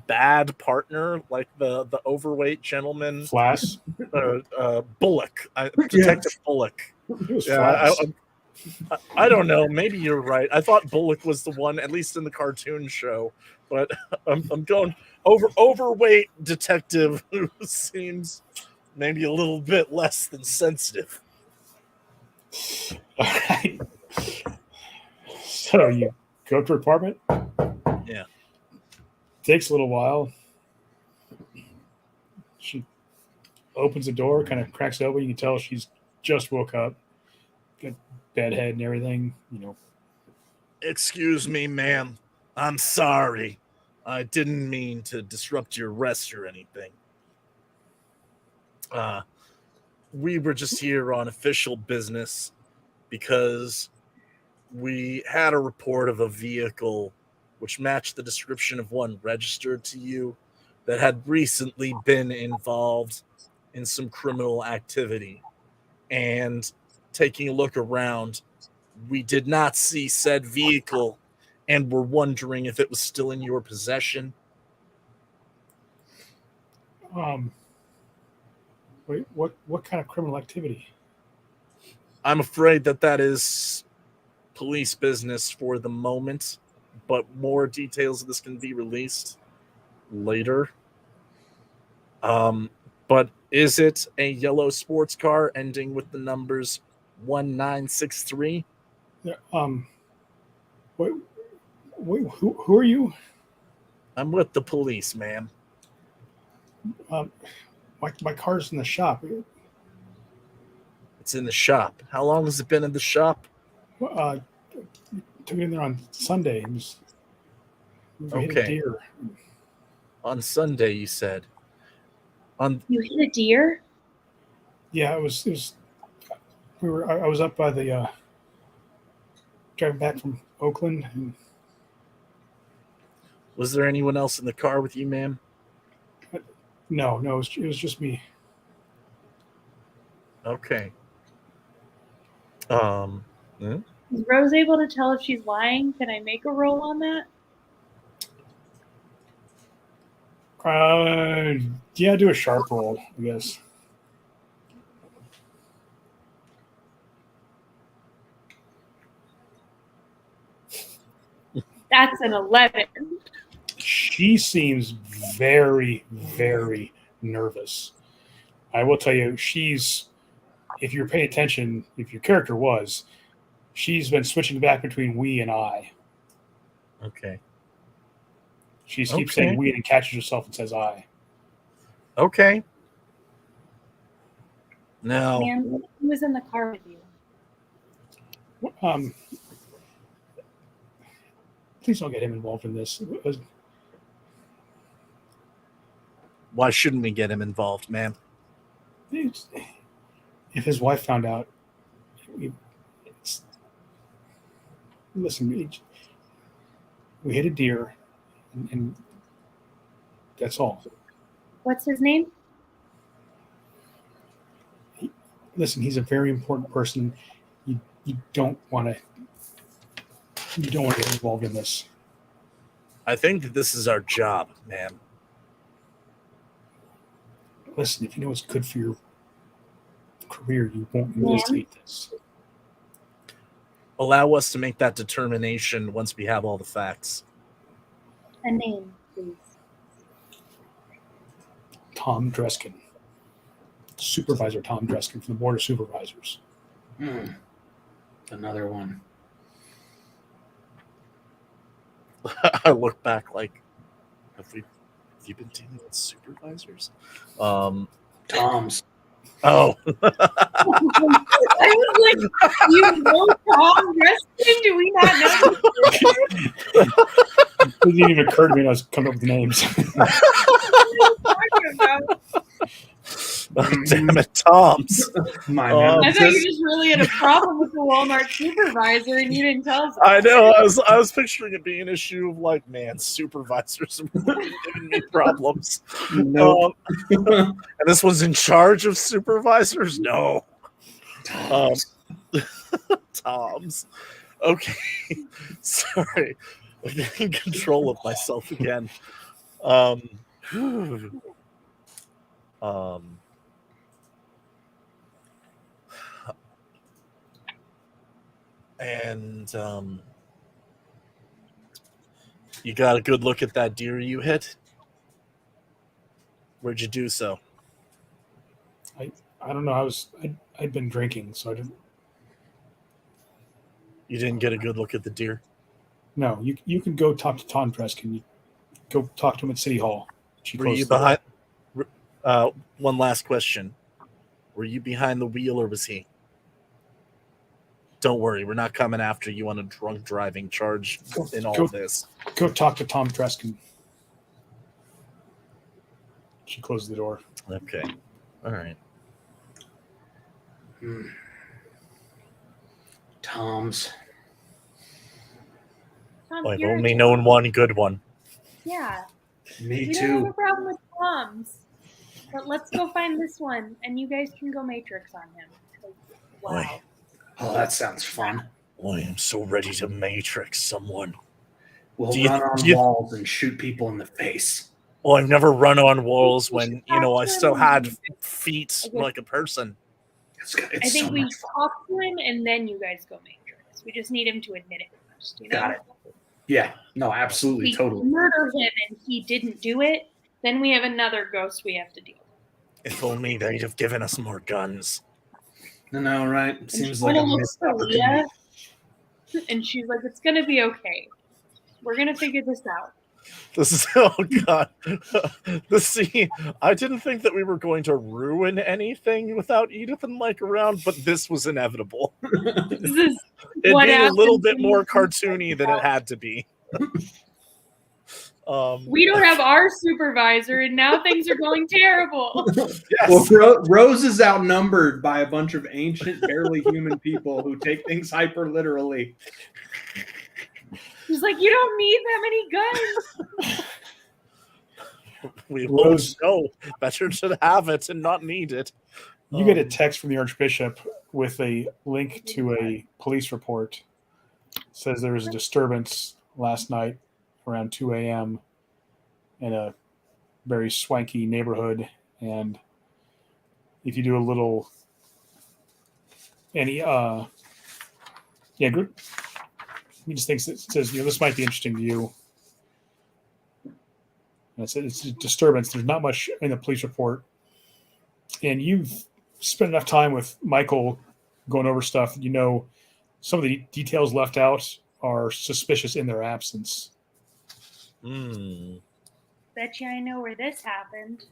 bad partner, like the overweight gentleman. Flash. Bullock, Detective Bullock. Yeah, I don't know. Maybe you're right. I thought Bullock was the one, at least in the cartoon show. But I'm going overweight detective who seems maybe a little bit less than sensitive. All right. So you go to her apartment? Yeah. Takes a little while. She opens the door, kind of cracks it open. You can tell she's just woke up. Got bad head and everything, Excuse me, ma'am. I'm sorry. I didn't mean to disrupt your rest or anything. We were just here on official business because we had a report of a vehicle which matched the description of one registered to you that had recently been involved in some criminal activity. And taking a look around, We did not see said vehicle and were wondering if it was still in your possession. Wait, what kind of criminal activity? I'm afraid that is police business for the moment, but more details of this can be released later. But is it a yellow sports car ending with the numbers 1963? Yeah, wait, who are you? I'm with the police, ma'am. My car's in the shop. It's in the shop. How long has it been in the shop? Took it in there on Sunday. We hit a Okay. deer. On Sunday, you said. You hit a deer? Yeah, it was. I was up by the driving back from Oakland. And Was there anyone else in the car with you, ma'am? no, it was just me. Okay. Is Rose able to tell if she's lying? Can I make a roll on that? Yeah, do a sharp roll, I guess. That's an 11. She seems very, very nervous. I will tell you, if you pay attention, if your character was, she's been switching back between we and I. Okay. She keeps saying we and catches herself and says I. Okay. Now, Man, who was in the car with you? Please don't get him involved in this. why shouldn't we get him involved, ma'am? If his wife found out, listen, we hit a deer, and that's all. What's his name? Listen, he's a very important person. You don't want to get involved in this. I think that this is our job, ma'am. Listen, if you know what's good for your career, you won't hesitate this. Allow us to make that determination once we have all the facts. A name, please. Tom Dreskin. Supervisor Tom Dreskin from the Board of Supervisors. Another one. I look back like, have you been dealing with supervisors? Tom's. Oh. I was like, you know Tom Dreskin? Do we not know? It didn't even occur to me when I was coming up with names. Damn it, Tom's. My I thought you just really had a problem with the Walmart supervisor and you didn't tell us. I know. I was picturing it being an issue of like, man, supervisors are giving me problems. Nope. And this was in charge of supervisors? No. Tom's. Okay. Sorry. I'm getting control of myself again. And you got a good look at that deer you hit? Where'd you do so? I don't know. I'd been drinking, so I didn't. You didn't get a good look at the deer? No, you can go talk to Tom Dreskin. You go talk to him at City Hall. Were you behind? One last question. Were you behind the wheel or was he? Don't worry, we're not coming after you on a drunk driving charge in all of this. Go talk to Tom Dreskin. She closed the door. Okay. All right. Tom's. Tom, I've you're only known one good one. Yeah. Me We don't have too. a problem with Tom's. But let's go find this one and you guys can go Matrix on him. Wow. Boy. Oh, that sounds fun. I am so ready to matrix someone. We'll Do you- run on do you- walls and shoot people in the face. Well, I've never run on walls when, I still had Okay. feet like a person. It's I think so we much fun. talk to him and then you guys go Matrix. We just need him to admit it first. You know? Got it. Yeah, no, absolutely, We totally. murder him and he didn't do it, then we have another ghost we have to deal with. If only they'd have given us more guns. No, right? And Seems she like a kinda missed looks to opportunity. Leah, and she's like, "It's gonna be okay. We're gonna figure this out." This is God. I didn't think that we were going to ruin anything without Edith and Mike around, but this was inevitable. This is It what being a little happens bit when more you- cartoony than it had to be. We don't have our supervisor, and now things are going terrible. Yes. Well, Rose is outnumbered by a bunch of ancient, barely human people who take things hyper literally. She's like, "You don't need that many guns." We Rose- won't know. Better to have it and not need it. You get a text from the Archbishop with a link to a police report. It says there was a disturbance last night around 2 a.m. in a very swanky neighborhood. And if you do a little, group, he just thinks it says, this might be interesting to you. And it's a disturbance. There's not much in the police report. And you've spent enough time with Michael going over stuff. Some of the details left out are suspicious in their absence. Bet you I know where this happened.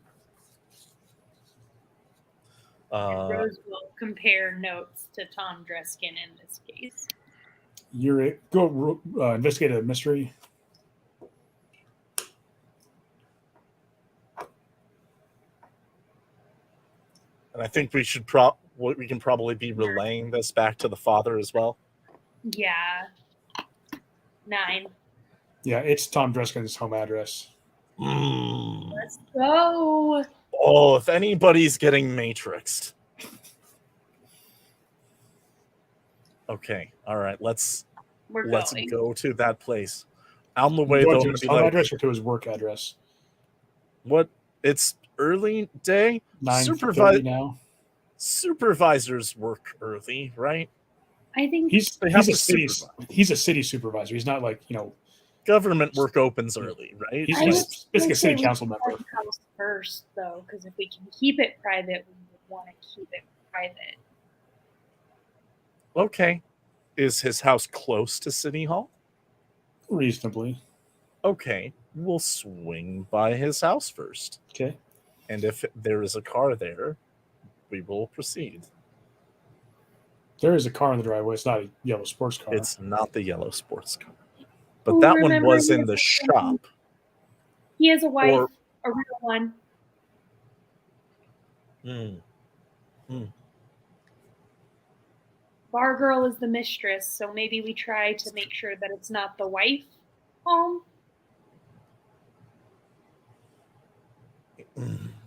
Uh, Rose will compare notes to Tom Dreskin in this case. Go investigate a mystery. and I think we can probably be relaying this back to the father as well. Yeah. 9. Yeah, it's Tom Dreskin's home address. Let's go. Oh, if anybody's getting matrixed. Okay, all right, let's Going. go to that place. On the way, Going though, to I'm his gonna be home like, address or to his work address? what? It's early day. 9:30 now. Supervisors work early, right? I think He's They have a to city supervise. supervisor. He's not like Government work opens early, right? He's I would basically a say city we council should member. have the house first, though, because if we can keep it private, we would want to keep it private. Okay. Is his house close to City Hall? Reasonably. Okay, we'll swing by his house first. Okay. And if there is a car there, we will proceed. There is a car in the driveway. It's not a yellow sports car. It's not the yellow sports car. But Ooh, that one remember was he in has the a shop. He has a wife, Or- a real one. Bar girl is the mistress, so maybe we try to make sure that it's not the wife home.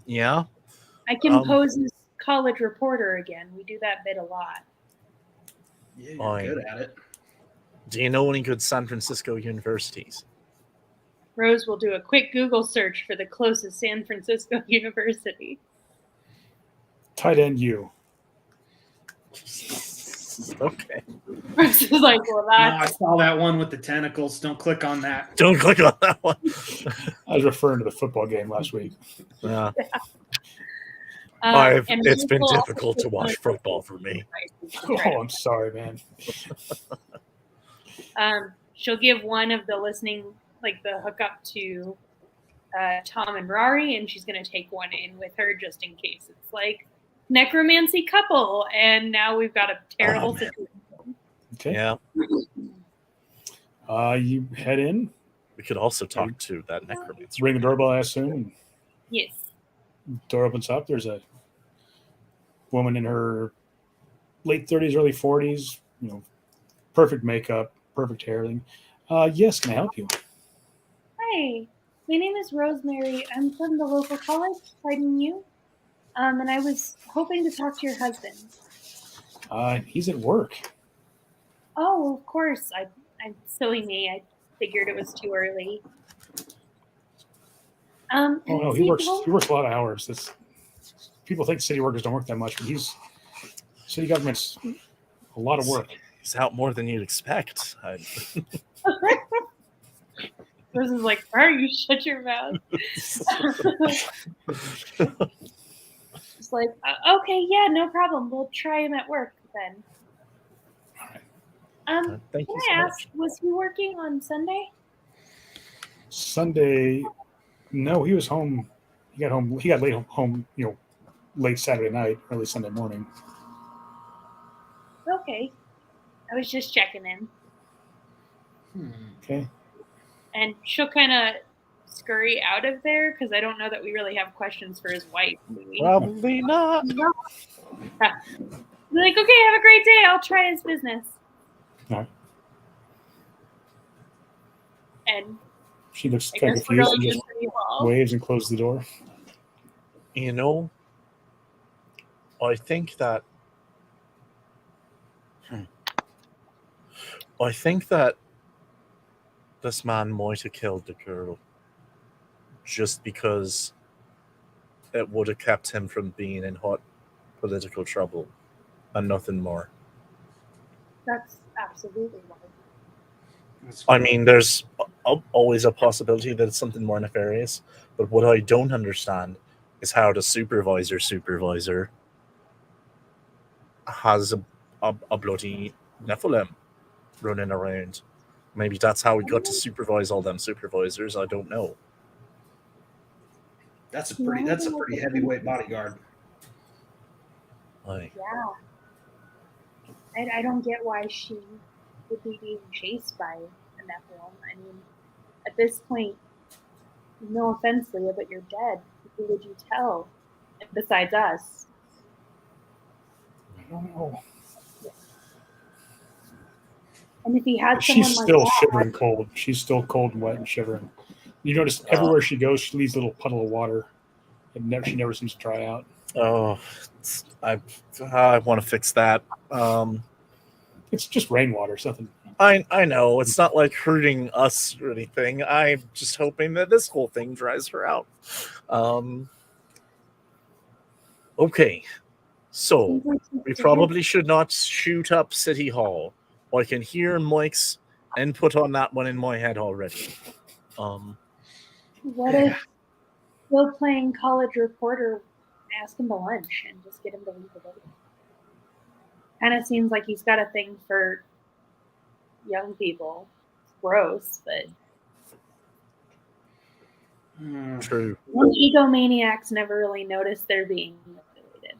Yeah. I can pose as college reporter again. We do that bit a lot. Yeah, you're Fine. good at it. Do you know any good San Francisco universities? Rose will do a quick Google search for the closest San Francisco university. Tight end U. Okay. Rose is like, well, No, I that's saw that one with the tentacles. Don't click on that. Don't click on that one. I was referring to the football game last week. Yeah. and It's been Rose will difficult also to watch put football for me. Oh, I'm sorry, man. She'll give one of the listening, like the hookup to Tom and Rari, and she's going to take one in with her just in case. It's like necromancy couple, and now we've got a terrible situation. Okay. Yeah. You head in, We could also talk to that necromancer. ring the doorbell, I assume. Yes. Door opens up. There's a woman in her late 30s, early 40s. Perfect makeup, perfect hair. Yes, can I help you? Hi, my name is Rosemary. I'm from the local college, Clyden U. And I was hoping to talk to your husband. He's at work. Oh, of course. I'm silly me. I figured it was too early. Oh no, he City works Hall? a lot of hours. People think city workers don't work that much, but city government's a lot of work. He's out more than you'd expect. This is like, Brian, you shut your mouth. Just like, okay, yeah, no problem. We'll try him at work then. Thank Can you I so ask, much. was he working on Sunday? Sunday, no, he was home. He got home. He got late home. Late Saturday night, early Sunday morning. Okay. I was just checking in. Okay. And she'll kind of scurry out of there because I don't know that we really have questions for his wife. Do we? Probably not. No. Like, okay, have a great day. I'll try his business. All right. And She looks I kind guess of we're confused going and to just City Hall. waves and closes the door. You know, I think that this man might have killed the girl just because it would have kept him from being in hot political trouble and nothing more. That's absolutely right. I mean, there's always a possibility that it's something more nefarious, but what I don't understand is how the supervisor has a bloody Nephilim running around. Maybe that's how he got to supervise all them supervisors. I don't know. That's a pretty heavyweight bodyguard. Like, Yeah. I don't get why she would be being chased by a Nephilim. I mean, at this point, no offense, Leah, but you're dead. Who would you tell? Besides us. I don't know. And if he had She's someone still like that, shivering cold. She's still cold and wet and shivering. You notice everywhere she goes, she leaves a little puddle of water. She never seems to dry out. oh, I want to fix that. It's just rainwater, something. I know it's not like hurting us or anything. I'm just hoping that this whole thing dries her out. Okay, so we probably should not shoot up City Hall. I can hear Mike's input on that one in my head already. What if we're playing college reporter, ask him to lunch and just get him to leave the building? Kind of seems like he's got a thing for young people. It's gross, but True. Egomaniacs never really notice they're being manipulated.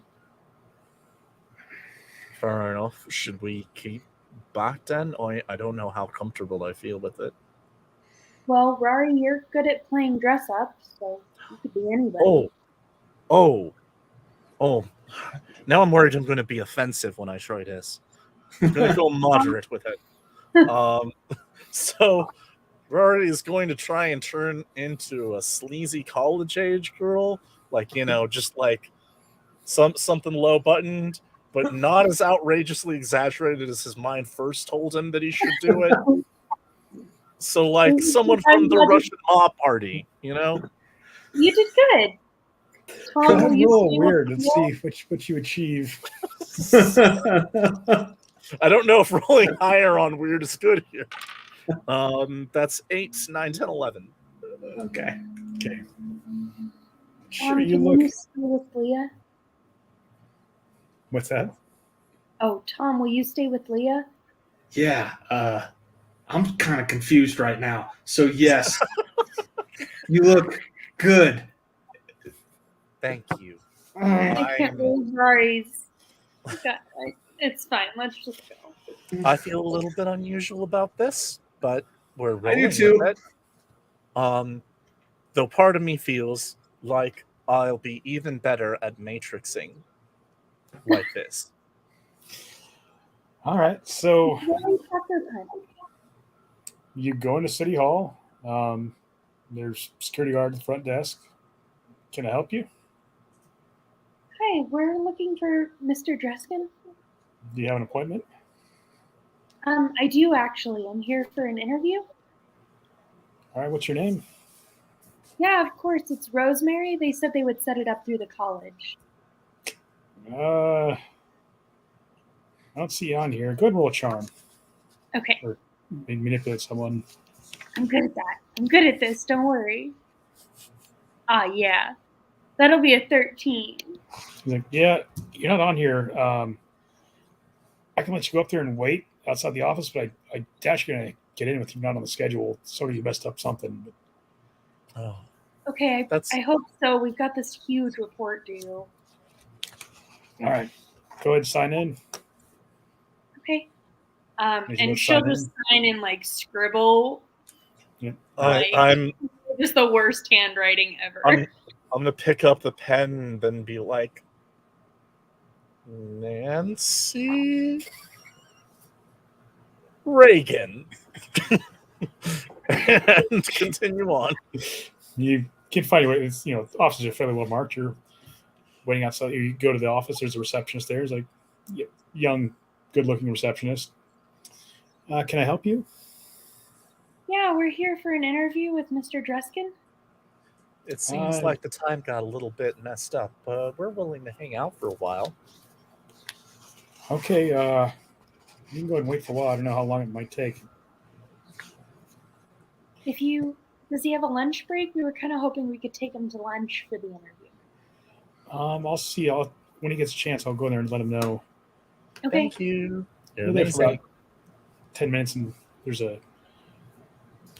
Fair enough. Should we keep back then? I don't know how comfortable I feel with it. Well, Rari, you're good at playing dress up, so you could be anybody. Oh. Now I'm worried I'm going to be offensive when I try this. I'm going to go moderate with it. So Rory is going to try and turn into a sleazy college-age girl, like, just like something low-buttoned, but not as outrageously exaggerated as his mind first told him that he should do it. So, like, someone from the Russian mob party, You did good. Tom, roll weird. Let's see what you achieve. I don't know if rolling higher on weird is good here. That's 8, 9, 10, 11. Okay. Sure, you look. You stay with Leah? What's that? Oh, Tom, will you stay with Leah? Yeah. I'm kind of confused right now. So yes, you look good. Thank you. I can't believe Rari's. It's fine. Let's just go. I feel a little bit unusual about this, but we're rolling I do too. with it. Though part of me feels like I'll be even better at matrixing like this. All right, so you go into City Hall. There's security guard at the front desk. Can I help you? Hi, we're looking for Mr. Dreskin. Do you have an appointment? I do actually. I'm here for an interview. All right, what's your name? Yeah, of course. It's Rosemary. They said they would set it up through the college. I don't see you on here. Go ahead and roll a charm. Okay. Or manipulate someone. I'm good at that. I'm good at this. Don't worry. Yeah. That'll be a 13. He's like, yeah, you're not on here. I can let you go up there and wait outside the office, but I doubt you're going to get in with you not on the schedule. Sort of you messed up something. But Oh, Okay, I hope so. We've got this huge report due. all right, go ahead and sign in. Okay. Did you And go she'll sign just sign in like scribble. Yep. I'm just the worst handwriting ever. I'm gonna pick up the pen and then be like, Nancy Reagan, and continue on. You can find your way. It's, the offices are fairly well marked. You're waiting outside. You go to the office. There's a receptionist there. It's like young, good-looking receptionist. Can I help you? Yeah, we're here for an interview with Mr. Dreskin. It seems like the time got a little bit messed up, but we're willing to hang out for a while. Okay, you can go ahead and wait for a while. I don't know how long it might take. Does he have a lunch break? We were kind of hoping we could take him to lunch for the interview. I'll see. When he gets a chance, I'll go in there and let him know. Okay. Thank you. We're there for about 10 minutes, and there's a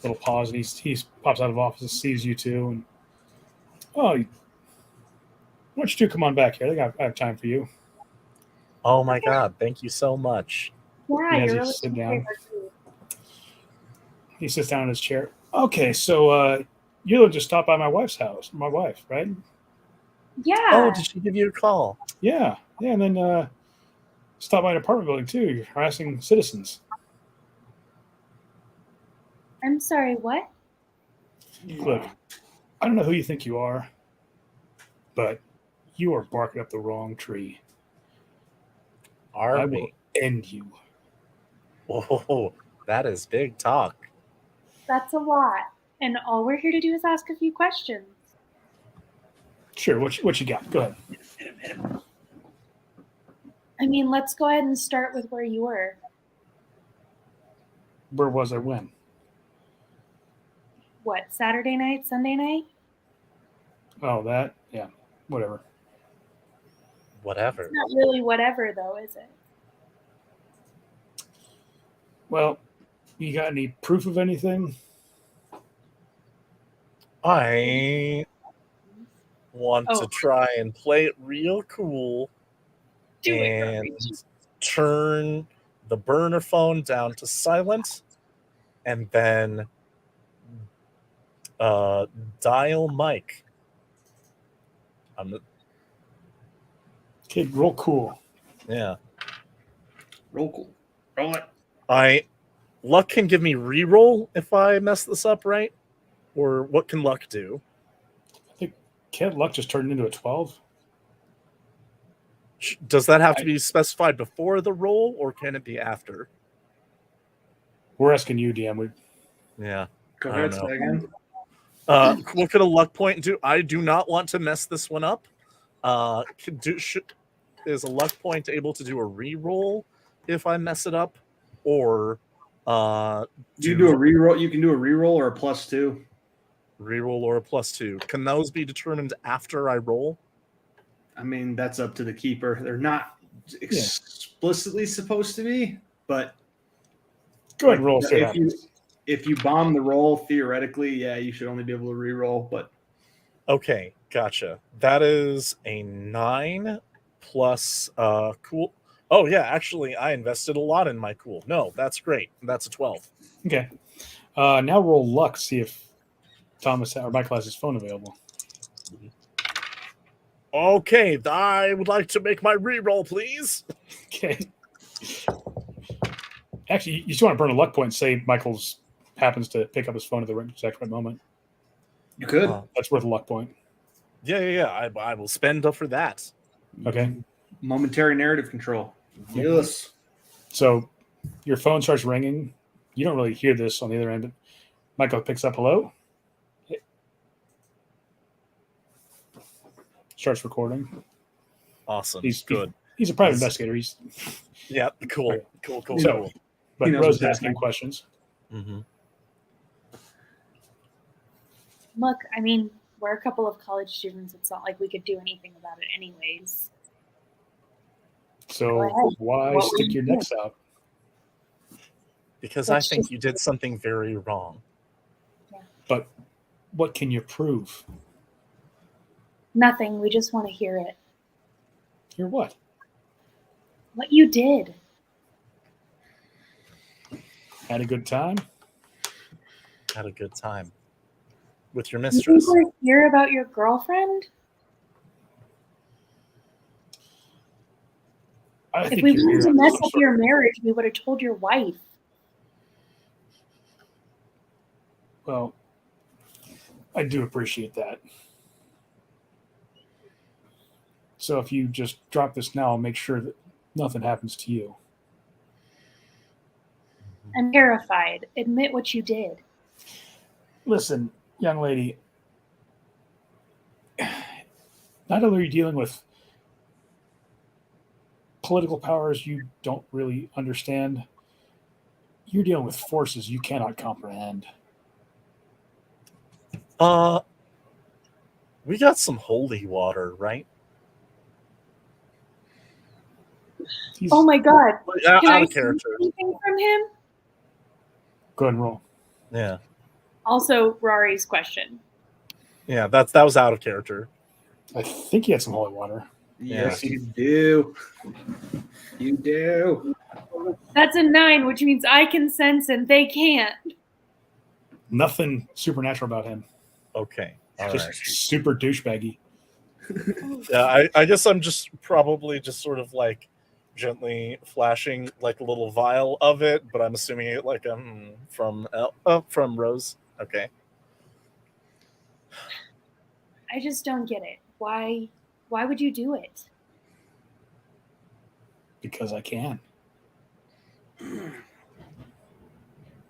little pause, and he pops out of office, sees you two, and why don't you two come on back here? I have time for you. Oh my God! Thank you so much. Yeah, you're really sit down. He sits down in his chair. Okay, so you just stopped by my wife's house. My wife, right? Yeah. Oh, did she give you a call? Yeah, and then stop by an apartment building too. You're harassing citizens. I'm sorry, what? Look, I don't know who you think you are, but you are barking up the wrong tree. I will end you. Whoa, that is big talk. That's a lot. And all we're here to do is ask a few questions. Sure, what you got? Go ahead. Hit him. I mean, let's go ahead and start with where you were. Where was I when? What, Saturday night, Sunday night? Oh, that? Yeah, whatever. Whatever. It's not really whatever, though, is it? Well, you got any proof of anything? I want to try and play it real cool and turn the burner phone down to silent and then dial Mike. Okay, roll cool. Yeah. Roll cool. Roll it. Luck can give me reroll if I mess this up, right? Or what can luck do? I think can't luck just turn into a 12? Does that have to be specified before the roll, or can it be after? We're asking you, DM. Yeah. Go ahead, say again. What could a luck point do? I do not want to mess this one up. Is a luck point able to do a re-roll if I mess it up, or you do a re-roll? You can do a re-roll or a +2. Re-roll or a +2. Can those be determined after I roll? I mean, that's up to the keeper. They're not explicitly supposed to be, but go ahead and roll. If you bomb the roll, theoretically, yeah, you should only be able to re-roll. But okay, gotcha. That is a 9 plus cool. Oh yeah, actually, I invested a lot in my cool. No, that's great. That's a 12. Okay. Now roll luck. See if Thomas or Michael has his phone available. Okay, I would like to make my re-roll, please. Okay. Actually, you just want to burn a luck point and say Michael's happens to pick up his phone at the exact right moment. You could. That's worth a luck point. Yeah. I will spend up for that. Okay. Momentary narrative control. Yes. So Your phone starts ringing. You don't really hear this on the other end, but Michael picks up. Hello? Starts recording. Awesome. He's Good. He's a private investigator. Yeah, cool. Okay. Cool. So, but Rose is asking questions. Mm-hmm. Look, I mean, we're a couple of college students. It's not like we could do anything about it anyways. So why stick your necks out? Because I think you did something very wrong. Yeah. But what can you prove? Nothing. We just want to hear it. Hear what? What you did. Had a good time? Had a good time. With your You mistress. think we're here about your girlfriend? If we wanted to mess up your marriage, we would have told your wife. Well, I do appreciate that. So if you just drop this now, I'll make sure that nothing happens to you. I'm terrified. Admit what you did. Listen, young lady, not only are you dealing with political powers you don't really understand, you're dealing with forces you cannot comprehend. We got some holy water, right? Oh my god. Can Out I of see character. anything from him? Go ahead and roll. Yeah. Also, Rory's question. Yeah, that was out of character. I think he had some holy water. Yes, you do. You do. That's a 9, which means I can sense and they can't. Nothing supernatural about him. Okay. All Just right. super douchebaggy. Yeah, I guess I'm just probably just sort of like gently flashing like a little vial of it, but I'm assuming it like from Rose. Okay. I just don't get it. Why would you do it? Because I can.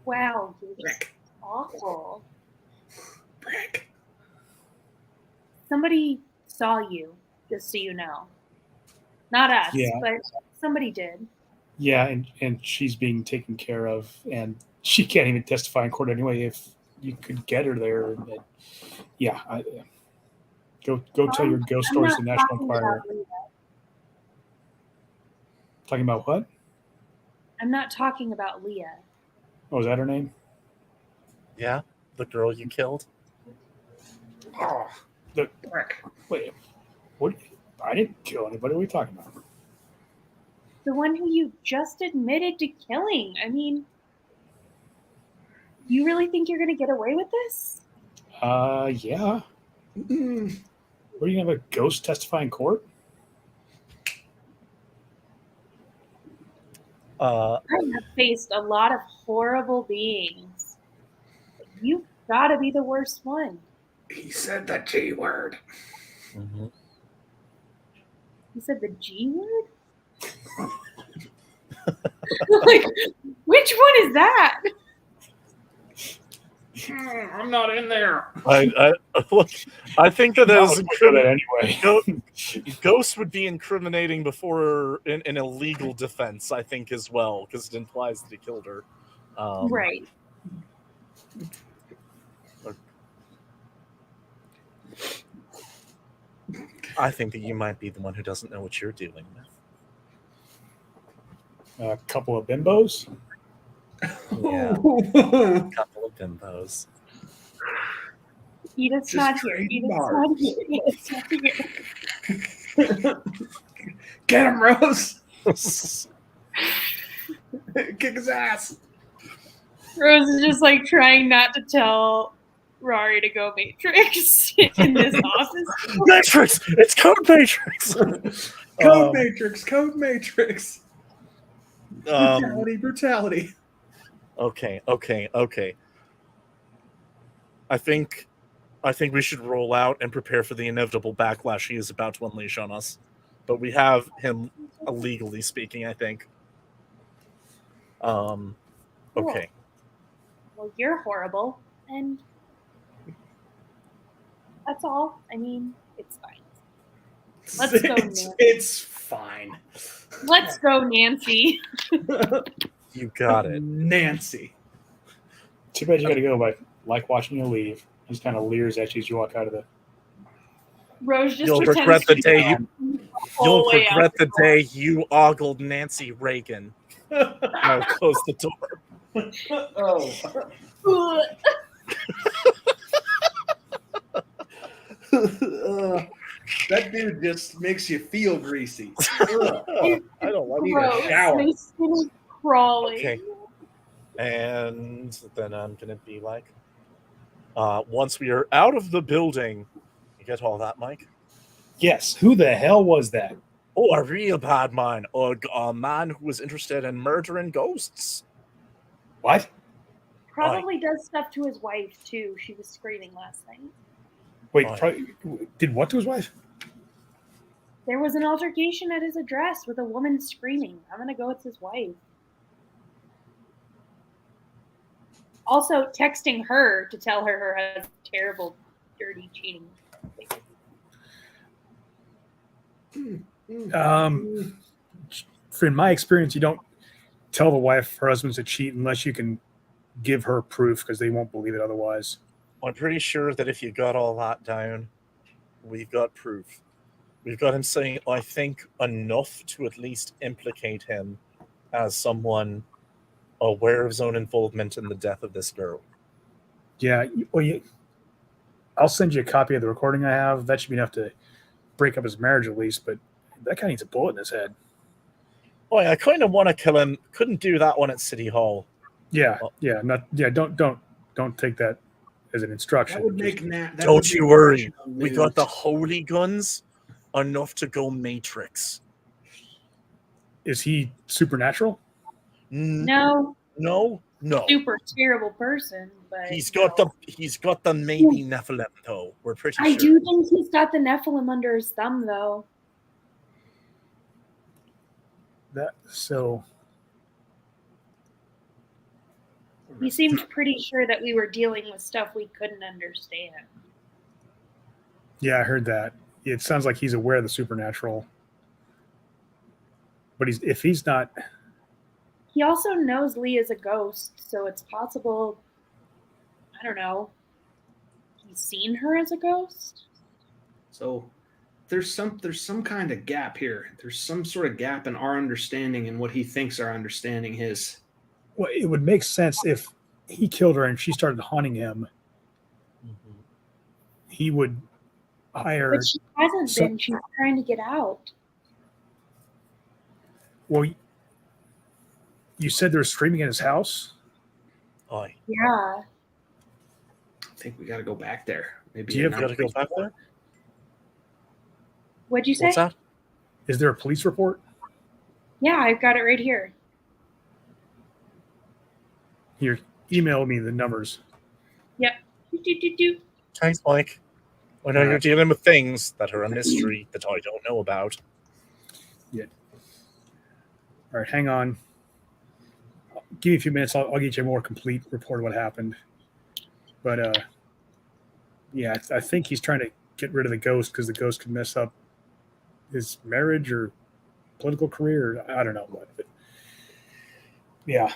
Wow, you're just awful. Brick. Somebody saw you, just so you know. Not us, but somebody did. Yeah, and she's being taken care of, and she can't even testify in court anyway. If you could get her there, go tell your ghost stories to the National Enquirer. Talking about what? I'm not talking about Leah. Oh, is that her name? Yeah, the girl you killed. Oh, Wait, what? I didn't kill anybody. What are you talking about? The one who you just admitted to killing. I mean, you really think you're going to get away with this? Yeah. What are you gonna have a ghost testify in court? I have faced a lot of horrible beings. You've got to be the worst one. He said the G word. Mm-hmm. You said the G word? Like, which one is that? I'm not in there. I think that is anyway. Ghost would be incriminating before an illegal defense, I think, as well, because it implies that he killed her. Right. I think that you might be the one who doesn't know what you're dealing with. A couple of bimbos. Yeah, a couple of bimbos. Edith's not here. Edith's not here. Edith's not here. Get him, Rose. Kick his ass. Rose is just like trying not to tell Rory to go Matrix in this office. Matrix! It's Code Matrix! Code Matrix. Brutality. Okay. I think we should roll out and prepare for the inevitable backlash he is about to unleash on us. But we have him, illegally speaking, I think. Cool. Okay. Well, you're horrible, and that's all. I mean, it's fine. Let's go, Nancy. It's fine. Let's go, Nancy. You got it. Nancy. Too bad you got to go, but like watching you leave. He just kind of leers at you as you walk out of the. Rose just You'll pretends regret to the day be you. all You'll the way out regret the the door. day you ogled Nancy Reagan. I'll close the door. Oh. That dude just makes you feel greasy. Ugh. I don't like need a Gross. shower. My skin is crawling. Okay. And then I'm gonna be like, once we are out of the building, you get all that, Mike? Yes. Who the hell was that? Oh, a real bad man. A man who was interested in murdering ghosts. What? Probably does stuff to his wife too. She was screaming last night. Wait, Why? did what to his wife? There was an altercation at his address with a woman screaming. I'm gonna go with his wife. Also, texting her to tell her husband's terrible, dirty, cheating. In my experience, you don't tell the wife her husband's a cheat unless you can give her proof because they won't believe it otherwise. I'm pretty sure that if you got all that down, we've got proof. We've got him saying, I think, enough to at least implicate him as someone aware of his own involvement in the death of this girl. Yeah, well, I'll send you a copy of the recording I have. That should be enough to break up his marriage at least, but that guy needs a bullet in his head. Oh, I kind of want to kill him. Couldn't do that one at City Hall. Yeah, don't take that as an instruction. That would make that Don't would you make worry. national We got news. the holy guns enough to go Matrix. Is he supernatural? No, No. super terrible person, but He's got the maybe Nephilim though. We're pretty I sure. do think he's got the Nephilim under his thumb, though. He seemed pretty sure that we were dealing with stuff we couldn't understand. Yeah, I heard that. It sounds like he's aware of the supernatural. But if he's not, He also knows Lee is a ghost, so it's possible, I don't know, he's seen her as a ghost? So there's some kind of gap here. There's some sort of gap in our understanding and what he thinks our understanding is. well, it would make sense if he killed her and she started haunting him. Mhm. He would hire. But she hasn't been. She's trying to get out. Well, you said they're streaming in his house. Aye. Yeah. I think we got to go back there. Maybe Do you have You gotta go back there? What'd you say? What's that? Is there a police report? Yeah, I've got it right here. Here, email me the numbers. Do. Thanks, Mike. I know you're dealing with things that are a mystery that I don't know about. All right, hang on. Give me a few minutes. I'll get you a more complete report of what happened. But yeah, I think he's trying to get rid of the ghost because the ghost could mess up his marriage or political career. Or I don't know what. But yeah,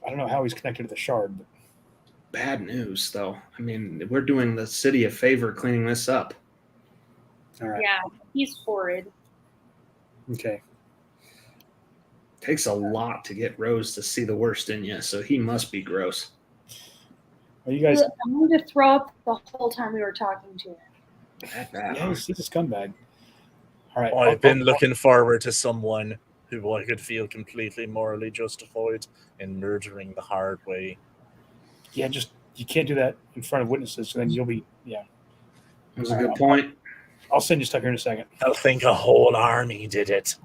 I don't know how he's connected to the shard. But Bad news, though. I mean, we're doing the city a favor cleaning this up. all right, Yeah, he's horrid. okay. Takes a lot to get Rose to see the worst in you, so he must be gross. Well, you guys, I wanted to throw up the whole time we were talking to him. yeah, he's a scumbag. All right, I've been looking forward to someone who I could feel completely morally justified in murdering the hard way. Yeah, just you can't do that in front of witnesses, so then you'll be That's a good point. I'll send you stuff here in a second. They'll think a whole army did it.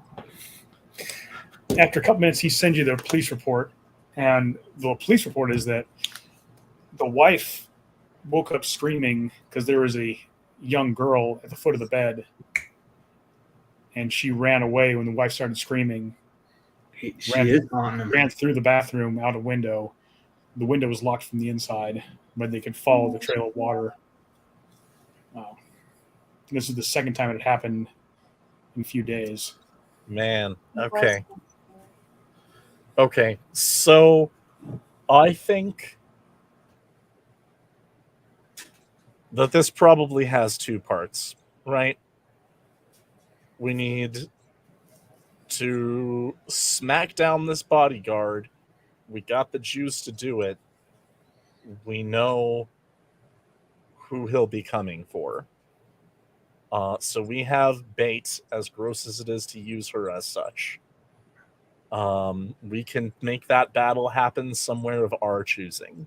After a couple minutes, he sends you the police report, and the police report is that the wife woke up screaming because there was a young girl at the foot of the bed, and she ran away when the wife started screaming, She Ran- is on him. ran through the bathroom out a window. The window was locked from the inside, but they could follow the trail of water. This is the second time it had happened in a few days. Man, okay. Okay, so I think that this probably has two parts, right? We need to smack down this bodyguard. We got the juice to do it. We know who he'll be coming for. So we have bait, as gross as it is to use her as such. We can make that battle happen somewhere of our choosing.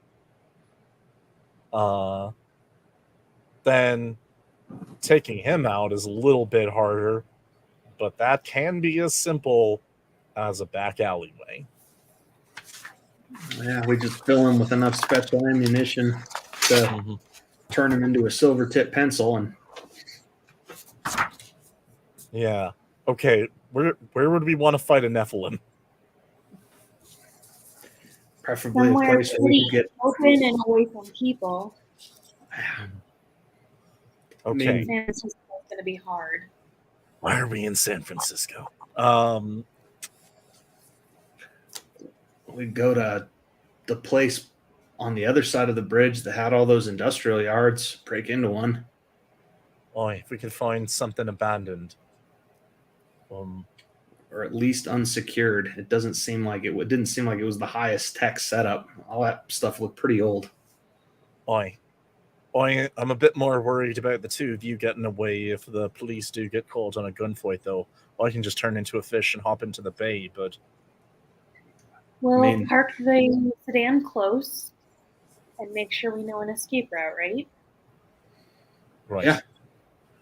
Then taking him out is a little bit harder, but that can be as simple as a back alleyway. Yeah, we just fill him with enough special ammunition to turn him into a silver tip pencil. And yeah. Okay. Where would we want to fight a Nephilim? preferably Somewhere a place where we could get open and away from people. Okay. San Francisco is going to be hard. Why are we in San Francisco? We'd go to the place on the other side of the bridge that had all those industrial yards, break into one. If we could find something abandoned. Or at least unsecured. It didn't seem like it was the highest tech setup. All that stuff looked pretty old. I'm a bit more worried about the two of you getting away if the police do get called on a gunfight, though. I can just turn into a fish and hop into the bay, but... We'll park the sedan close and make sure we know an escape route, right? Right. Yeah.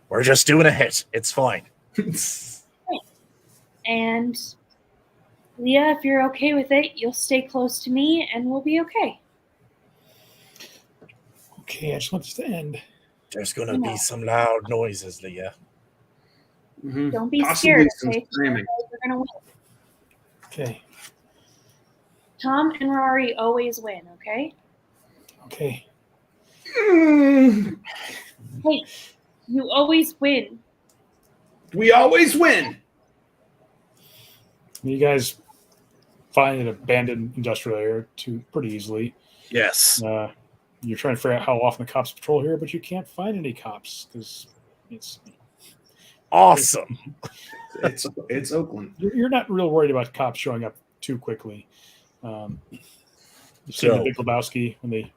We're just doing a hit. It's fine. And Leah, if you're okay with it, you'll stay close to me and we'll be okay. Okay, I just want this to end. There's going to be some loud noises, Leah. Mm-hmm. Don't be Possibly scared, some okay? screaming. We're going to win. Okay. Tom and Rory always win, okay? Okay. Hey, you always win. We always win. You guys find an abandoned industrial area pretty easily. Yes. You're trying to figure out how often the cops patrol here, but you can't find any cops because it's awesome. It's Oakland. You're not real worried about cops showing up too quickly. You've seen the Big Lebowski when they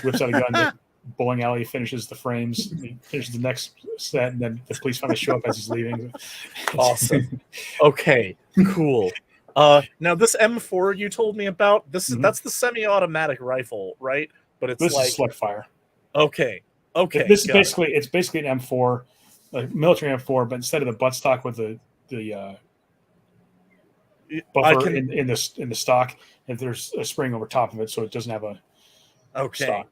whips out a gun. The bowling alley finishes the frames. He finishes the next set, and then the police finally show up as he's leaving. Awesome. Okay, cool. Now this M4 you told me about, that's the semi-automatic rifle, right? But it's this like is slug fire. Okay. This is basically an M4, a military M4, but instead of the buttstock with the buffer in the stock, and there's a spring over top of it, so it doesn't have a stock.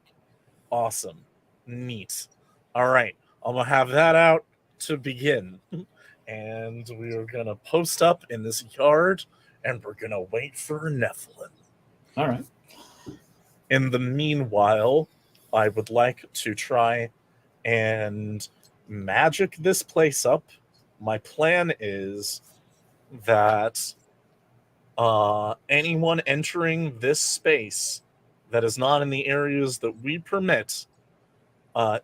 Awesome. Neat. All right. I'm going to have that out to begin. And we are going to post up in this yard, and we're going to wait for Nephilim. All right. In the meanwhile, I would like to try and magic this place up. My plan is that anyone entering this space that is not in the areas that we permit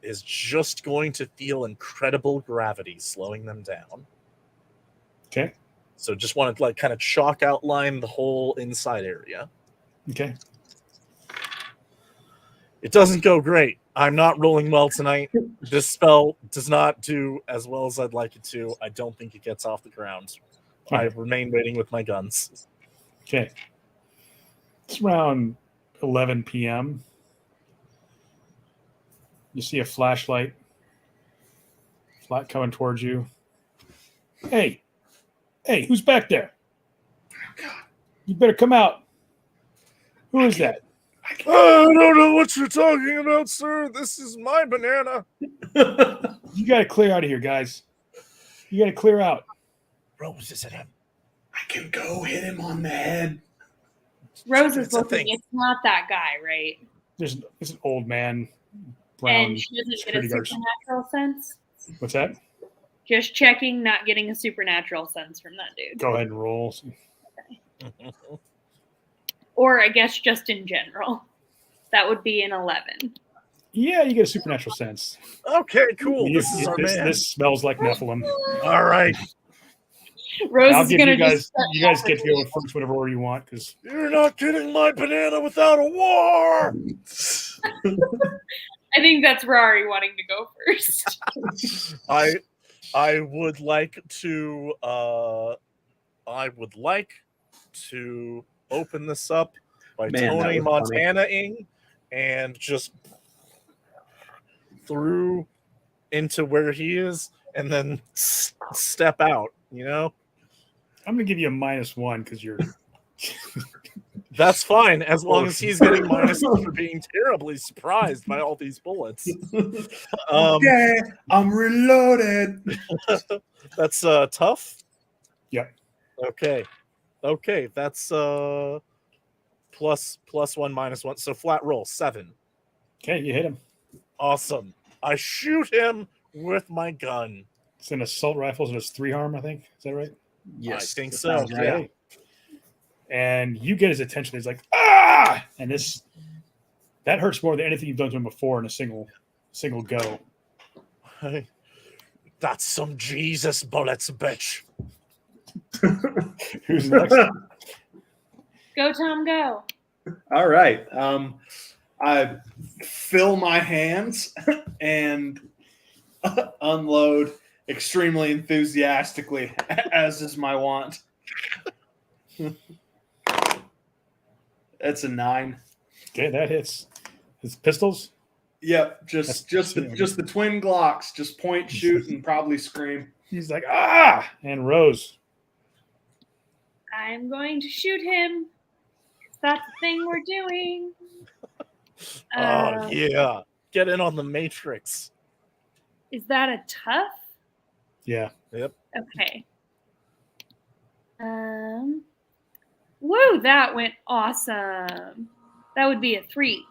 is just going to feel incredible gravity slowing them down. Okay. So just want to kind of chalk outline the whole inside area. Okay. It doesn't go great. I'm not rolling well tonight. This spell does not do as well as I'd like it to. I don't think it gets off the ground. Okay. I remain waiting with my guns. Okay. It's around 11 p.m. You see a flashlight coming towards you. Hey, who's back there? You better come out. Who is that? I don't know what you're talking about, sir. This is my banana. You got to clear out of here, guys. You got to clear out. Rose, is it him? I can go hit him on the head. Rose That's is the looking. thing. It's not that guy, right? There's an old man, brown And she doesn't get a security guard. supernatural sense. What's that? Just checking, not getting a supernatural sense from that dude. Go ahead and roll. Or I guess just in general. That would be an 11. Yeah, you get a supernatural sense. Okay, cool. This is our man. This smells like Nephilim. All right. Rose I'll is give gonna you guys. just You guys get to go first, whatever order you want, because You're not getting my banana without a war. I think that's Rari wanting to go first. I would like to open this up by Man, that Tony was funny. Montana-ing and just through into where he is and then step out, you know? I'm gonna give you a -1 because you're. That's fine, as long as he's getting minuses for being terribly surprised by all these bullets. Okay, I'm reloaded. That's tough? Yep. Okay, that's +1 -1, so flat roll 7. Okay, you hit him. Awesome. I shoot him with my gun. It's an assault rifle, and it's 3 harm, I think. Is that right? I think that so. sounds right. Yeah. Okay. And you get his attention. He's like, ah! And that hurts more than anything you've done to him before in a single go. That's some Jesus bullets, bitch. Who's next? Go, Tom, go. All right. I fill my hands and unload extremely enthusiastically, as is my wont. That's a 9. Okay, that hits. His pistols. Yep, just the twin Glocks. Just point, shoot, and probably scream. He's like, ah! And Rose. I'm going to shoot him. That's the thing we're doing. Oh, yeah. Get in on the Matrix. Is that a tough? Yeah. Okay. Woo, that went awesome. That would be a 3.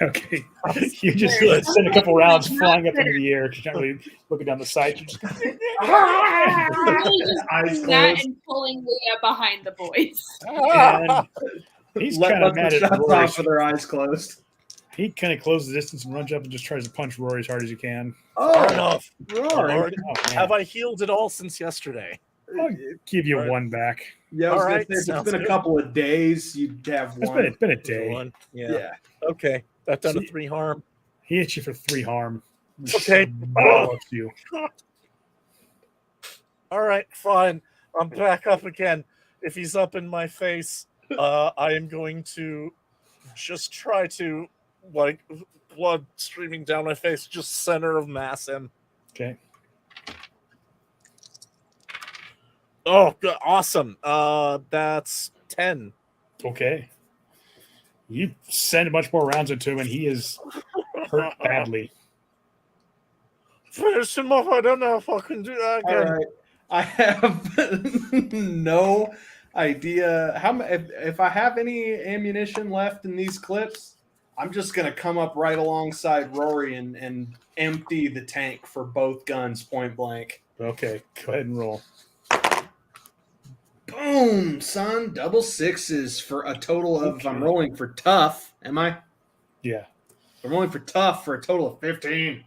Okay. You just send a couple rounds flying up into the air because you're not really looking down the sight. You just Really just Eyes doing that closed. and pulling Leah behind the boys. and he's Let kind of the mad at shots Rory. off with their eyes closed. He kind of closes the distance and runs up and just tries to punch Rory as hard as he can. Fair enough. Rory. Lord, Oh, man. have I healed at all since yesterday? I'll give you All right. 1 back. Yeah, I was All gonna right, say, if it's sounds been a good. couple of days, you'd have one. It's been a day. One. Yeah. Yeah. Okay. That done a See- 3 harm. He hits you for 3 harm. Okay. Wallops you. All right, fine. I'm back up again. If he's up in my face, I am going to just try to, like, blood streaming down my face, just center of mass him. Okay. Oh, good. Awesome. That's 10. Okay. You send a bunch more rounds into him, and he is hurt badly. Finish him off. I don't know if I can do that All again. right. I have no idea if I have any ammunition left in these clips. I'm just gonna come up right alongside Rory and empty the tank for both guns point blank. Okay, go ahead and roll. Boom, son! Double 6s for a total of. Okay. I'm rolling for tough. Am I? Yeah. I'm rolling for tough for a total of 15.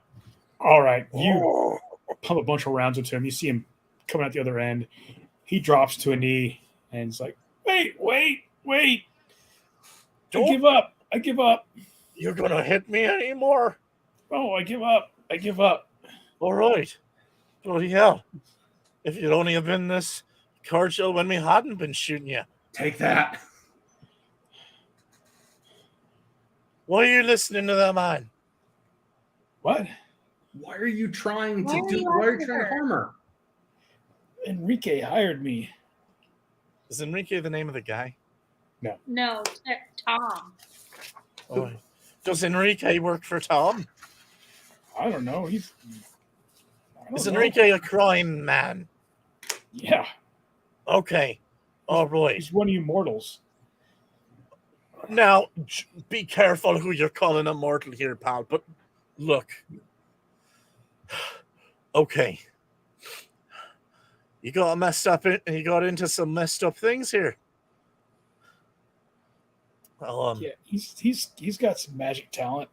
All right. You pump a bunch of rounds into him. You see him coming out the other end. He drops to a knee and he's like, wait. Don't- I give up. You're gonna hit me anymore? Oh, I give up. All right. Bloody hell. If you'd only have been this cordial when we hadn't been shooting you. Take that. Why are you listening to that man? What? Why are you trying Why to are do? you Why are you after trying to her? harm her? Enrique hired me. Is Enrique the name of the guy? No, Tom. Oh, does Enrique work for Tom? I don't know. Is Enrique a crime man? Yeah, Okay. All right. he's one of you mortals. Now, be careful who you're calling immortal here, pal. But look. Okay. You got messed up and you got into some messed up things here. Yeah, he's got some magic talent.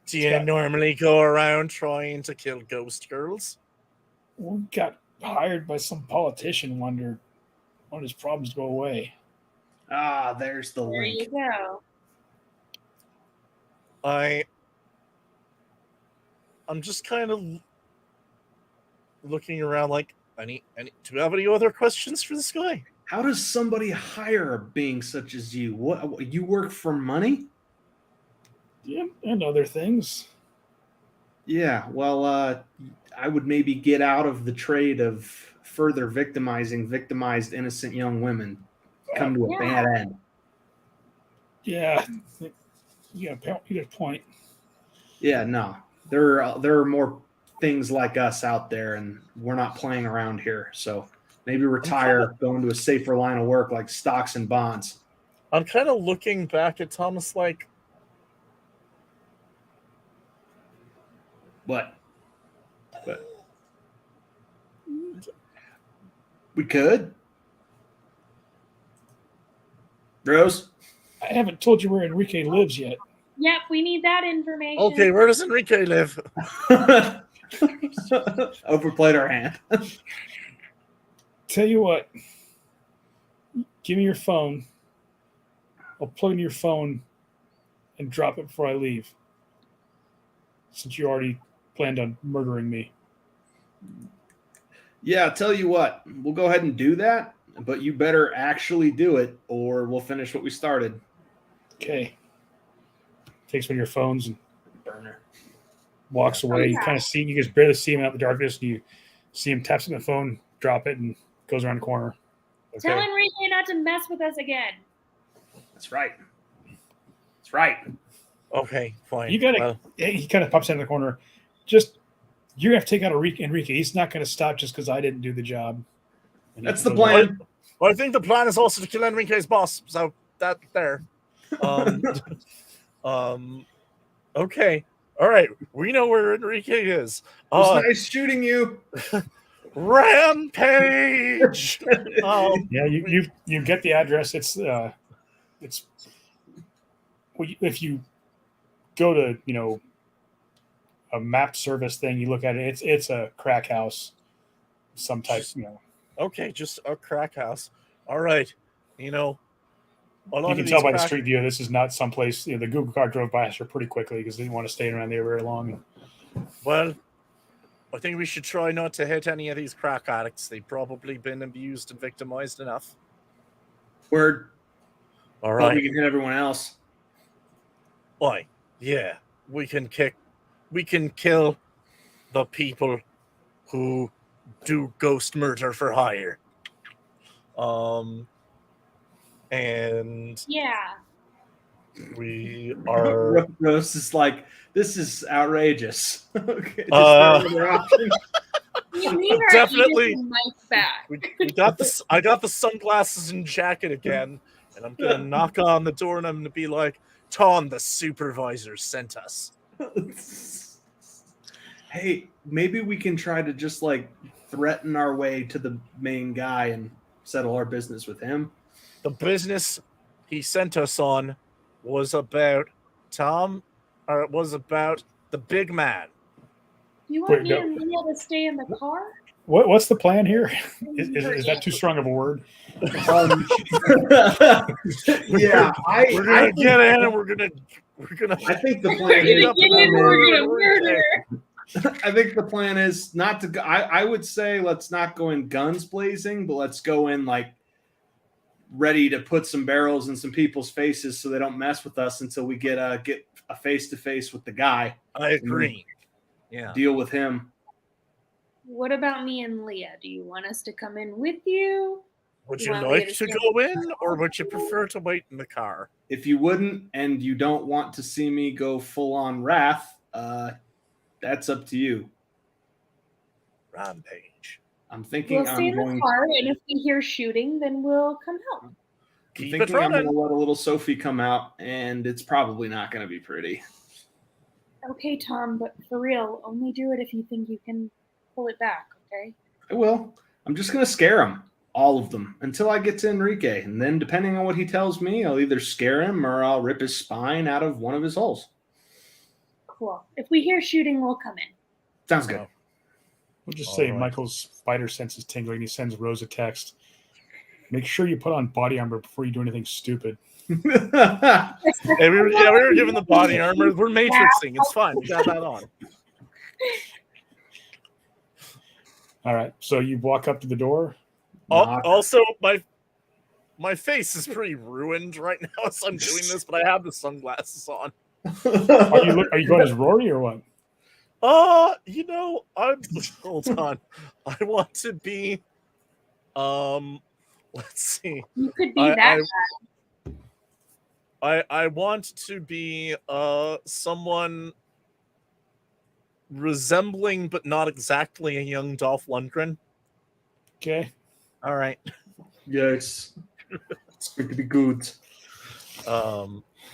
Do you normally go around trying to kill ghost girls? We got hired by some politician. Want his problems to go away. Ah, there's the There link. you go. I'm just kind of looking around like, do we have any other questions for this guy? How does somebody hire a being such as you? What you work for money? Yeah, and other things. Yeah, well, I would maybe get out of the trade of further victimized innocent young women. Come to a bad end. Yeah, you got a point. Yeah, no, there are more things like us out there, and we're not playing around here. So maybe retire, go into a safer line of work like stocks and bonds. I'm kind of looking back at Thomas like, But we could. Rose? I haven't told you where Enrique lives yet. Yep, we need that information. okay, where does Enrique live? Overplayed our hand. Tell you what, give me your phone. I'll plug in your phone and drop it before I leave. Since you already planned on murdering me. Yeah, I'll tell you what, we'll go ahead and do that, but you better actually do it or we'll finish what we started. Okay. Takes one of your phones and Burner. walks away. You kind of see, you just barely see him out in the darkness, and you see him taps on the phone, drop it, and goes around the corner. Okay. Tell Enrique not to mess with us again. That's right. That's right. Okay, fine. You gotta. He kind of pops out in the corner. Just you're gonna have to take out Enrique. He's not gonna stop just because I didn't do the job. And That's the plan. Well, I think the plan is also to kill Enrique's boss. So that there. Okay. All right. We know where Enrique is. It was nice shooting you. Rampage. Yeah, you get the address. It's if you go to a map service thing, you look at it. It's a crack house, some type. Okay, just a crack house. All right. You can tell by the street view this is not someplace. The Google car drove by us pretty quickly because they didn't want to stay around there very long. Well, I think we should try not to hit any of these crack addicts. They've probably been abused and victimized enough. Word. All right. But we can hit everyone else. Why? Yeah, we can kill the people who do ghost murder for hire. And yeah, we are. Rose is like, this is outrageous. Okay, definitely. Back. We got this. I got the sunglasses and jacket again, and I'm gonna knock on the door and I'm gonna be like, "Tom, the supervisor sent us." Hey, maybe we can try to just threaten our way to the main guy and settle our business with him. The business he sent us on was about Tom, or it was about the big man. You want me and Leah to stay in the car? What's the plan here? Is that too strong of a word? Yeah, we're gonna get in and we're gonna. I think the plan is. We're gonna murder. I think the plan is not to go. I would say let's not go in guns blazing, but let's go in ready to put some barrels in some people's faces so they don't mess with us until we get a face to face with the guy. I agree. Yeah. Deal with him. What about me and Leah? Do you want us to come in with you? Would you like to go in, or would you prefer to wait in the car? If you wouldn't, and you don't want to see me go full on wrath, that's up to you. Rampage. I'm thinking We'll stay I'm in the going. car, and if we hear shooting, then we'll come help. I'm Keep thinking it I'm going running. to let a little Sophie come out, and it's probably not going to be pretty. Okay, Tom, but for real, only do it if you think you can pull it back, okay? I will. I'm just going to scare them, all of them, until I get to Enrique. And then, depending on what he tells me, I'll either scare him or I'll rip his spine out of one of his holes. Cool. If we hear shooting, we'll come in. Sounds good. We'll just All say right. Michael's spider sense is tingling. He sends Rose a text. Make sure you put on body armor before you do anything stupid. Hey, we were given the body armor. We're matrixing. It's fine. We got that on. All right. So you walk up to the door. Knock. Also, my face is pretty ruined right now as I'm doing this, but I have the sunglasses on. Are you going as Rory or what? Hold on. I want to be let's see. You could be that guy. I want to be someone resembling but not exactly a young Dolph Lundgren. Okay. All right. Yes. It's going to be good.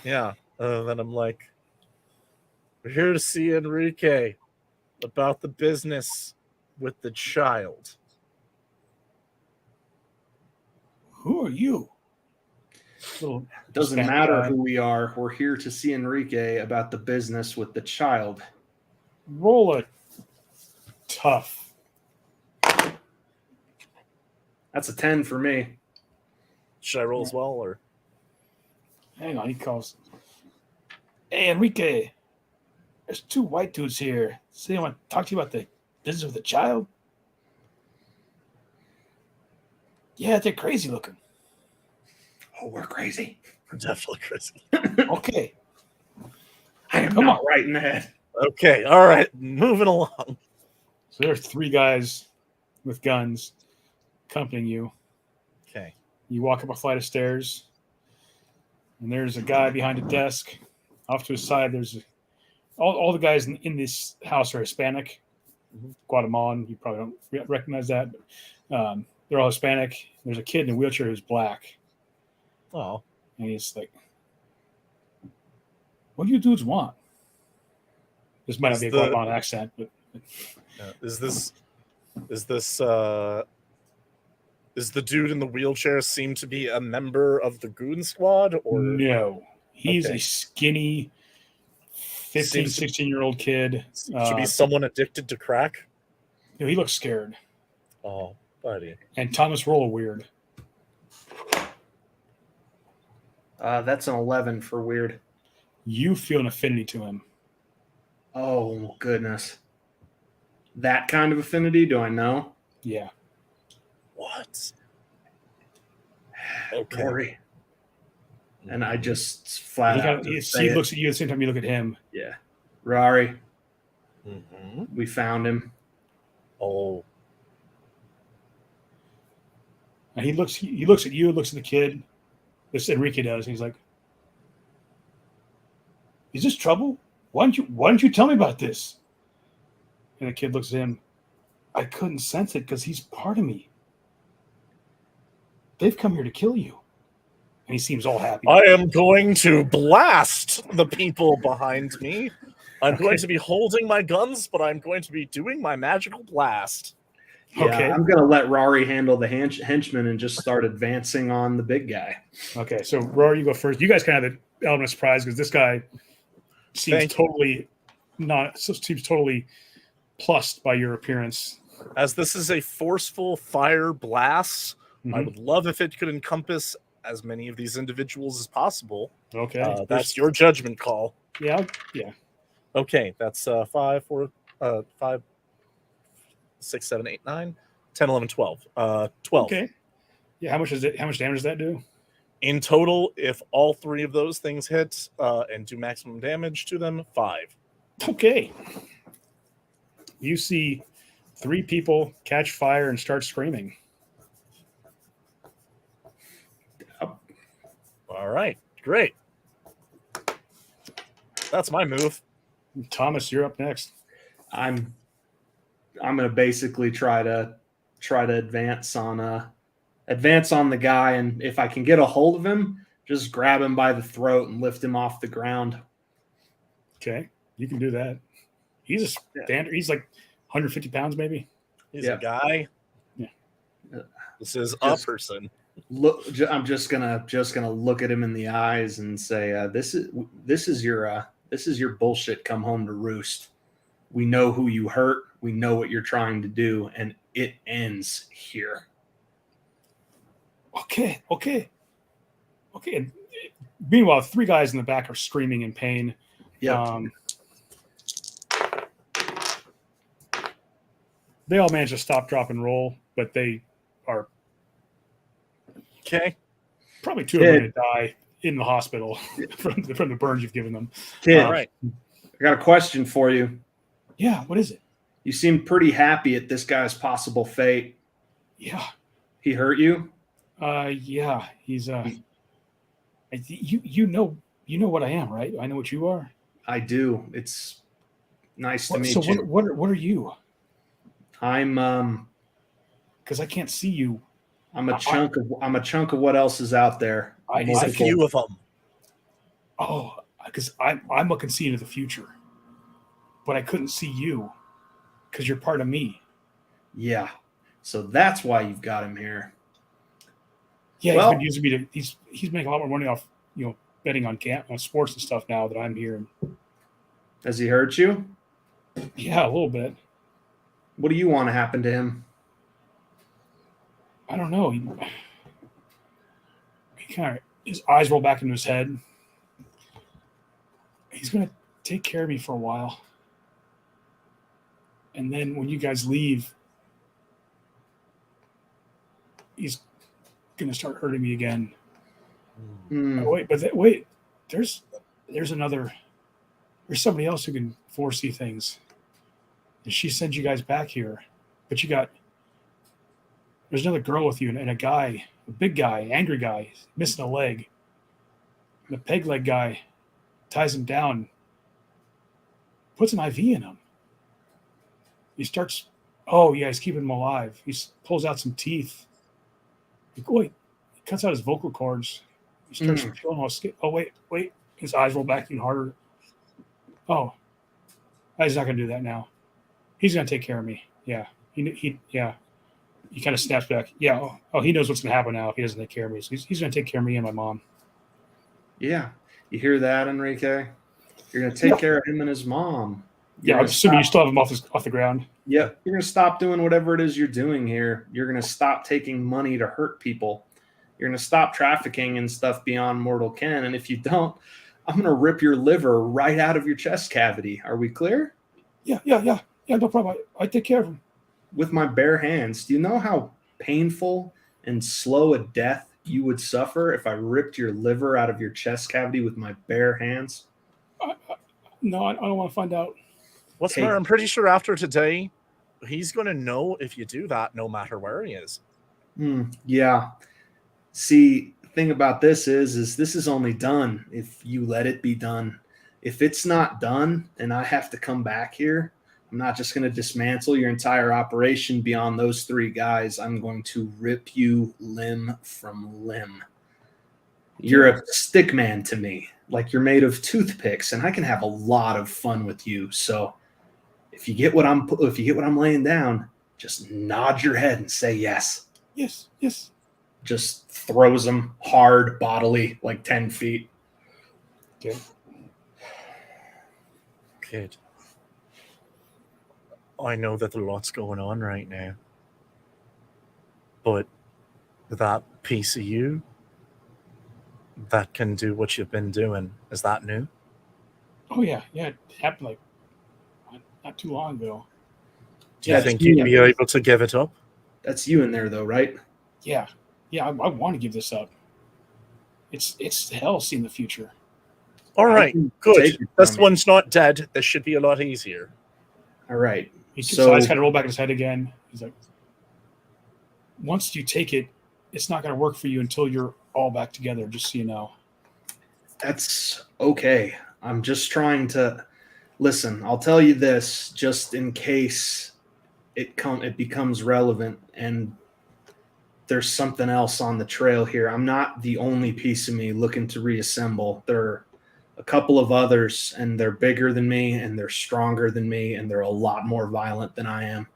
Yeah. Then I'm like, we're here to see Enrique about the business with the child. Who are you? Little Doesn't Hispanic matter guy. who we are. We're here to see Enrique about the business with the child. Roll a tough. That's a 10 for me. Should I roll as well, or Hang on, he calls. Hey, Enrique. There's two white dudes here. Say they want to talk to you about the business with the child. Yeah, they're crazy looking. Oh, we're crazy. definitely crazy? Okay. I am Come not on. right in the head. Okay, all right, moving along. So there's three guys with guns accompanying you. Okay. You walk up a flight of stairs, and there's a guy behind a desk. Off to his side, there's all the guys in this house are Hispanic, Guatemalan. You probably don't recognize that. But, they're all Hispanic. There's a kid in a wheelchair who's black, Oh, and he's like, "What do you dudes want?" This might not be a Guatemalan accent, but is the dude in the wheelchair seem to be a member of the Goon Squad, or no, he's Okay. a skinny 15, Seems to- 16-year-old kid. should be someone addicted to crack? He looks scared. Oh, buddy. And Thomas roll a weird. That's an 11 for weird. You feel an affinity to him. Oh, goodness. That kind of affinity, do I know? Yeah. What? Okay. Rory. And I just flat out He say it. looks at you at the same time you look at him. Yeah. Rory, Mhm. we found him. Oh, And he looks at you, looks at the kid. This Enrique does. And he's like, "Is this trouble? Why didn't you tell me about this?" And the kid looks at him. "I couldn't sense it because he's part of me. They've come here to kill you." And he seems all happy. I am going to blast the people behind me. I'm going Okay. to be holding my guns, but I'm going to be doing my magical blast. Yeah, Okay. I'm going to let Rory handle the henchman and just start advancing on the big guy. Okay, so Rory, you go first. You guys kind of have the element of surprise because this guy seems totally plussed by your appearance. As this is a forceful fire blast, I Mhm. would love if it could encompass as many of these individuals as possible. Okay, That's your judgment call. yeah. Okay, that's 5, 4, 5, 6, 7, 8, 9, 10, 11, 12. 12. Okay, yeah. How much damage does that do? In total, if all three of those things hit and do maximum damage to them, 5. Okay. You see 3 people catch fire and start screaming. All right, great. That's my move. Thomas, you're up next. I'm going to basically try to try to advance on the guy, and if I can get a hold of him, just grab him by the throat and lift him off the ground. Okay, you can do that. He's a standard. He's like 150 pounds, maybe. He's a guy. Yeah. This is a person. Look, I'm just gonna look at him in the eyes and say, "This is your bullshit come home to roost. We know who you hurt. We know what you're trying to do, and it ends here." Okay. And meanwhile, 3 guys in the back are screaming in pain. Yeah. They all manage to stop, drop, and roll, but they are probably 2 of them going to die in the hospital from the burns you've given them. Kid, right. I got a question for you. Yeah, what is it? You seem pretty happy at this guy's possible fate. Yeah. He hurt you? Yeah. He's you know what I am, right? I know what you are. I do. It's nice to meet so you. What are you? I'm because I can't see you. I'm a chunk of what else is out there. He's a few of them. Oh, because I'm looking see into the future, but I couldn't see you because you're part of me. Yeah, so that's why you've got him here. Yeah, he's been using me to. He's making a lot more money off betting on sports and stuff now that I'm here. Has he hurt you? Yeah, a little bit. What do you want to happen to him? I don't know. He kind of his eyes roll back into his head. He's gonna take care of me for a while, and then when you guys leave, he's gonna start hurting me again. Oh, wait, there's somebody else who can foresee things, and she sends you guys back here, but there's another girl with you and a guy, a big guy, angry guy, missing a leg. And the peg leg guy ties him down, puts an IV in him. He's keeping him alive. He pulls out some teeth. He cuts out his vocal cords. He starts feeling all scared. Oh, wait. His eyes roll back even harder. Oh, he's not going to do that now. He's going to take care of me. Yeah. He kind of snaps back. Yeah. Oh, he knows what's going to happen now if he doesn't take care of me. So he's going to take care of me and my mom. Yeah. You hear that, Enrique? You're going to take care of him and his mom. I'm assuming you still have him off the ground. Yep. You're going to stop doing whatever it is you're doing here. You're going to stop taking money to hurt people. You're going to stop trafficking and stuff beyond mortal ken. And if you don't, I'm going to rip your liver right out of your chest cavity. Are we clear? Yeah, no problem. I take care of him. With my bare hands. Do you know how painful and slow a death you would suffer if I ripped your liver out of your chest cavity with my bare hands? No, I don't want to find out. What's more, I'm pretty sure after today, he's going to know if you do that no matter where he is. Yeah. See, the thing about this is this is only done if you let it be done. If it's not done and I have to come back here, I'm not just going to dismantle your entire operation beyond those 3 guys. I'm going to rip you limb from limb. You're a stick man to me, like you're made of toothpicks, and I can have a lot of fun with you. So if you get what I'm laying down, just nod your head and say yes. Yes. Just throws him hard bodily, like 10 feet. Okay. Kid. I know that a lot's going on right now, but that piece of you that can do what you've been doing, is that new? Oh yeah, it happened like not too long ago. Do you think you'd be able to give it up? That's you in there, though, right? Yeah. I want to give this up. It's hell seeing the future. All right, good. This one's not dead. This should be a lot easier. All right. His eyes kind of roll back in his head again. He's like, once you take it, it's not going to work for you until you're all back together, just so you know. That's okay. I'm just trying to listen. I'll tell you this just in case it becomes relevant, and there's something else on the trail here. I'm not the only piece of me looking to reassemble. There are a couple of others, and they're bigger than me, and they're stronger than me, and they're a lot more violent than I am.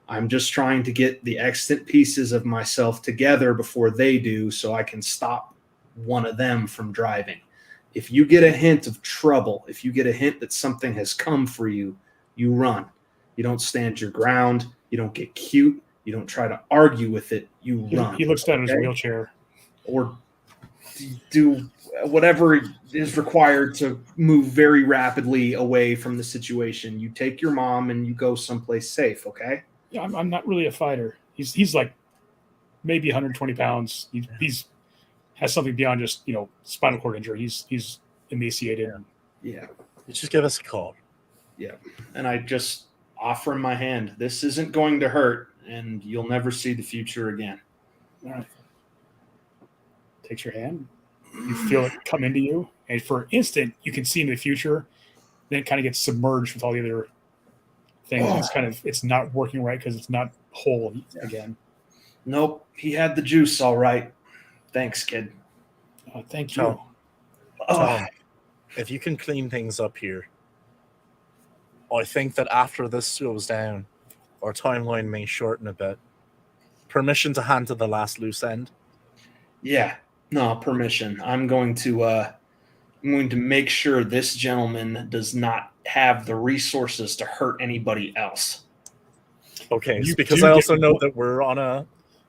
I'm just trying to get the extant pieces of myself together before they do, so I can stop one of them from driving. If you get a hint of trouble, if you get a hint that something has come for you, you run. You don't stand your ground. You don't get cute. You don't try to argue with it. You run. He looks down at his wheelchair. Or do whatever is required to move very rapidly away from the situation. You take your mom and you go someplace safe, okay? Yeah, I'm not really a fighter. He's like maybe 120 pounds. He's has something beyond just, spinal cord injury. He's emaciated. Yeah. You just give us a call. Yeah. And I just offer him my hand. This isn't going to hurt, and you'll never see the future again. All right. Takes your hand. You feel it come into you, and for an instant, you can see into the future. Then it kind of gets submerged with all the other things. Oh. It's not working right because it's not whole again. Nope. He had the juice all right. Thanks, kid. Thank you. Tom, if you can clean things up here, I think that after this goes down, our timeline may shorten a bit. Permission to hand to the last loose end? Yeah. No, permission. I'm going to make sure this gentleman does not have the resources to hurt anybody else. Okay, because I also know that we're on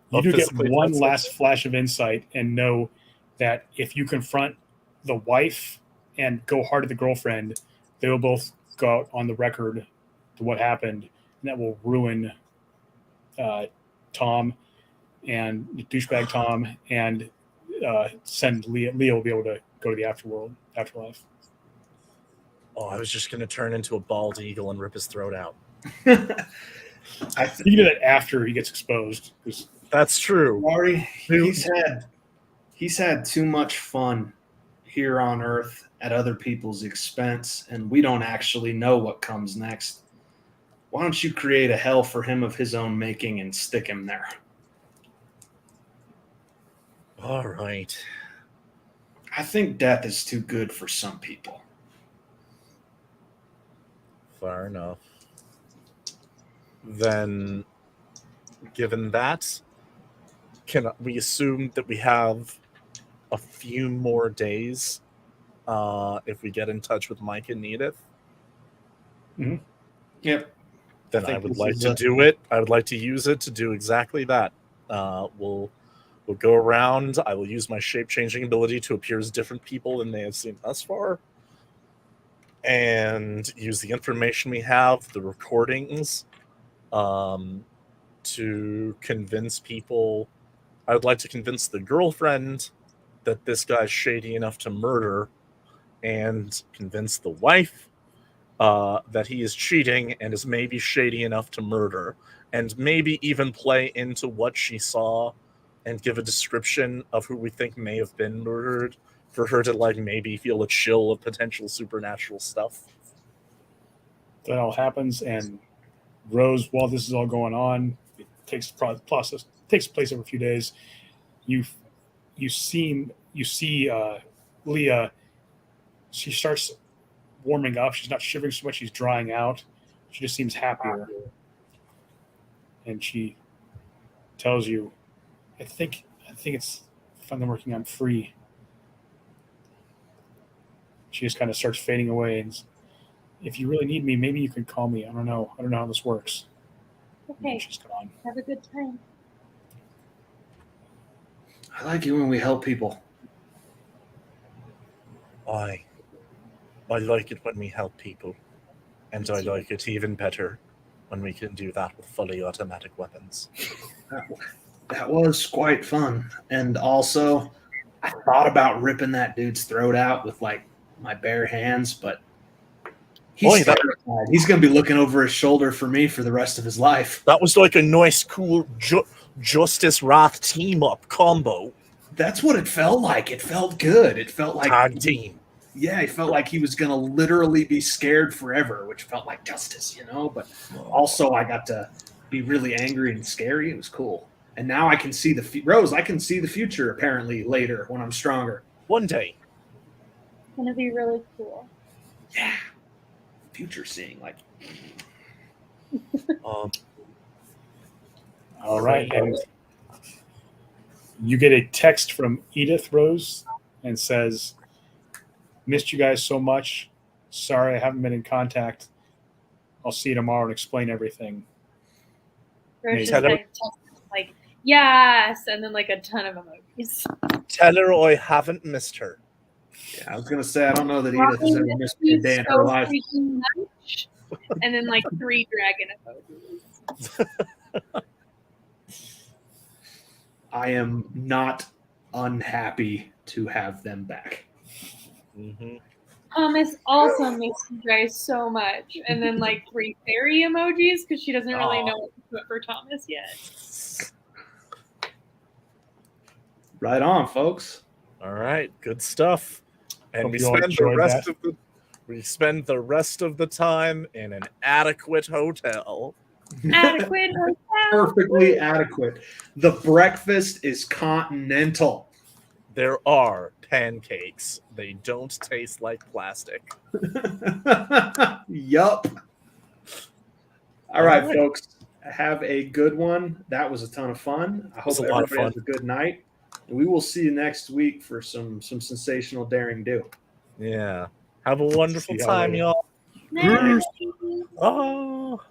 You do get one last flash of insight and know that if you confront the wife and go hard at the girlfriend, they will both go out on the record to what happened, and that will ruin Tom and douchebag Tom, and send Leah will be able to go to the afterlife. Oh, I was just going to turn into a bald eagle and rip his throat out. You can do that after he gets exposed. That's true. Rory, he's had too much fun here on Earth at other people's expense, and we don't actually know what comes next. Why don't you create a hell for him of his own making and stick him there? All right. I think death is too good for some people. Fair enough. Then, given that, can we assume that we have a few more days if we get in touch with Mike and Edith? Mm-hmm. Yep. Then I would like to do it. I would like to use it to do exactly that. We'll go around. I will use my shape-changing ability to appear as different people than they have seen thus far, and use the information we have, the recordings, to convince people. I would like to convince the girlfriend that this guy's shady enough to murder, and convince the wife that he is cheating and is maybe shady enough to murder, and maybe even play into what she saw and give a description of who we think may have been murdered for her to maybe feel a chill of potential supernatural stuff. That all happens, and Rose, while this is all going on, it takes place over a few days. You see Leah. She starts warming up. She's not shivering so much. She's drying out. She just seems happier, and she tells you, I think it's finally working. I'm free. She just kind of starts fading away, and if you really need me, maybe you can call me. I don't know how this works. Okay. She's gone. Have a good time. I like it when we help people. I like it when we help people, and I like it even better when we can do that with fully automatic weapons. That was quite fun. And also, I thought about ripping that dude's throat out with my bare hands, but he's going to be looking over his shoulder for me for the rest of his life. That was like a nice, cool Justice Wrath team up combo. That's what it felt like. It felt good. It felt like tag team. Yeah, it felt like he was going to literally be scared forever, which felt like justice, But also, I got to be really angry and scary. It was cool. And now I can see Rose. I can see the future apparently later when I'm stronger. One day. It's gonna be really cool. Yeah, future seeing like. Um, All right, and you get a text from Edith Rose and says, "Missed you guys so much. Sorry I haven't been in contact. I'll see you tomorrow and explain everything." Roche Tell is like, yes, and then like a ton of emojis. tell her I haven't missed her. Yeah, I was gonna say I don't know that Edith has ever missed a day in her So life. freaking much. And then like 3 dragon emojis. I am not unhappy to have them back. Mm-hmm. Thomas also missed you guys so much. And then like 3 fairy emojis because she doesn't really know what to put for Thomas yet. Right on, folks. All right, good stuff. And Hope we you all spend the enjoyed rest that. of we spend the rest of the time in an adequate hotel. Adequate hotel. Perfectly adequate. The breakfast is continental. There are pancakes. They don't taste like plastic. Yup. All right, right. folks. Have a good one. That was a ton of fun. I hope was a lot of everybody has fun. a good night. And we will see you next week for some sensational daring do. Yeah. Have a wonderful See y'all time, later. y'all. Nice. Oh.